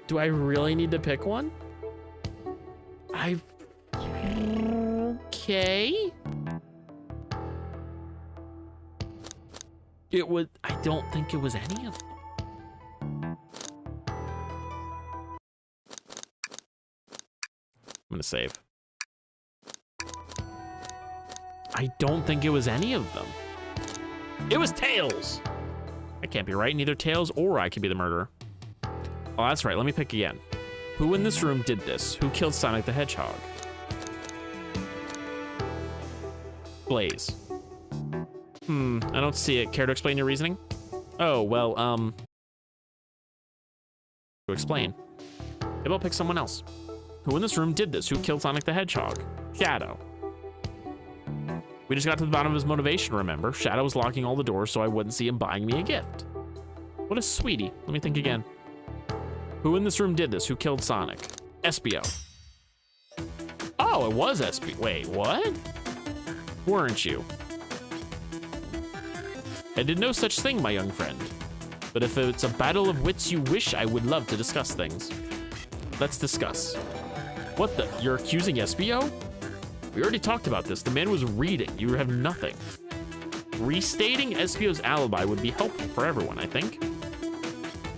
Do I really need to pick one? Okay. It was, I don't think it was any of them. I'm gonna save. I don't think it was any of them. It was Tails. I can't be right. Neither Tails or I could be the murderer. Oh, that's right. Let me pick again. Who in this room did this? Who killed Sonic the Hedgehog? Blaze. I don't see it. Care to explain your reasoning? Oh, well, to explain. Maybe I'll pick someone else. Who in this room did this? Who killed Sonic the Hedgehog? Shadow. We just got to the bottom of his motivation, remember? Shadow was locking all the doors so I wouldn't see him buying me a gift. What a sweetie. Let me think again. Who in this room did this? Who killed Sonic? Espio. Oh, it was Espio. Wait, what? Weren't you? I did no such thing, my young friend. But if it's a battle of wits you wish, I would love to discuss things. Let's discuss. What the? You're accusing Espio? We already talked about this. The man was reading. You have nothing. Restating Espio's alibi would be helpful for everyone, I think.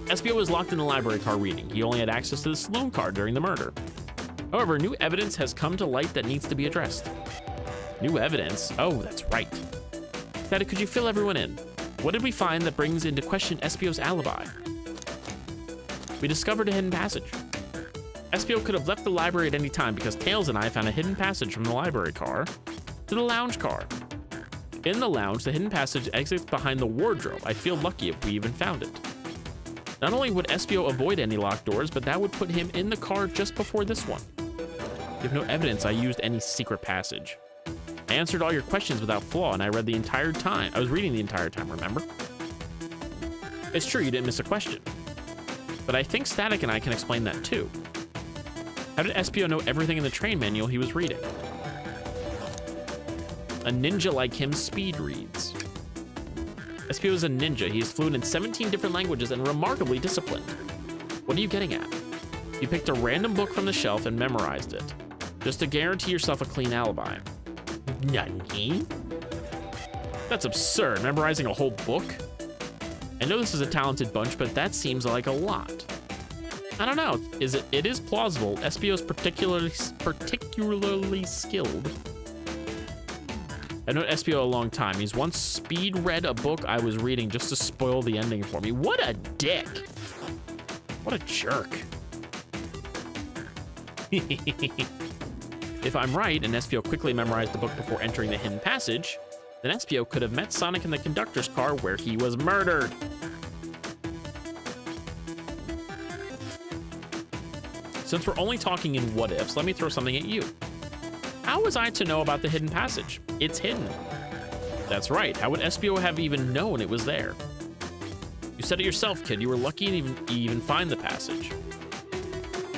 Espio was locked in the library car reading. He only had access to the saloon car during the murder. However, new evidence has come to light that needs to be addressed. New evidence? Oh, that's right. Daddy, could you fill everyone in? What did we find that brings into question Espio's alibi? We discovered a hidden passage. Espio could have left the library at any time because Tails and I found a hidden passage from the library car to the lounge car. In the lounge, the hidden passage exits behind the wardrobe. I feel lucky if we even found it. Not only would Espio avoid any locked doors, but that would put him in the car just before this one. You have no evidence I used any secret passage. I answered all your questions without flaw, and I read the entire time. I was reading the entire time, remember? It's true, you didn't miss a question. But I think Static and I can explain that too. How did Espio know everything in the train manual he was reading? A ninja like him speed reads. Espio is a ninja. He is fluent in 17 different languages and remarkably disciplined. What are you getting at? You picked a random book from the shelf and memorized it, just to guarantee yourself a clean alibi. Nani? That's absurd, memorizing a whole book? I know this is a talented bunch, but that seems like a lot. I don't know, it is plausible. Espio's particularly skilled. I've known Espio a long time. He's once speed read a book I was reading just to spoil the ending for me. What a dick. What a jerk. If I'm right, and Espio quickly memorized the book before entering the hidden passage, then Espio could have met Sonic in the conductor's car where he was murdered. Since we're only talking in what ifs, let me throw something at you. How was I to know about the hidden passage? It's hidden. That's right. How would Espio have even known it was there? You said it yourself, kid. You were lucky to even find the passage.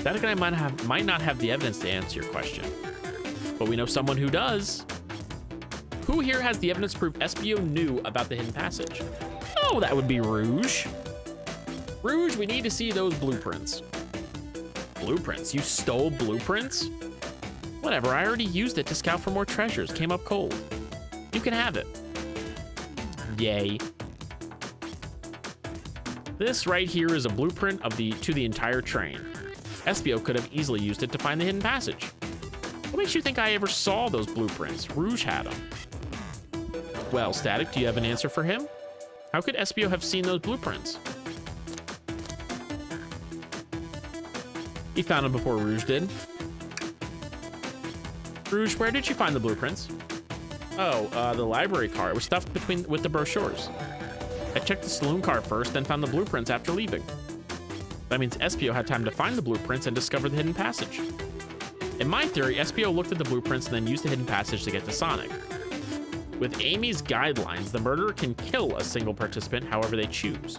Static and I might not have the evidence to answer your question, but we know someone who does. Who here has the evidence to prove Espio knew about the hidden passage? Oh, that would be Rouge. Rouge, we need to see those blueprints. Blueprints? You stole blueprints? Whatever, I already used it to scout for more treasures. Came up cold. You can have it. Yay. This right here is a blueprint to the entire train. Espio could have easily used it to find the hidden passage. What makes you think I ever saw those blueprints? Rouge had them. Well, Static, do you have an answer for him? How could Espio have seen those blueprints? He found them before Rouge did. Rouge, where did you find the blueprints? Oh, the library car. It was stuffed with the brochures. I checked the saloon car first, then found the blueprints after leaving. That means Espio had time to find the blueprints and discover the hidden passage. In my theory, Espio looked at the blueprints and then used the hidden passage to get to Sonic. With Amy's guidelines, the murderer can kill a single participant however they choose.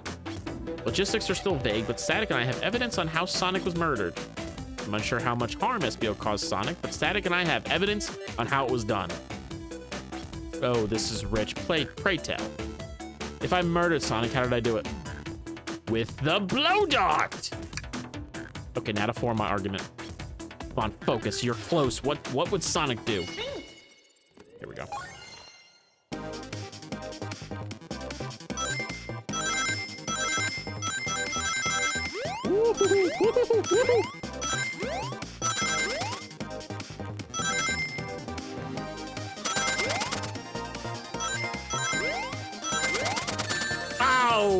Logistics are still vague, but Static and I have evidence on how Sonic was murdered. I'm unsure how much harm SBO caused Sonic, but Static and I have evidence on how it was done. Oh, this is rich. Pray tell. If I murdered Sonic, how did I do it? With the blow dart! Okay, now to form my argument. Come on, focus. You're close. What would Sonic do? Here we go. Ow!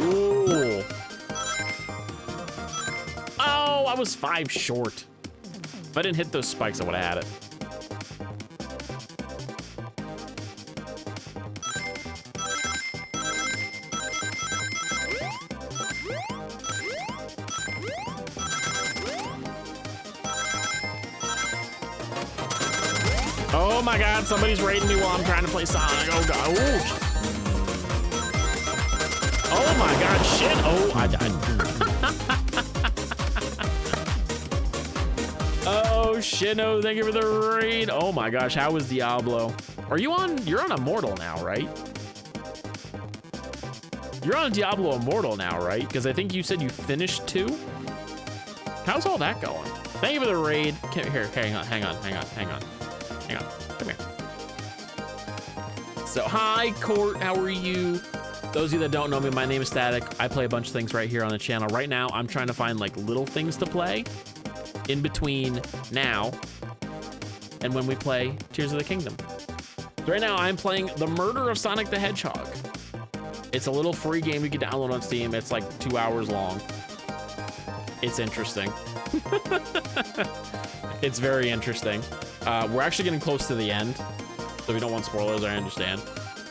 Ooh. Oh, I was 5 short. If I didn't hit those spikes, I would have had it. Oh my god, somebody's raiding me while I'm trying to play Sonic. Oh god. Ooh. Oh my god, shit. Oh, I died. Oh shit, no, thank you for the raid. Oh my gosh, how is Diablo? Are you on? You're on Immortal now, right? You're on Diablo Immortal now, right? Because I think you said you finished 2. How's all that going? Thank you for the raid. Here, hang on. Come here. So, hi, Court. How are you? Those of you that don't know me, my name is Static. I play a bunch of things right here on the channel. Right now, I'm trying to find like little things to play in between now and when we play Tears of the Kingdom. So right now, I'm playing The Murder of Sonic the Hedgehog. It's a little free game you can download on Steam. It's like 2 hours long. It's interesting. It's very interesting. We're actually getting close to the end, so we don't want spoilers, I understand.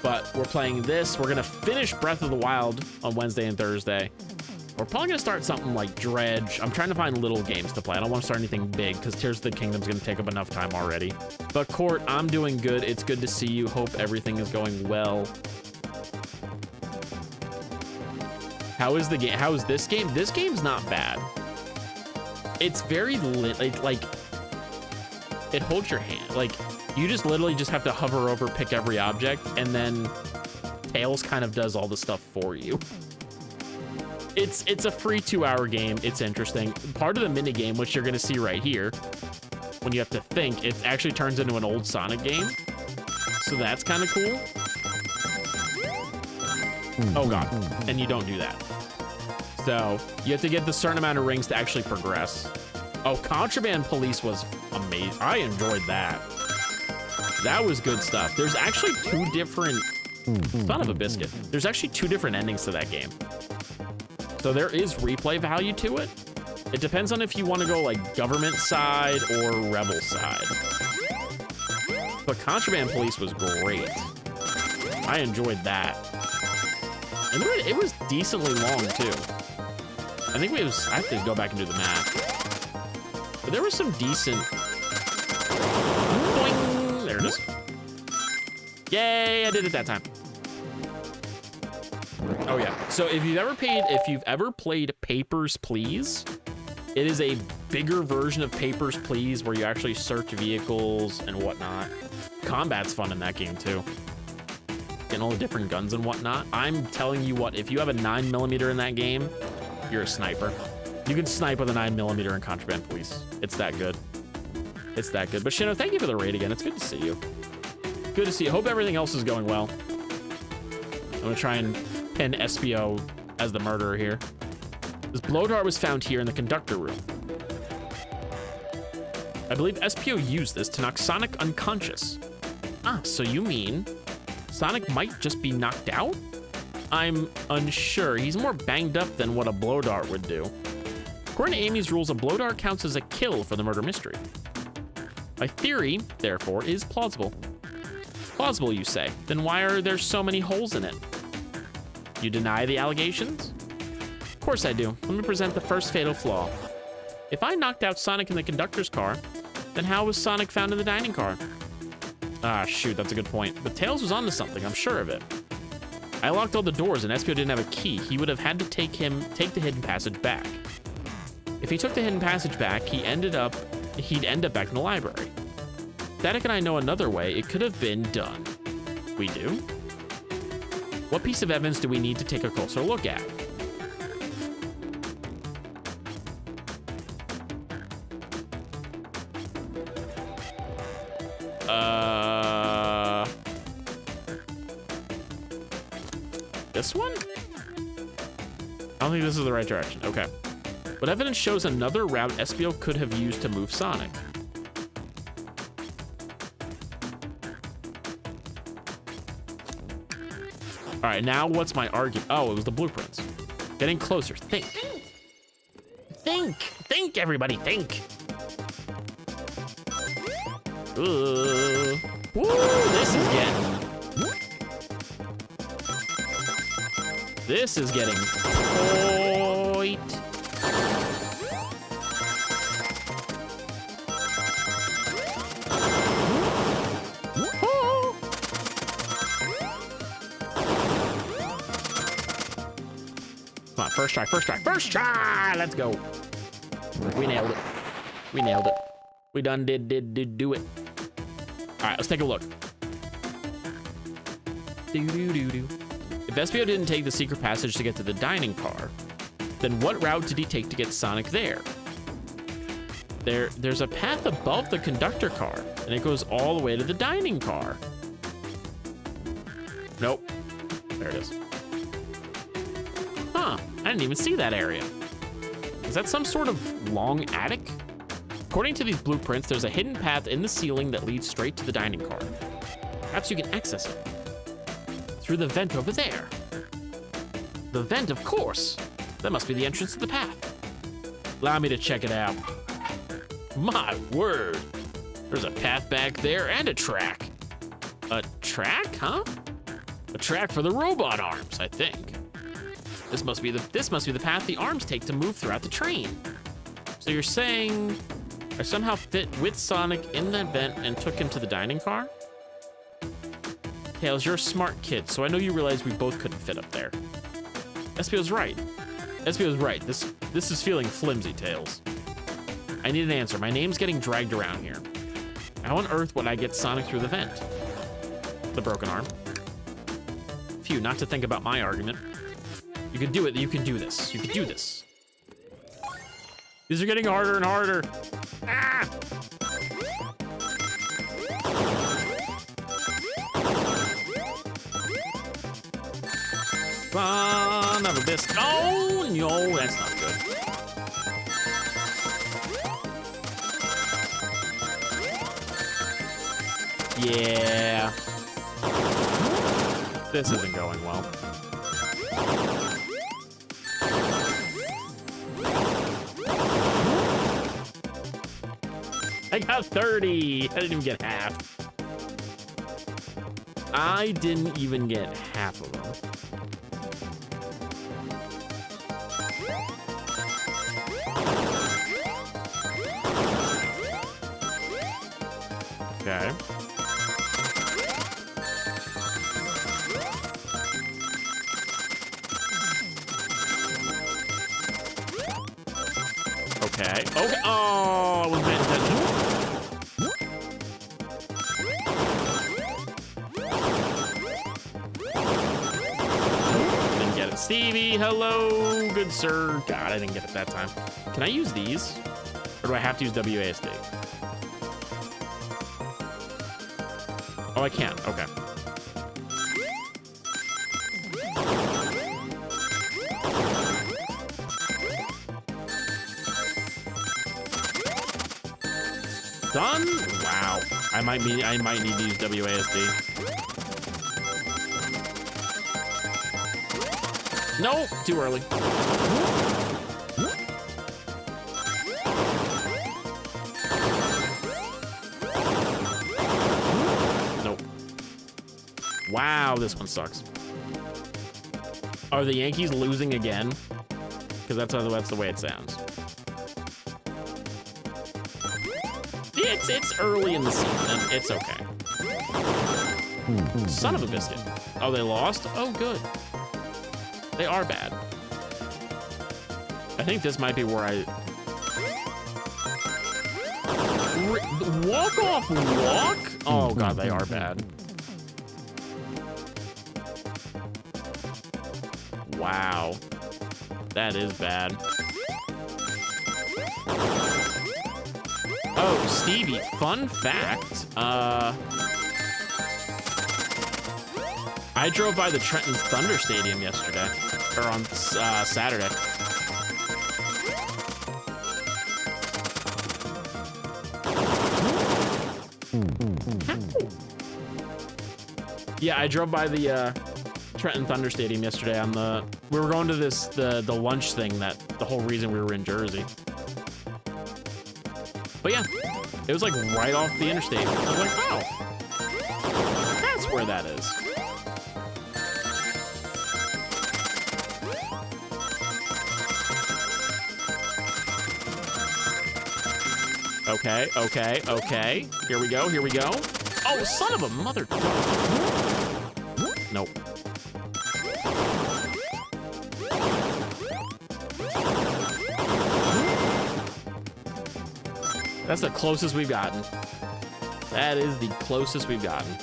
But we're playing this. We're gonna finish Breath of the Wild on Wednesday and Thursday. We're probably gonna start something like Dredge. I'm trying to find little games to play. I don't want to start anything big because Tears of the Kingdom's gonna take up enough time already. But Court, I'm doing good. It's good to see you. Hope everything is going well. How is the game? How is this game? This game's not bad. It's very like it holds your hand. Like you just literally just have to hover over, pick every object, and then Tails kind of does all the stuff for you. It's a free 2-hour game. It's interesting. Part of the mini game, which you're gonna see right here, when you have to think, it actually turns into an old Sonic game. So that's kind of cool. Oh god, and you don't do that. So you have to get the certain amount of rings to actually progress. Oh, Contraband Police was amazing. I enjoyed that. That was good stuff. There's actually 2 different, son of a biscuit. There's actually 2 different endings to that game. So there is replay value to it. It depends on if you want to go like government side or rebel side. But Contraband Police was great. I enjoyed that. And it was decently long too. I think I have to go back and do the math. But there was some decent. Boing! There it is. Yay, I did it that time. Oh yeah. So if you've ever played Papers, Please, it is a bigger version of Papers, Please, where you actually search vehicles and whatnot. Combat's fun in that game too. Getting all the different guns and whatnot. I'm telling you what, if you have a 9mm in that game, you're a sniper. You can snipe with a 9mm in Contraband Police. It's that good. It's that good. But Shino, thank you for the raid again. It's good to see you. Good to see you. Hope everything else is going well. I'm gonna try and pin SBO as the murderer here. This blow dart was found here in the conductor room. I believe SPO used this to knock Sonic unconscious. Ah, so you mean Sonic might just be knocked out? I'm unsure. He's more banged up than what a blow dart would do. According to Amy's rules, a blow dart counts as a kill for the murder mystery. My theory, therefore, is plausible. Plausible, you say? Then why are there so many holes in it? You deny the allegations? Of course I do. Let me present the first fatal flaw. If I knocked out Sonic in the conductor's car, then how was Sonic found in the dining car? Ah, shoot, that's a good point. But Tails was onto something, I'm sure of it. I locked all the doors and Espio didn't have a key. He would have had to take the hidden passage back. If he took the hidden passage back, he'd end up back in the library. Static and I know another way it could have been done. We do? What piece of evidence do we need to take a closer look at? This one? I don't think this is the right direction. Okay. What evidence shows another route Espio could have used to move Sonic? All right, now what's my argument? Oh, it was the blueprints. Getting closer. Think. Think. Think, everybody. Think. Woo, this is getting... This is getting tight. Come on, first try, first try, first try! Let's go. We nailed it. We nailed it. We done did do it. All right, let's take a look. If Espio didn't take the secret passage to get to the dining car, then what route did he take to get Sonic there? There's a path above the conductor car, and it goes all the way to the dining car. Nope. There it is. Huh, I didn't even see that area. Is that some sort of long attic? According to these blueprints, there's a hidden path in the ceiling that leads straight to the dining car. Perhaps you can access it through the vent over there. The vent, of course. That must be the entrance to the path. Allow me to check it out. My word. There's a path back there and a track. A track, huh? A track for the robot arms, I think. This must be the path the arms take to move throughout the train. So you're saying I somehow fit with Sonic in that vent and took him to the dining car? Tails, you're a smart kid, so I know you realize we both couldn't fit up there. Espio's right. Espio's right. This is feeling flimsy, Tails. I need an answer. My name's getting dragged around here. How on earth would I get Sonic through the vent? The broken arm. Phew, not to think about my argument. You can do it. You can do this. You can do this. These are getting harder and harder. Ah! Son of a biscuit. Oh, no, that's not good. Yeah. This isn't going well. I got 30. I didn't even get half. I didn't even get half of them. Okay. Okay. Okay. Oh, I wasn't paying attention. Didn't get it. Stevie, hello, good sir. God, I didn't get it that time. Can I use these? Or do I have to use WASD? Oh, I can. Okay. Done? Wow. I might need to use WASD. No, too early. Nope. Wow, this one sucks. Are the Yankees losing again? Because that's the way it sounds. It's early in the season. It's okay. Son of a biscuit. Oh, they lost? Oh, good. They are bad. I think this might be where I... Walk off walk? Oh, God, they are bad. Wow. That is bad. Oh, Stevie, fun fact. I drove by the Trenton Thunder Stadium yesterday, or on Saturday. Yeah, I drove by the Trenton Thunder Stadium yesterday on we were going to the lunch thing, that the whole reason we were in Jersey. But yeah, it was like right off the interstate. I was like, oh, that's where that is. Okay, okay, okay. Here we go, here we go. Oh, son of a mother. Nope. That's the closest we've gotten. That is the closest we've gotten.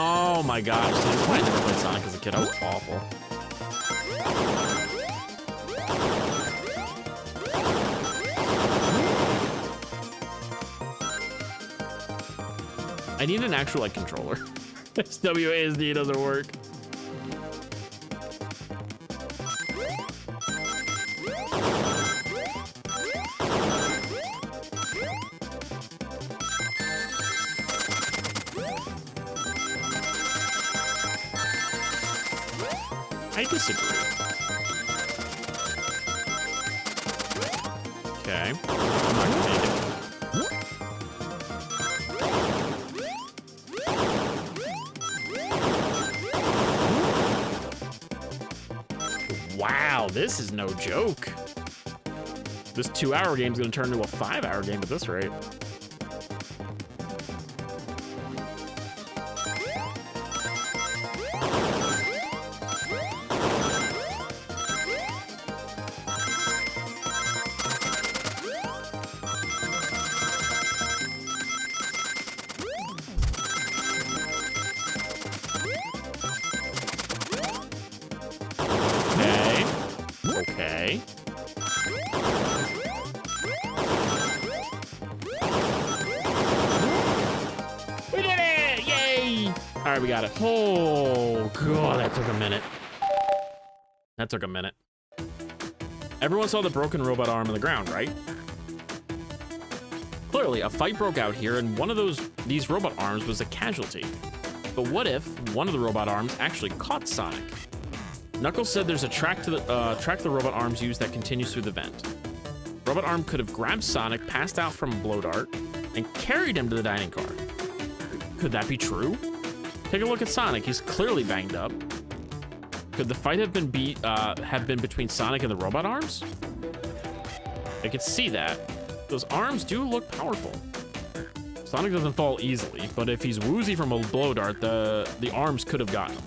Oh my gosh, this is why I never played Sonic as a kid. I was awful. I need an actual like controller. This WASD doesn't work. I disagree. Okay. I'm not gonna make it. Wow, this is no joke. This 2-hour game is gonna turn into a 5-hour game at this rate. Okay. We did it! Yay! All right, we got it. Oh, God, that took a minute. That took a minute. Everyone saw the broken robot arm on the ground, right? Clearly, a fight broke out here, and one of these robot arms was a casualty. But what if one of the robot arms actually caught Sonic? Knuckles said there's a track to the robot arms use that continues through the vent. Robot arm could have grabbed Sonic, passed out from a blow dart, and carried him to the dining car. Could that be true? Take a look at Sonic. He's clearly banged up. Could the fight have been between Sonic and the robot arms? I could see that. Those arms do look powerful. Sonic doesn't fall easily, but if he's woozy from a blow dart, the arms could have gotten him.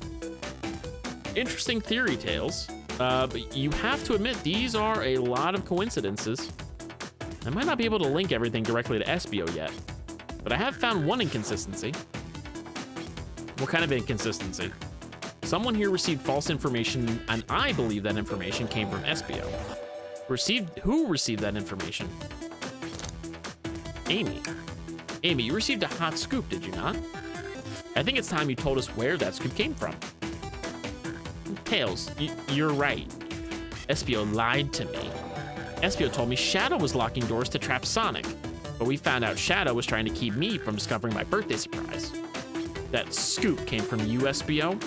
Interesting theory, Tails. But you have to admit, these are a lot of coincidences. I might not be able to link everything directly to SBO yet, but I have found one inconsistency. What kind of inconsistency? Someone here received false information, and I believe that information came from SBO. Who received that information? Amy. Amy, you received a hot scoop, did you not? I think it's time you told us where that scoop came from. Tails, you're right. SBO lied to me. SBO told me Shadow was locking doors to trap Sonic, but we found out Shadow was trying to keep me from discovering my birthday surprise. That scoop came from you, SBO?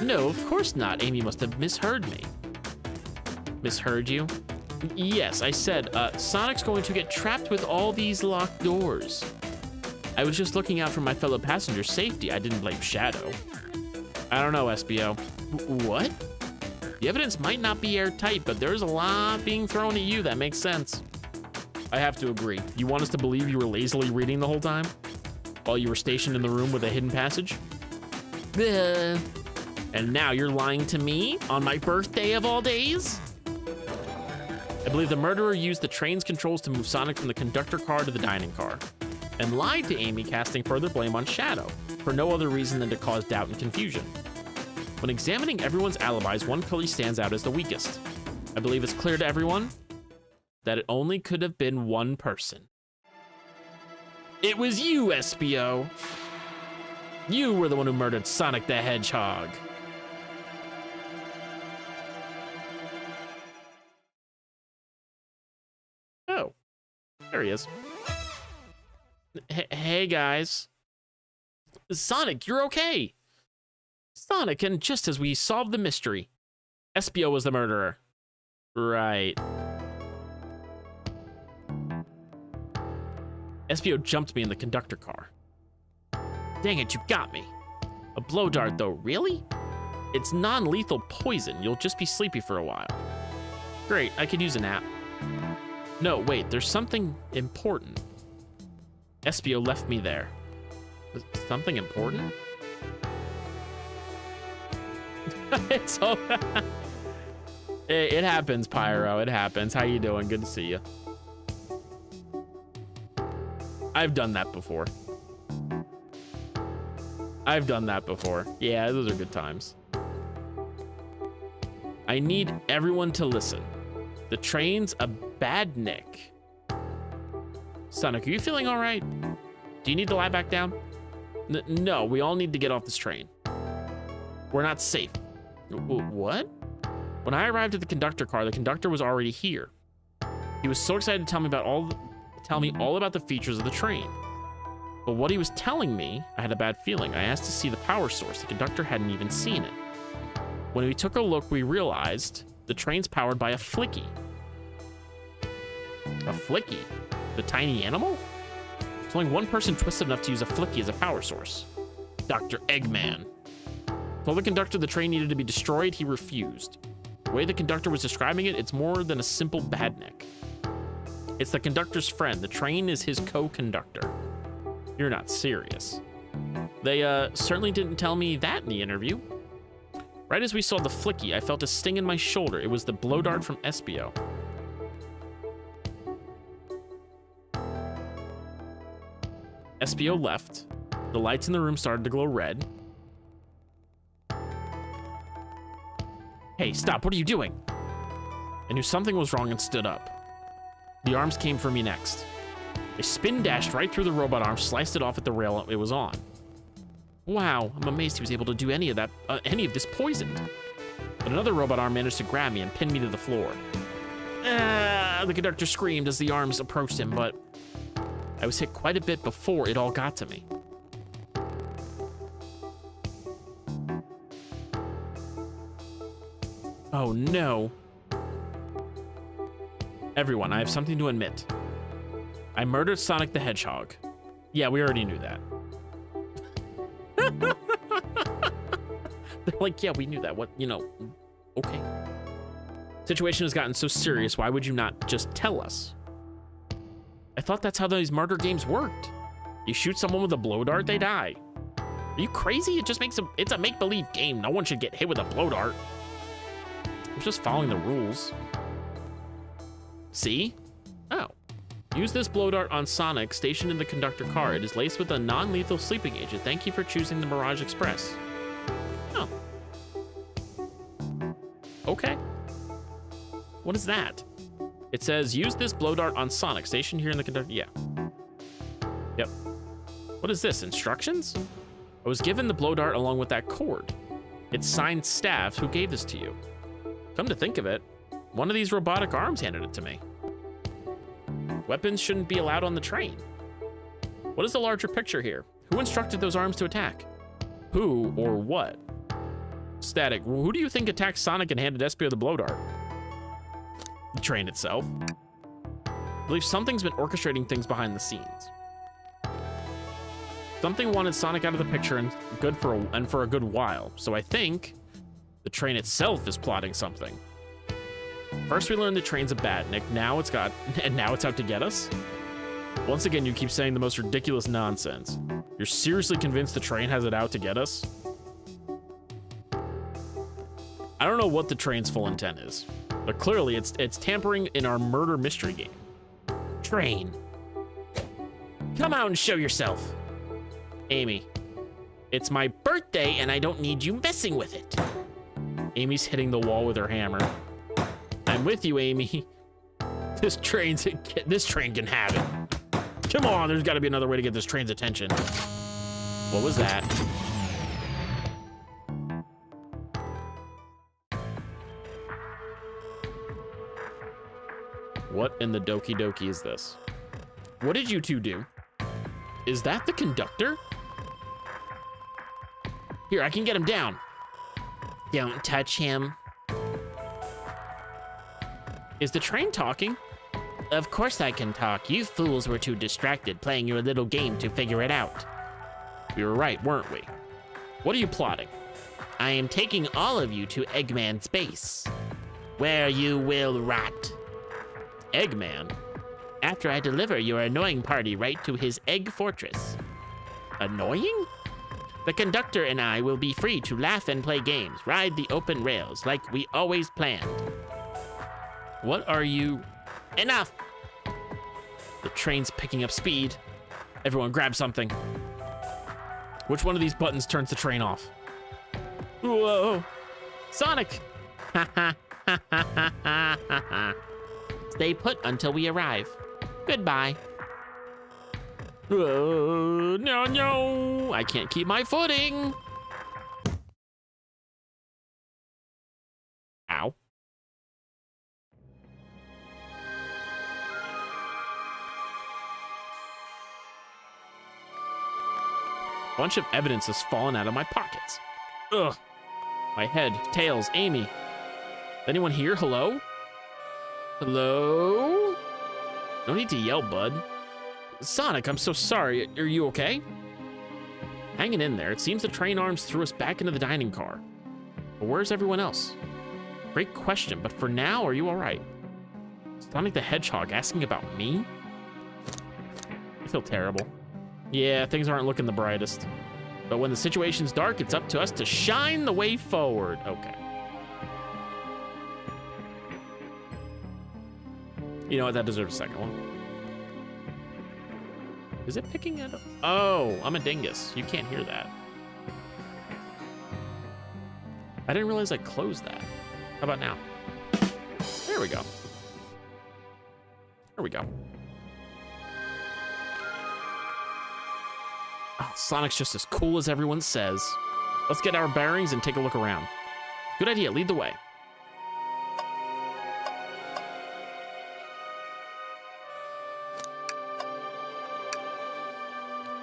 No, of course not. Amy must have misheard me. Misheard you? Yes, I said, Sonic's going to get trapped with all these locked doors. I was just looking out for my fellow passengers' safety. I didn't blame Shadow. I don't know, SBO. What? The evidence might not be airtight, but there's a lot being thrown at you that makes sense. I have to agree. You want us to believe you were lazily reading the whole time? While you were stationed in the room with a hidden passage? And now you're lying to me on my birthday of all days? I believe the murderer used the train's controls to move Sonic from the conductor car to the dining car, and lied to Amy, casting further blame on Shadow, for no other reason than to cause doubt and confusion. When examining everyone's alibis, one clearly stands out as the weakest. I believe it's clear to everyone that it only could have been one person. It was you, SBO. You were the one who murdered Sonic the Hedgehog. Oh, there he is. Hey guys. Sonic, you're okay. Sonic, and just as we solved the mystery, SBO was the murderer. Right. SBO jumped me in the conductor car. Dang it, you got me. A blow dart though, really? It's non-lethal poison. You'll just be sleepy for a while. Great, I could use a nap. No, wait, there's something important. SBO left me there. Something important? It's all it happens, Pyro. It happens. How you doing? Good to see you. I've done that before. I've done that before. Yeah, those are good times. I need everyone to listen. The train's a bad nick. Sonic, are you feeling all right? Do you need to lie back down? No, we all need to get off this train. We're not safe. What? When I arrived at the conductor car, the conductor was already here. He was so excited to tell me all about the features of the train. But what he was telling me, I had a bad feeling. I asked to see the power source. The conductor hadn't even seen it. When we took a look, we realized the train's powered by a flicky. A flicky? The tiny animal? There's only one person twisted enough to use a flicky as a power source. Dr. Eggman. Told the conductor the train needed to be destroyed, he refused. The way the conductor was describing it, it's more than a simple badnik. It's the conductor's friend. The train is his co-conductor. You're not serious. They certainly didn't tell me that in the interview. Right as we saw the flicky, I felt a sting in my shoulder. It was the blow dart from SBO. SBO left. The lights in the room started to glow red. Hey, stop, what are you doing? I knew something was wrong and stood up. The arms came for me next. A spin dashed right through the robot arm, sliced it off at the rail it was on. Wow, I'm amazed he was able to do any of this poisoned. But another robot arm managed to grab me and pin me to the floor. The conductor screamed as the arms approached him, but I was hit quite a bit before it all got to me. Oh no. Everyone, I have something to admit. I murdered Sonic the Hedgehog. Yeah, we already knew that. They're like, yeah, we knew that. What, okay. Situation has gotten so serious, why would you not just tell us? I thought that's how these murder games worked. You shoot someone with a blow dart, they die. Are you crazy? It's a make-believe game. No one should get hit with a blow dart. I was just following the rules. See? Oh. Use this blow dart on Sonic stationed in the conductor car. It is laced with a non-lethal sleeping agent. Thank you for choosing the Mirage Express. Oh. Okay. What is that? It says, use this blow dart on Sonic stationed here in the conductor. Yeah. Yep. What is this? Instructions? I was given the blow dart along with that cord. It's signed Staff. Who gave this to you? Come to think of it, one of these robotic arms handed it to me. Weapons shouldn't be allowed on the train. What is the larger picture here? Who instructed those arms to attack? Who or what? Static, who do you think attacked Sonic and handed SBO the blow dart? the train itself. I believe something's been orchestrating things behind the scenes. Something wanted Sonic out of the picture and for a good while. So I think the train itself is plotting something. First we learned the train's a badnik, now it's out to get us? Once again, you keep saying the most ridiculous nonsense. You're seriously convinced the train has it out to get us? I don't know what the train's full intent is, but clearly it's tampering in our murder mystery game. Train. Come out and show yourself. Amy, it's my birthday and I don't need you messing with it. Amy's hitting the wall with her hammer. I'm with you, Amy. This train can have it. Come on, there's got to be another way to get this train's attention. What was that? What in the doki doki is this? What did you two do? Is that the conductor? Here, I can get him down. Don't touch him. Is the train talking? Of course I can talk. You fools were too distracted playing your little game to figure it out. We were right, weren't we? What are you plotting? I am taking all of you to Eggman's base, where you will rot. Eggman? After I deliver your annoying party right to his egg fortress. Annoying? The conductor and I will be free to laugh and play games, ride the open rails like we always planned. What are you? Enough! The train's picking up speed. Everyone grab something. Which one of these buttons turns the train off? Whoa! Sonic! Ha ha ha ha ha ha ha. Stay put until we arrive. Goodbye. No, no! I can't keep my footing! Ow. Bunch of evidence has fallen out of my pockets. Ugh. My head, Tails, Amy. Anyone here? Hello? Hello? No need to yell, bud. Sonic, I'm so sorry. Are you okay? Hanging in there. It seems the train arms threw us back into the dining car. But where's everyone else? Great question, but for now, are you all right? Sonic the Hedgehog asking about me? I feel terrible. Yeah, things aren't looking the brightest. But when the situation's dark, it's up to us to shine the way forward. Okay. You know what? That deserves a second one. Is it picking it up? Oh, I'm a dingus. You can't hear that. I didn't realize I closed that. How about now? There we go. There we go. Oh, Sonic's just as cool as everyone says. Let's get our bearings and take a look around. Good idea, lead the way.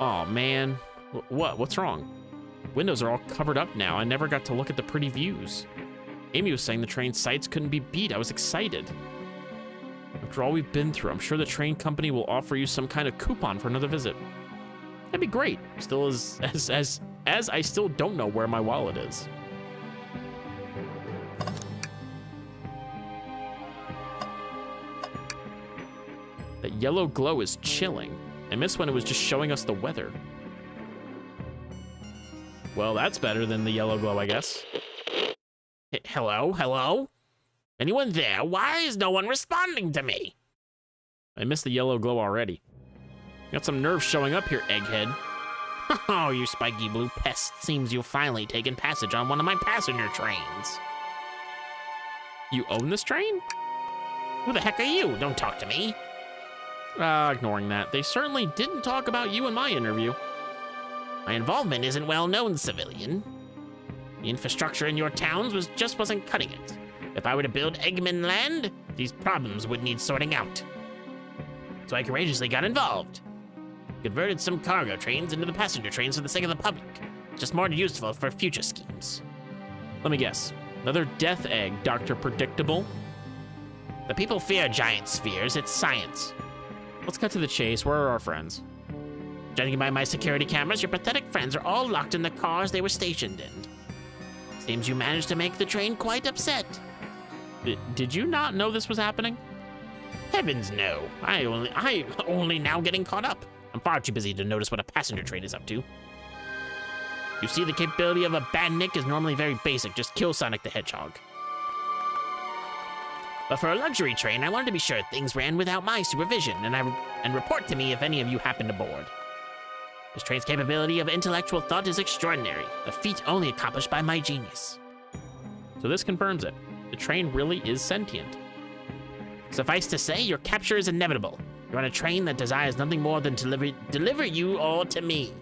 Oh man, what's wrong? Windows are all covered up now. I never got to look at the pretty views. Amy was saying the train sights couldn't be beat. I was excited. After all we've been through, I'm sure the train company will offer you some kind of coupon for another visit. That'd be great. Still as I still don't know where my wallet is. That yellow glow is chilling. I miss when it was just showing us the weather. Well, that's better than the yellow glow, I guess. Hello? Hello? Anyone there? Why is no one responding to me? I missed the yellow glow already. Got some nerve showing up here, egghead. Oh, you spiky blue pest. Seems you've finally taken passage on one of my passenger trains. You own this train? Who the heck are you? Don't talk to me. Ignoring that. They certainly didn't talk about you in my interview. My involvement isn't well known, civilian. The infrastructure in your towns wasn't cutting it. If I were to build Eggman Land, these problems would need sorting out. So I courageously got involved. Converted some cargo trains into the passenger trains for the sake of the public. Just more useful for future schemes. Let me guess. Another death egg, Dr. Predictable? The people fear giant spheres. It's science. Let's cut to the chase. Where are our friends? Judging by my security cameras, your pathetic friends are all locked in the cars they were stationed in. Seems you managed to make the train quite upset. Did you not know this was happening? Heavens no. I only now getting caught up. I'm far too busy to notice what a passenger train is up to. You see, the capability of a badnik is normally very basic. Just kill Sonic the Hedgehog. But for a luxury train, I wanted to be sure things ran without my supervision, and report to me if any of you happened aboard. This train's capability of intellectual thought is extraordinary, a feat only accomplished by my genius. So this confirms it. The train really is sentient. Suffice to say, your capture is inevitable. You're on a train that desires nothing more than to deliver you all to me.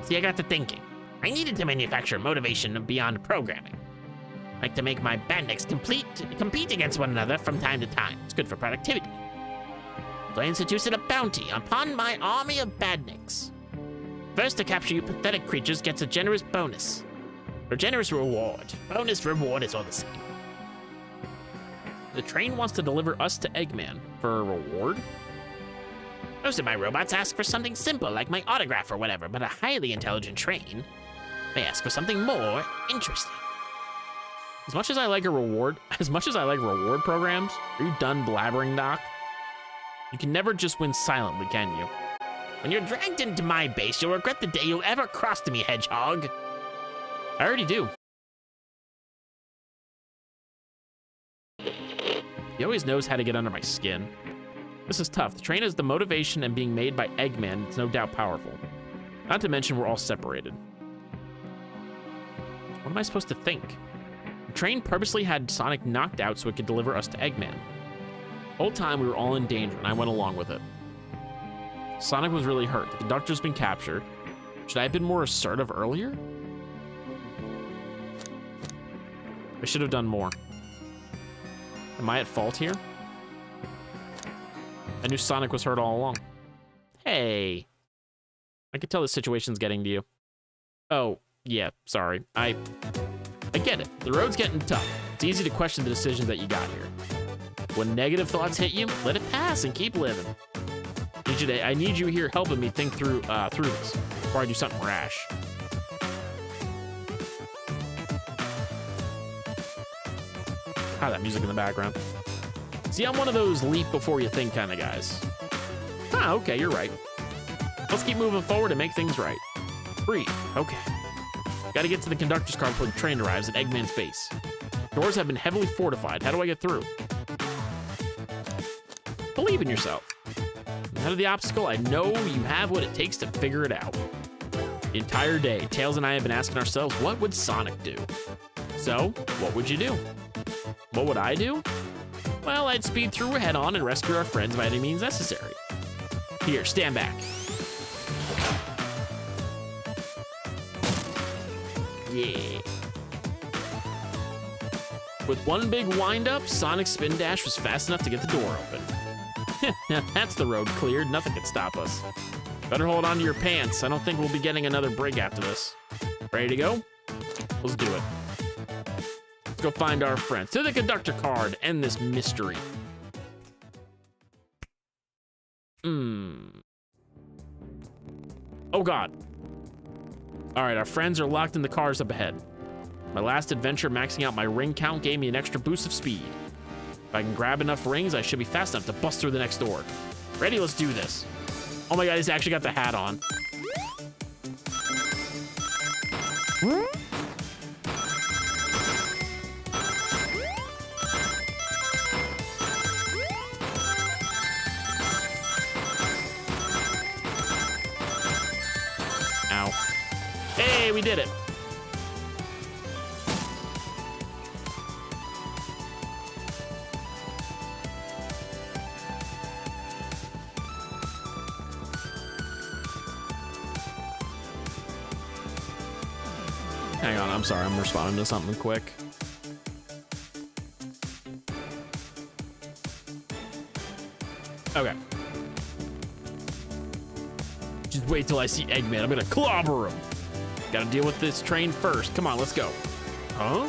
See, I got to thinking. I needed to manufacture motivation beyond programming. I like to make my bandits compete against one another from time to time. It's good for productivity. So I instituted a bounty upon my army of badniks. First to capture you pathetic creatures gets a generous bonus. Or generous reward. Bonus reward is all the same. The train wants to deliver us to Eggman for a reward? Most of my robots ask for something simple like my autograph or whatever, but a highly intelligent train may ask for something more interesting. As much as I like reward programs, are you done blabbering, Doc? You can never just win silently, can you? When you're dragged into my base, you'll regret the day you ever crossed me, Hedgehog. I already do. He always knows how to get under my skin. This is tough. The train has the motivation, and being made by Eggman, it's no doubt powerful. Not to mention we're all separated. What am I supposed to think? The train purposely had Sonic knocked out so it could deliver us to Eggman. The whole time we were all in danger, and I went along with it. Sonic was really hurt. The conductor's been captured. Should I have been more assertive earlier? I should have done more. Am I at fault here? I knew Sonic was hurt all along. Hey. I could tell the situation's getting to you. Oh, yeah, sorry. I get it. The road's getting tough. It's easy to question the decisions that you got here. When negative thoughts hit you, let it pass and keep living. I need you here helping me think through this before I do something rash. Ah, that music in the background. See, I'm one of those leap before you think kind of guys. Ah, okay, you're right. Let's keep moving forward and make things right. Breathe. Okay. Gotta get to the conductor's car before the train arrives at Eggman's base. Doors have been heavily fortified. How do I get through? Believe in yourself. Ahead of the obstacle, I know you have what it takes to figure it out. The entire day, Tails and I have been asking ourselves, what would Sonic do? So, what would you do? What would I do? Well, I'd speed through head on and rescue our friends by any means necessary. Here, stand back. Yeah. With one big wind-up, Sonic's spin dash was fast enough to get the door open. That's the road cleared. Nothing can stop us. Better hold on to your pants. I don't think we'll be getting another break after this. Ready to go? Let's do it. Let's go find our friends. To the conductor car to end this mystery. Oh, God. All right, our friends are locked in the cars up ahead. My last adventure maxing out my ring count gave me an extra boost of speed. If I can grab enough rings, I should be fast enough to bust through the next door. Ready? Let's do this. Oh my God, he's actually got the hat on. Ow. Hey, we did it. Hang on, I'm sorry, I'm responding to something quick. Okay. Just wait till I see Eggman. I'm gonna clobber him. Gotta deal with this train first. Come on, let's go. Huh?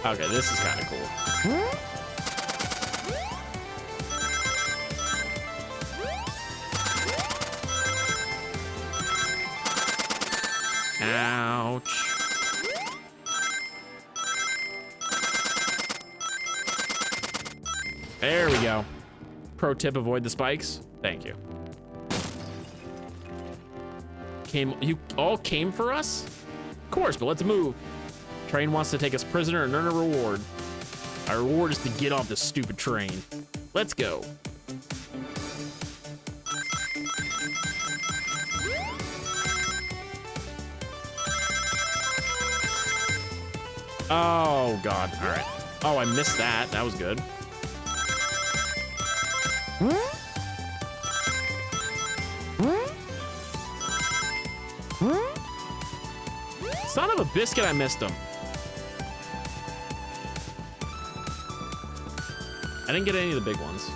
Okay, this is kind of cool. Ouch. There we go. Pro tip, avoid the spikes. Thank you. You all came for us? Of course, but let's move. Train wants to take us prisoner and earn a reward. Our reward is to get off this stupid train. Let's go. Oh, God. All right. Oh, I missed that. That was good. Son of a biscuit, I missed him. I didn't get any of the big ones.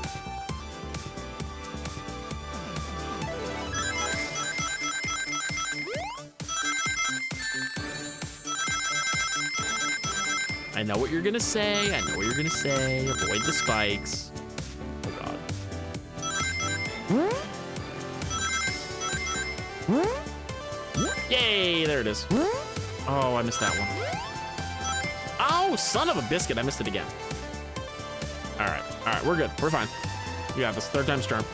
I know what you're gonna say. I know what you're gonna say. Avoid the spikes. Oh, God. Yay, there it is. Oh, I missed that one. Oh, son of a biscuit. I missed it again. All right, we're good. We're fine. We got this. Third time's charm.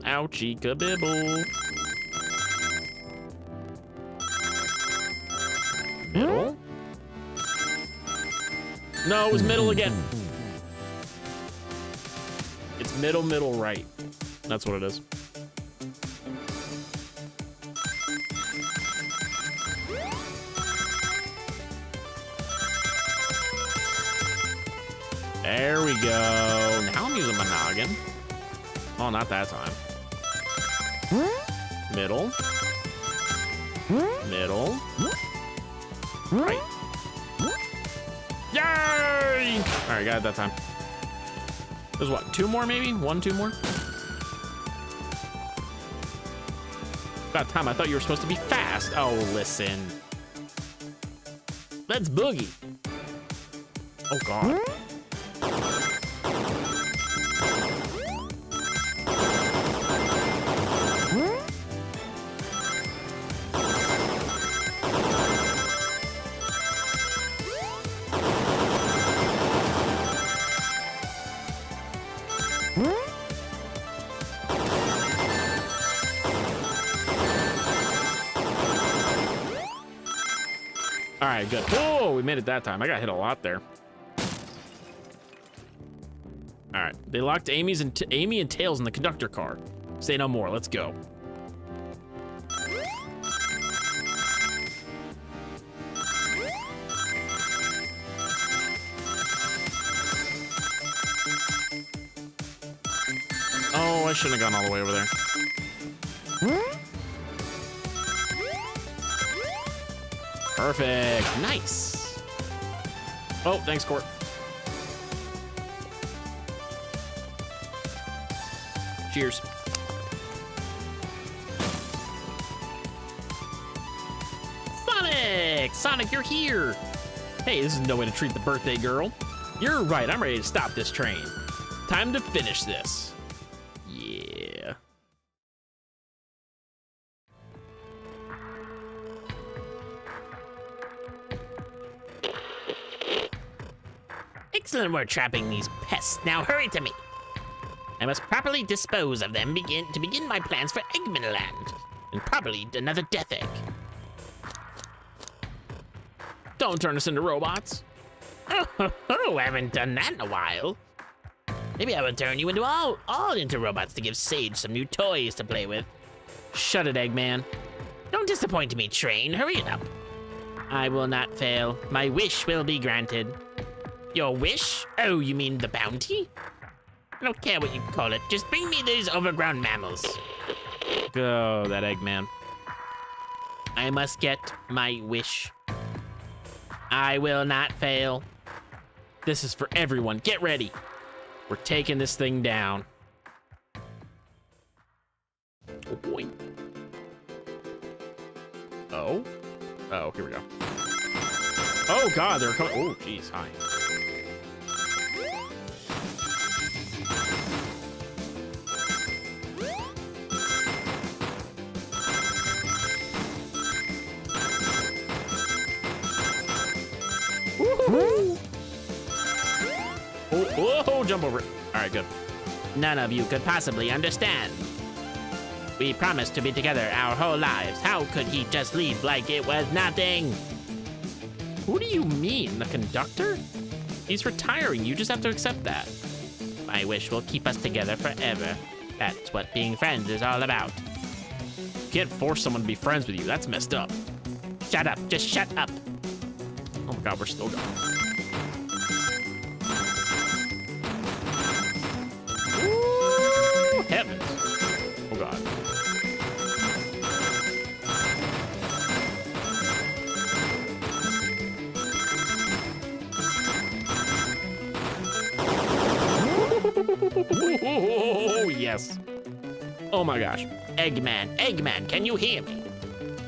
Ouchie kabibble. Middle? No, it was middle again. It's middle, middle, right. That's what it is. There we go. Now I'm using my noggin. Oh, not that time. Middle. Middle. Right. Yay! All right, got it that time. There's what, 2 more maybe? 1, 2 more? About time, I thought you were supposed to be fast. Oh, listen. Let's boogie. Oh, God. All right, good. Oh, we made it that time. I got hit a lot there. All right, they locked Amy and Tails in the conductor car. Say no more. Let's go. Oh, I shouldn't have gone all the way over there. Perfect. Nice. Oh, thanks, Court. Cheers. Sonic, you're here. Hey, this is no way to treat the birthday girl. You're right. I'm ready to stop this train. Time to finish this. Yeah. Excellent work trapping these pests. Now hurry to me. I must properly dispose of them to begin my plans for Eggman Land. And probably another death egg. Don't turn us into robots. Oh, I haven't done that in a while. Maybe I will turn you into all into robots to give Sage some new toys to play with. Shut it, Eggman. Don't disappoint me, train. Hurry it up. I will not fail. My wish will be granted. Your wish? Oh, you mean the bounty? I don't care what you call it. Just bring me these overgrown mammals. Oh, that Eggman. I must get my wish. I will not fail. This is for everyone. Get ready. We're taking this thing down. Oh? Oh, here we go. Oh, God, they're coming. Oh, jeez, hi. Woohoo! Oh, jump over it. All right, good. None of you could possibly understand. We promised to be together our whole lives. How could he just leave like it was nothing? Who do you mean, the conductor? He's retiring. You just have to accept that. My wish will keep us together forever. That's what being friends is all about. You can't force someone to be friends with you. That's messed up. Shut up. Just shut up. Oh my God, we're still going. Ooh, heavens. Oh God. Oh, yes. Oh my gosh. Eggman, can you hear me?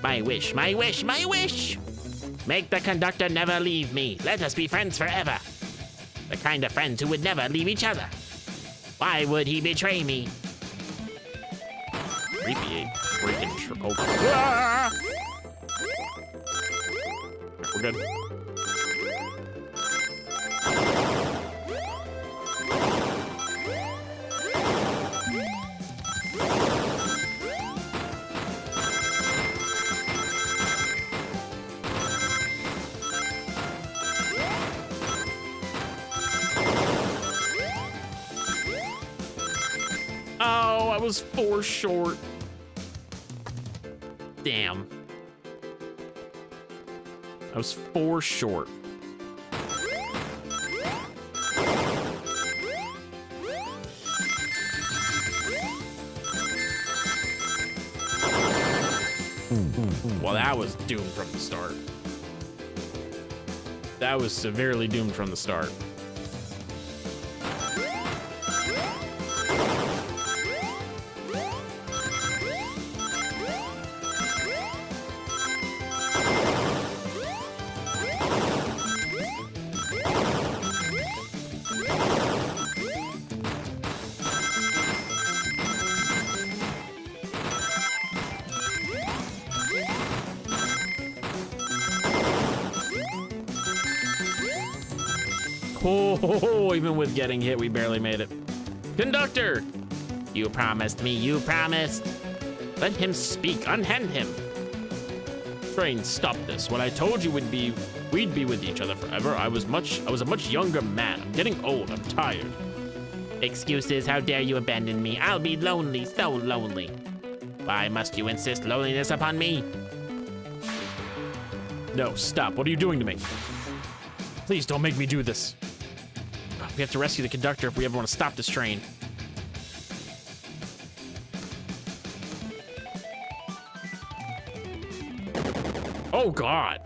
My wish, my wish, my wish! Make the conductor never leave me. Let us be friends forever. The kind of friends who would never leave each other. Why would he betray me? Creepy. Freaking oh. Ah! We're good. Oh, I was 4 short. Damn. I was 4 short. Well, that was doomed from the start. That was severely doomed from the start. Oh, even with getting hit, we barely made it. Conductor! You promised me, you promised. Let him speak, unhand him. Train, stop this. When I told you we'd be with each other forever, I was a much younger man. I'm getting old, I'm tired. Excuses, how dare you abandon me? I'll be lonely, so lonely. Why must you insist loneliness upon me? No, stop. What are you doing to me? Please don't make me do this. We have to rescue the conductor if we ever want to stop this train. Oh, God.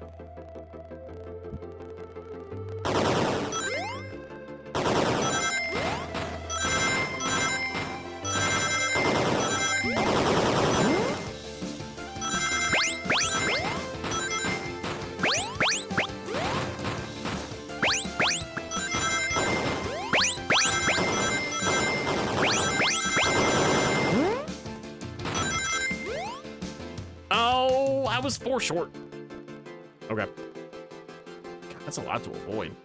Oh, I was 4 short. Okay. God, that's a lot to avoid.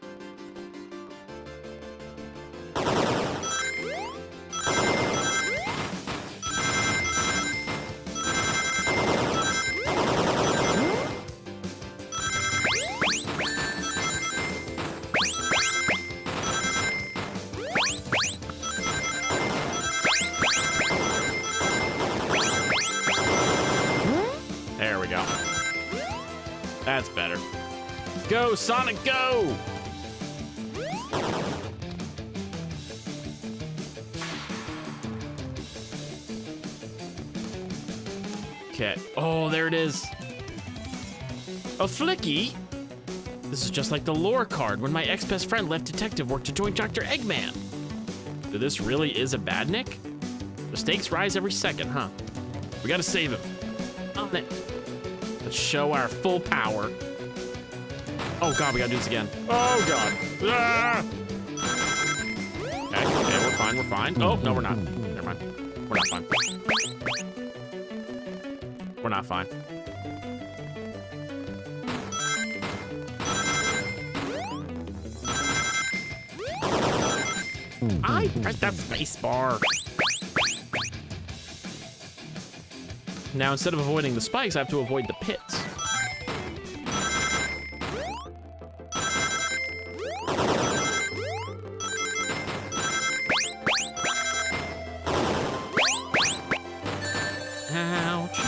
There we go. That's better. Go, Sonic, go! Okay. Oh, there it is. A flicky? This is just like the lore card when my ex-best friend left detective work to join Dr. Eggman. So this really is a badnik? The stakes rise every second, huh? We gotta save him. On it. Let's show our full power. Oh god, we gotta do this again. Oh god. Ah! Okay, we're fine, we're fine. Oh, no, we're not. Never mind. We're not fine. We're not fine. I pressed that space bar. Now, instead of avoiding the spikes, I have to avoid the pits. Ouch.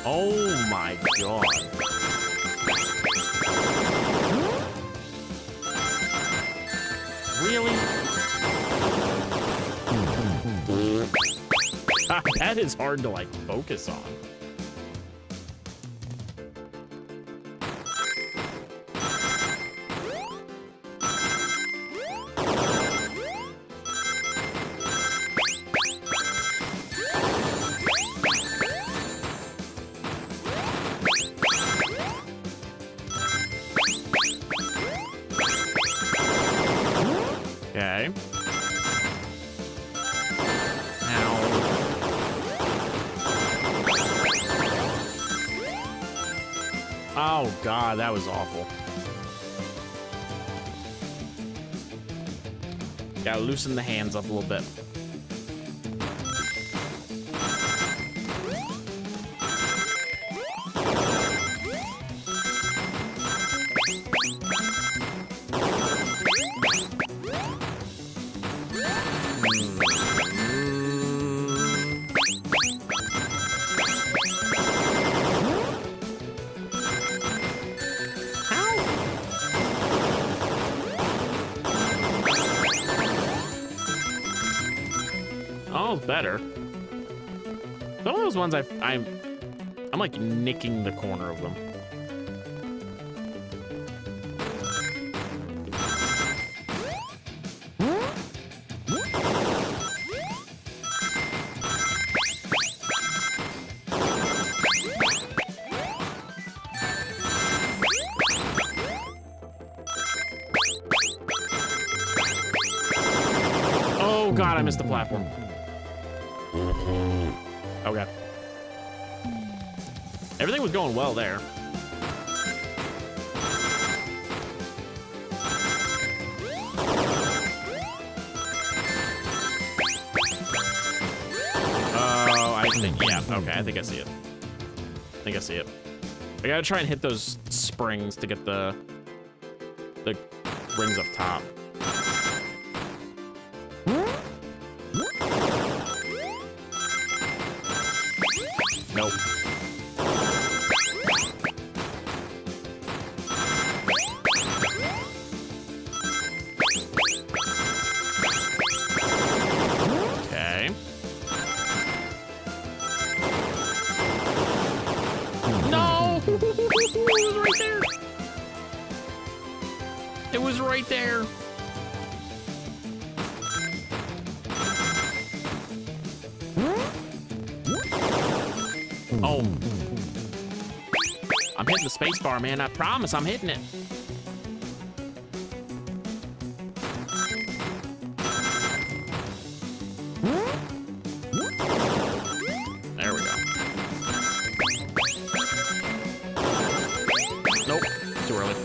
Oh my god. Really? That is hard to like focus on. Okay. Oh god, that was awful. Gotta loosen the hands up a little bit. Oh, better. Some of those ones I'm like nicking the corner of them. Oh god, I missed the platform. Okay. Everything was going well there. Oh, I think, yeah, okay, I think I see it. I think I see it. I gotta try and hit those springs to get the rings up top. Nope. Okay. No! It was right there. It was right there. Oh. I'm hitting the space bar, man. I promise I'm hitting it. There we go. Nope. Too early.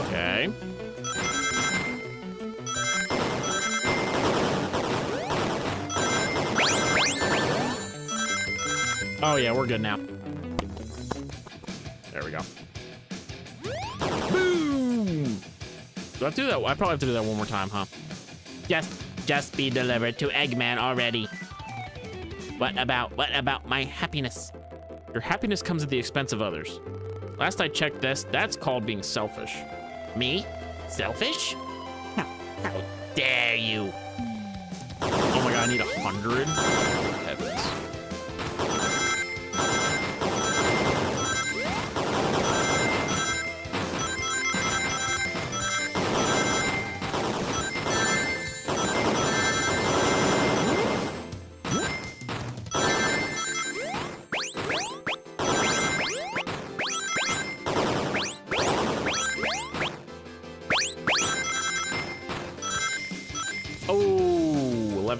Okay. Oh yeah, we're good now. There we go. Boom! Do I have to do that? I probably have to do that one more time, huh? Just be delivered to Eggman already. What about my happiness? Your happiness comes at the expense of others. Last I checked this, that's called being selfish. Me? Selfish? How dare you? Oh my god, I need 100? Heavens.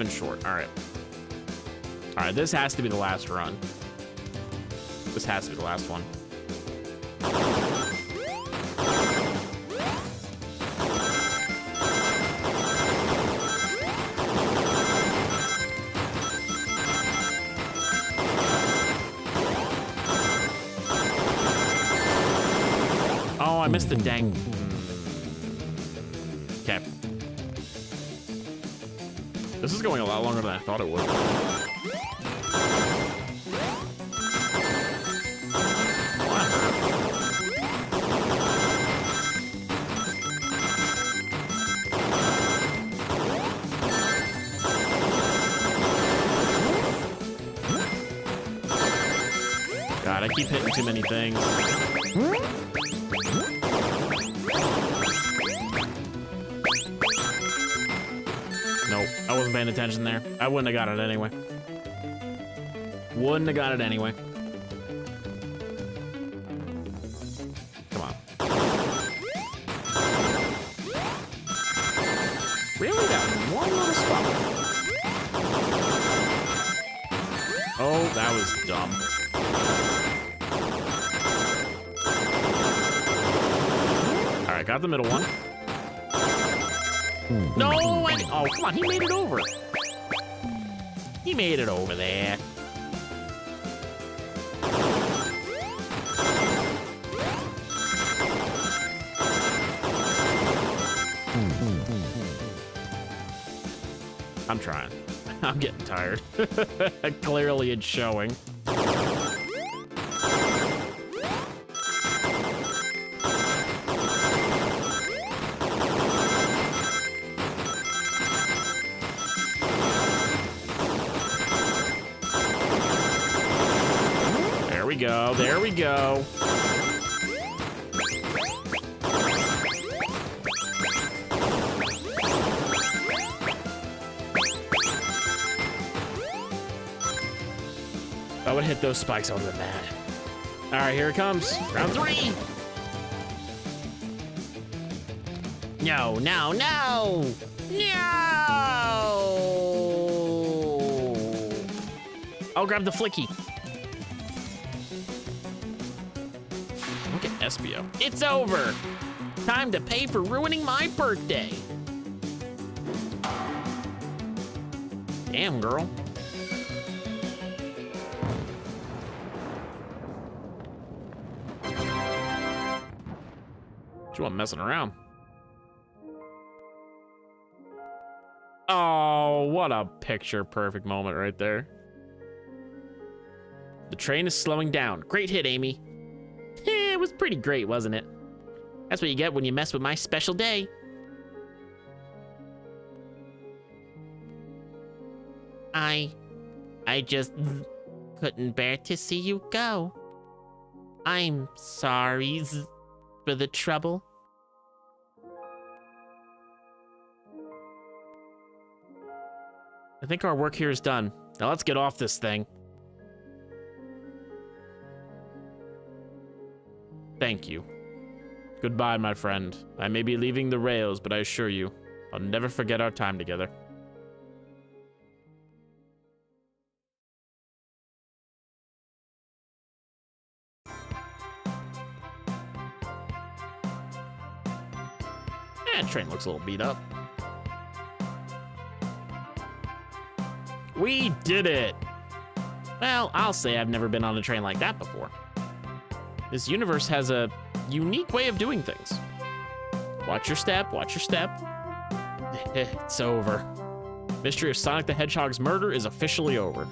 even short. All right. All right, this has to be the last run. This has to be the last one. Oh, I missed the dang. Okay. This is going a lot longer than I thought it would. God, I keep hitting too many things. Nope, I wasn't paying attention there. I wouldn't have got it anyway. Wouldn't have got it anyway. Come on. Really? That one little spot. Oh, that was dumb. All right, got the middle one. No, oh, come on, he made it over. He made it over there. I'm trying. I'm getting tired. Clearly it's showing. There we go, there we go. If I would hit those spikes, I would have been mad. All right, here it comes. Round 3. No, no, no! No! I'll grab the flicky. Look at Espio. It's over! Time to pay for ruining my birthday. Damn, girl. She wasn't messing around. Oh, what a picture-perfect moment right there. The train is slowing down. Great hit, Amy. It was pretty great, wasn't it? That's what you get when you mess with my special day. I just couldn't bear to see you go. I'm sorry for the trouble. I think our work here is done. Now let's get off this thing. Thank you. Goodbye, my friend. I may be leaving the rails, but I assure you, I'll never forget our time together. Train looks a little beat up. We did it! Well, I'll say I've never been on a train like that before. This universe has a unique way of doing things. Watch your step, watch your step. It's over. Mystery of Sonic the Hedgehog's murder is officially over.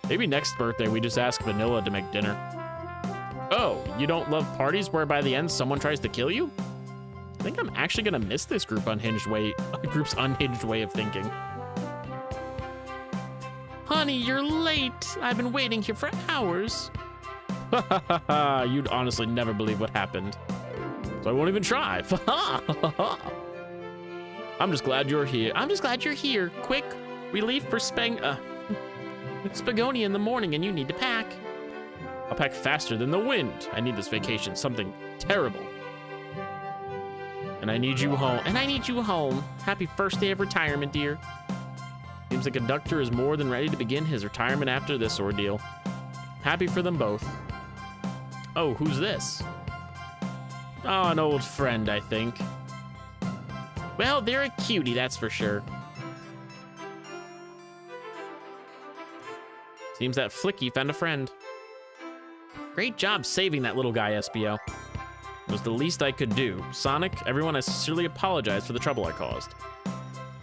Maybe next birthday we just ask Vanilla to make dinner. Oh, you don't love parties where by the end someone tries to kill you? I think I'm actually gonna miss this group's unhinged way of thinking. Honey, you're late. I've been waiting here for hours. You'd honestly never believe what happened. So I won't even try. I'm just glad you're here. I'm just glad you're here. Quick, we leave for Spagonia in the morning and you need to pack. I'll pack faster than the wind. I need this vacation, something terrible. And I need you home. Happy first day of retirement, dear. Seems the conductor is more than ready to begin his retirement after this ordeal. Happy for them both. Oh, who's this? Oh, an old friend, I think. Well, they're a cutie, that's for sure. Seems that Flicky found a friend. Great job saving that little guy, SBO. It was the least I could do. Sonic, everyone, I sincerely apologize for the trouble I caused.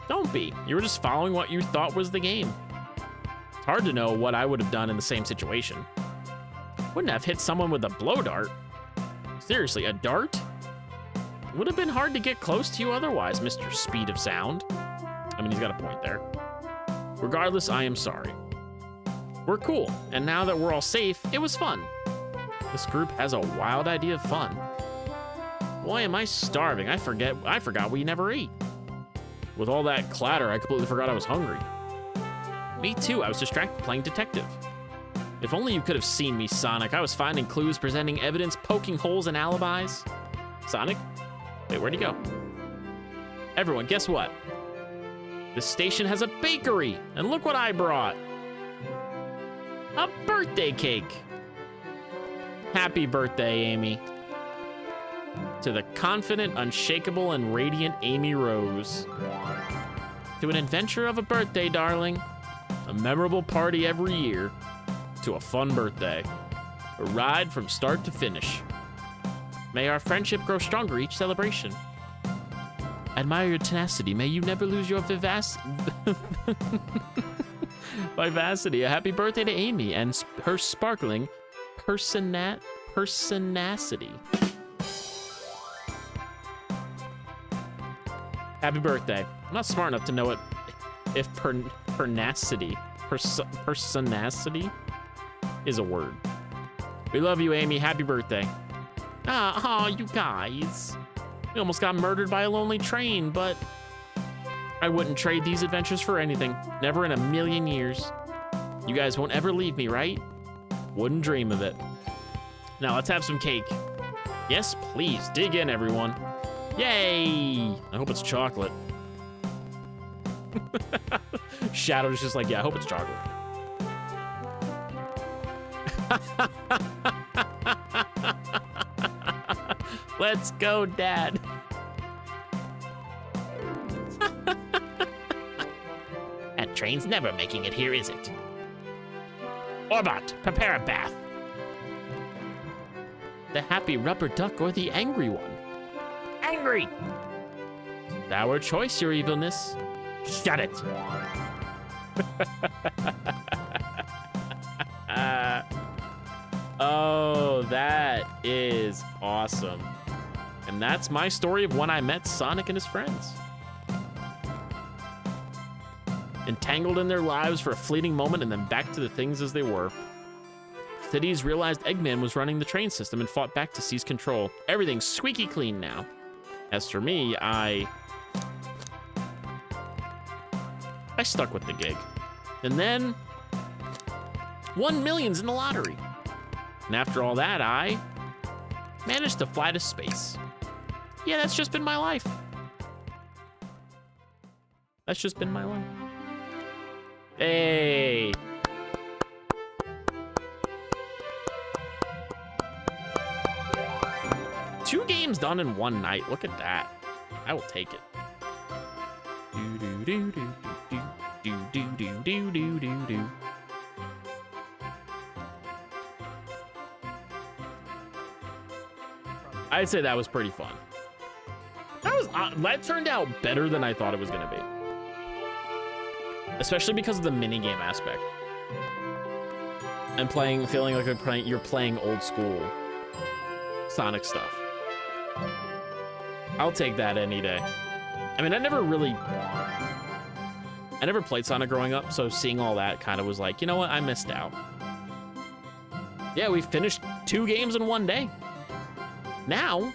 Don't be. You were just following what you thought was the game. It's hard to know what I would have done in the same situation. Wouldn't have hit someone with a blow dart. Seriously, a dart? Would have been hard to get close to you otherwise, Mr. Speed of Sound. I mean, he's got a point there. Regardless, I am sorry. We're cool, and now that we're all safe, it was fun. This group has a wild idea of fun. Boy, am I starving. I forgot we never ate. With all that clatter, I completely forgot I was hungry. Me too, I was distracted playing detective. If only you could have seen me, Sonic. I was finding clues, presenting evidence, poking holes in alibis. Sonic? Wait, where'd he go? Everyone, guess what? This station has a bakery, and look what I brought. A birthday cake. Happy birthday, Amy. To the confident, unshakable, and radiant Amy Rose. To an adventure of a birthday, darling. A memorable party every year. To a fun birthday. A ride from start to finish. May our friendship grow stronger each celebration. Admire your tenacity. May you never lose your vivacity. A happy birthday to Amy and her sparkling personacity. Happy birthday. I'm not smart enough to know it if personacity is a word. We love you, Amy. Happy birthday. Ah, you guys. We almost got murdered by a lonely train, but I wouldn't trade these adventures for anything. Never in a million years. You guys won't ever leave me, right? Wouldn't dream of it. Now let's have some cake. Yes, please. Dig in, everyone. Yay! I hope it's chocolate. Shadow's just like, yeah, I hope it's chocolate. Let's go, Dad. That train's never making it here, is it? Orbot, prepare a bath. The happy rubber duck or the angry one? Angry! Our choice, your evilness. Shut it. Oh, that is awesome. And that's my story of when I met Sonic and his friends. Entangled in their lives for a fleeting moment and then back to the things as they were. Cities realized Eggman was running the train system and fought back to seize control. Everything's squeaky clean now. As for me, I stuck with the gig. And then won millions in the lottery. And after all that, I managed to fly to space. Yeah, that's just been my life. That's just been my life. Hey. Two games done in one night. Look at that. I will take it. Do do do do do do do do do do do. I'd say that was pretty fun. That turned out better than I thought it was gonna be. Especially because of the minigame aspect. And feeling like you're playing old school Sonic stuff. I'll take that any day. I mean, I never played Sonic growing up, so seeing all that kind of was like, you know what, I missed out. Yeah, we finished 2 games in one day. Now,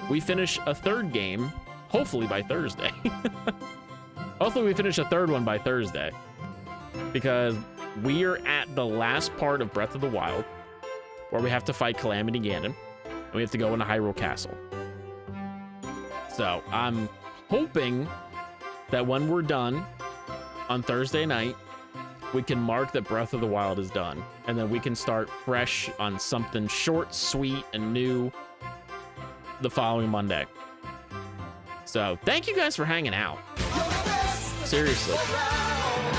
we finish a third game, hopefully by Thursday. Hopefully we finish a third one by Thursday. Because we are at the last part of Breath of the Wild, where we have to fight Calamity Ganon, and we have to go into Hyrule Castle. So, I'm hoping that when we're done, on Thursday night, we can mark that Breath of the Wild is done. And then we can start fresh on something short, sweet, and new the following Monday. So thank you guys for hanging out. Seriously.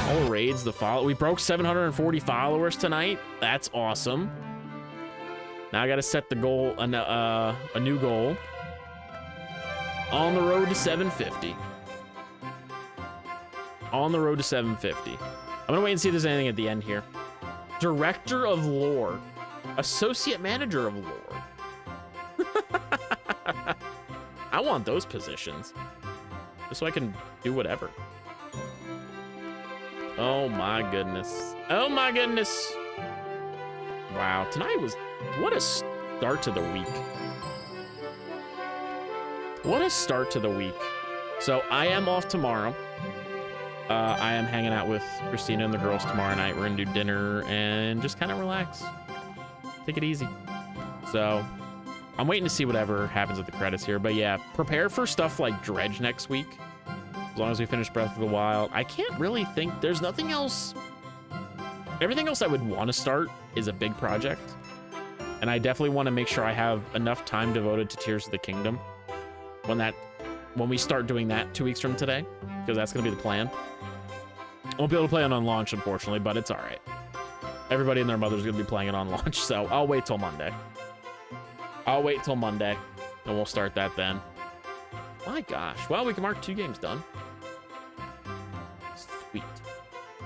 All raids, we broke 740 followers tonight. That's awesome. Now I gotta set the goal, a new goal. On the road to 750. On the road to 750. I'm gonna wait and see if there's anything at the end here. Director of Lore. Associate Manager of Lore. I want those positions. Just so I can do whatever. Oh my goodness. Oh my goodness. Wow, tonight was, what a start to the week. What a start to the week. So I am off tomorrow. I am hanging out with Christina and the girls tomorrow night. We're gonna do dinner and just kind of relax. Take it easy. So I'm waiting to see whatever happens with the credits here. But yeah, prepare for stuff like Dredge next week. As long as we finish Breath of the Wild. I can't really think, there's nothing else. Everything else I would want to start is a big project. And I definitely want to make sure I have enough time devoted to Tears of the Kingdom when we start doing that 2 weeks from today, because that's going to be the plan. I won't be able to play it on launch, unfortunately, but it's all right. Everybody and their mother's going to be playing it on launch, so I'll wait till Monday. I'll wait till Monday, and we'll start that then. My gosh. Well, we can mark 2 games done. Sweet.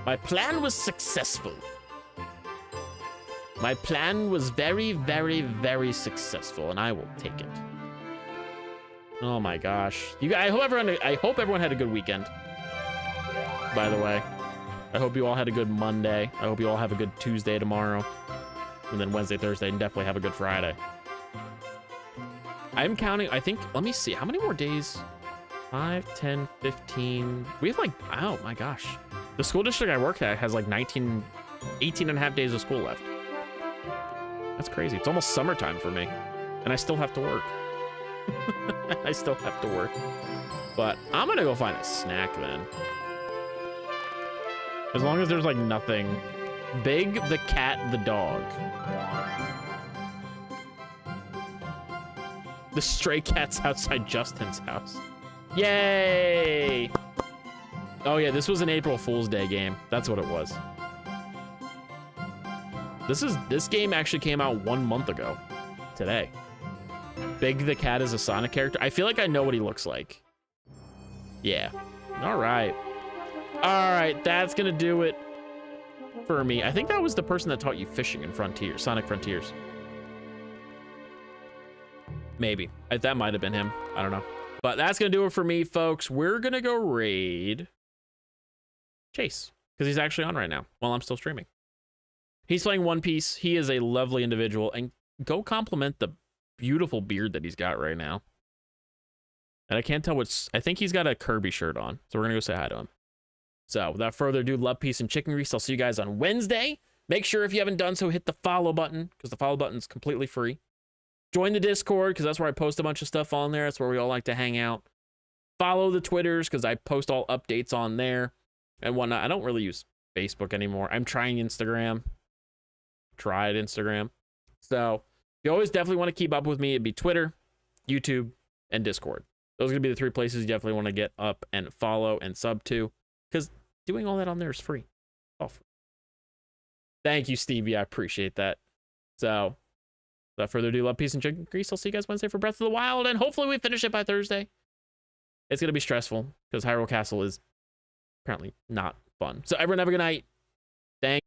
My plan was successful. My plan was very, very, very successful, and I will take it. Oh my gosh. I hope everyone had a good weekend. By the way. I hope you all had a good Monday. I hope you all have a good Tuesday tomorrow. And then Wednesday, Thursday, and definitely have a good Friday. I'm counting, I think, let me see. How many more days? 5, 10, 15. We have like, oh my gosh. The school district I work at has like 18 and a half days of school left. That's crazy. It's almost summertime for me. And I still have to work. I still have to work. But I'm gonna go find a snack then. As long as there's like nothing. Big, the cat, the dog. The stray cat's outside Justin's house. Yay! Oh yeah, this was an April Fool's Day game. That's what it was. This game actually came out 1 month ago. Today. Big the cat is a Sonic character. I feel like I know what he looks like. Yeah. All right. All right, that's gonna do it for me. I think that was the person that taught you fishing in Frontiers, Sonic Frontiers. Maybe. That might have been him. I don't know. But that's gonna do it for me, folks. We're gonna go raid Chase, because he's actually on right now while I'm still streaming. He's playing One Piece. He is a lovely individual, and go compliment the beautiful beard that he's got right now. And I can't tell what's, I think he's got a Kirby shirt on, so we're gonna go say hi to him. So without further ado, love, peace, and chicken grease. I'll see you guys on Wednesday. Make sure if you haven't done so, hit the follow button, because the follow button is completely free. Join the Discord, because that's where I post a bunch of stuff on there. That's where we all like to hang out. Follow the Twitters, because I post all updates on there and whatnot. I don't really use Facebook anymore. I'm trying Instagram. Tried Instagram. So if you always definitely want to keep up with me, it'd be Twitter, YouTube, and Discord. Those are going to be the 3 places you definitely want to get up and follow and sub to, because doing all that on there is free. All free. Thank you, Stevie. I appreciate that. So without further ado, love, peace, and chicken grease. I'll see you guys Wednesday for Breath of the Wild, and hopefully we finish it by Thursday. It's going to be stressful, because Hyrule Castle is apparently not fun. So everyone have a good night. Thank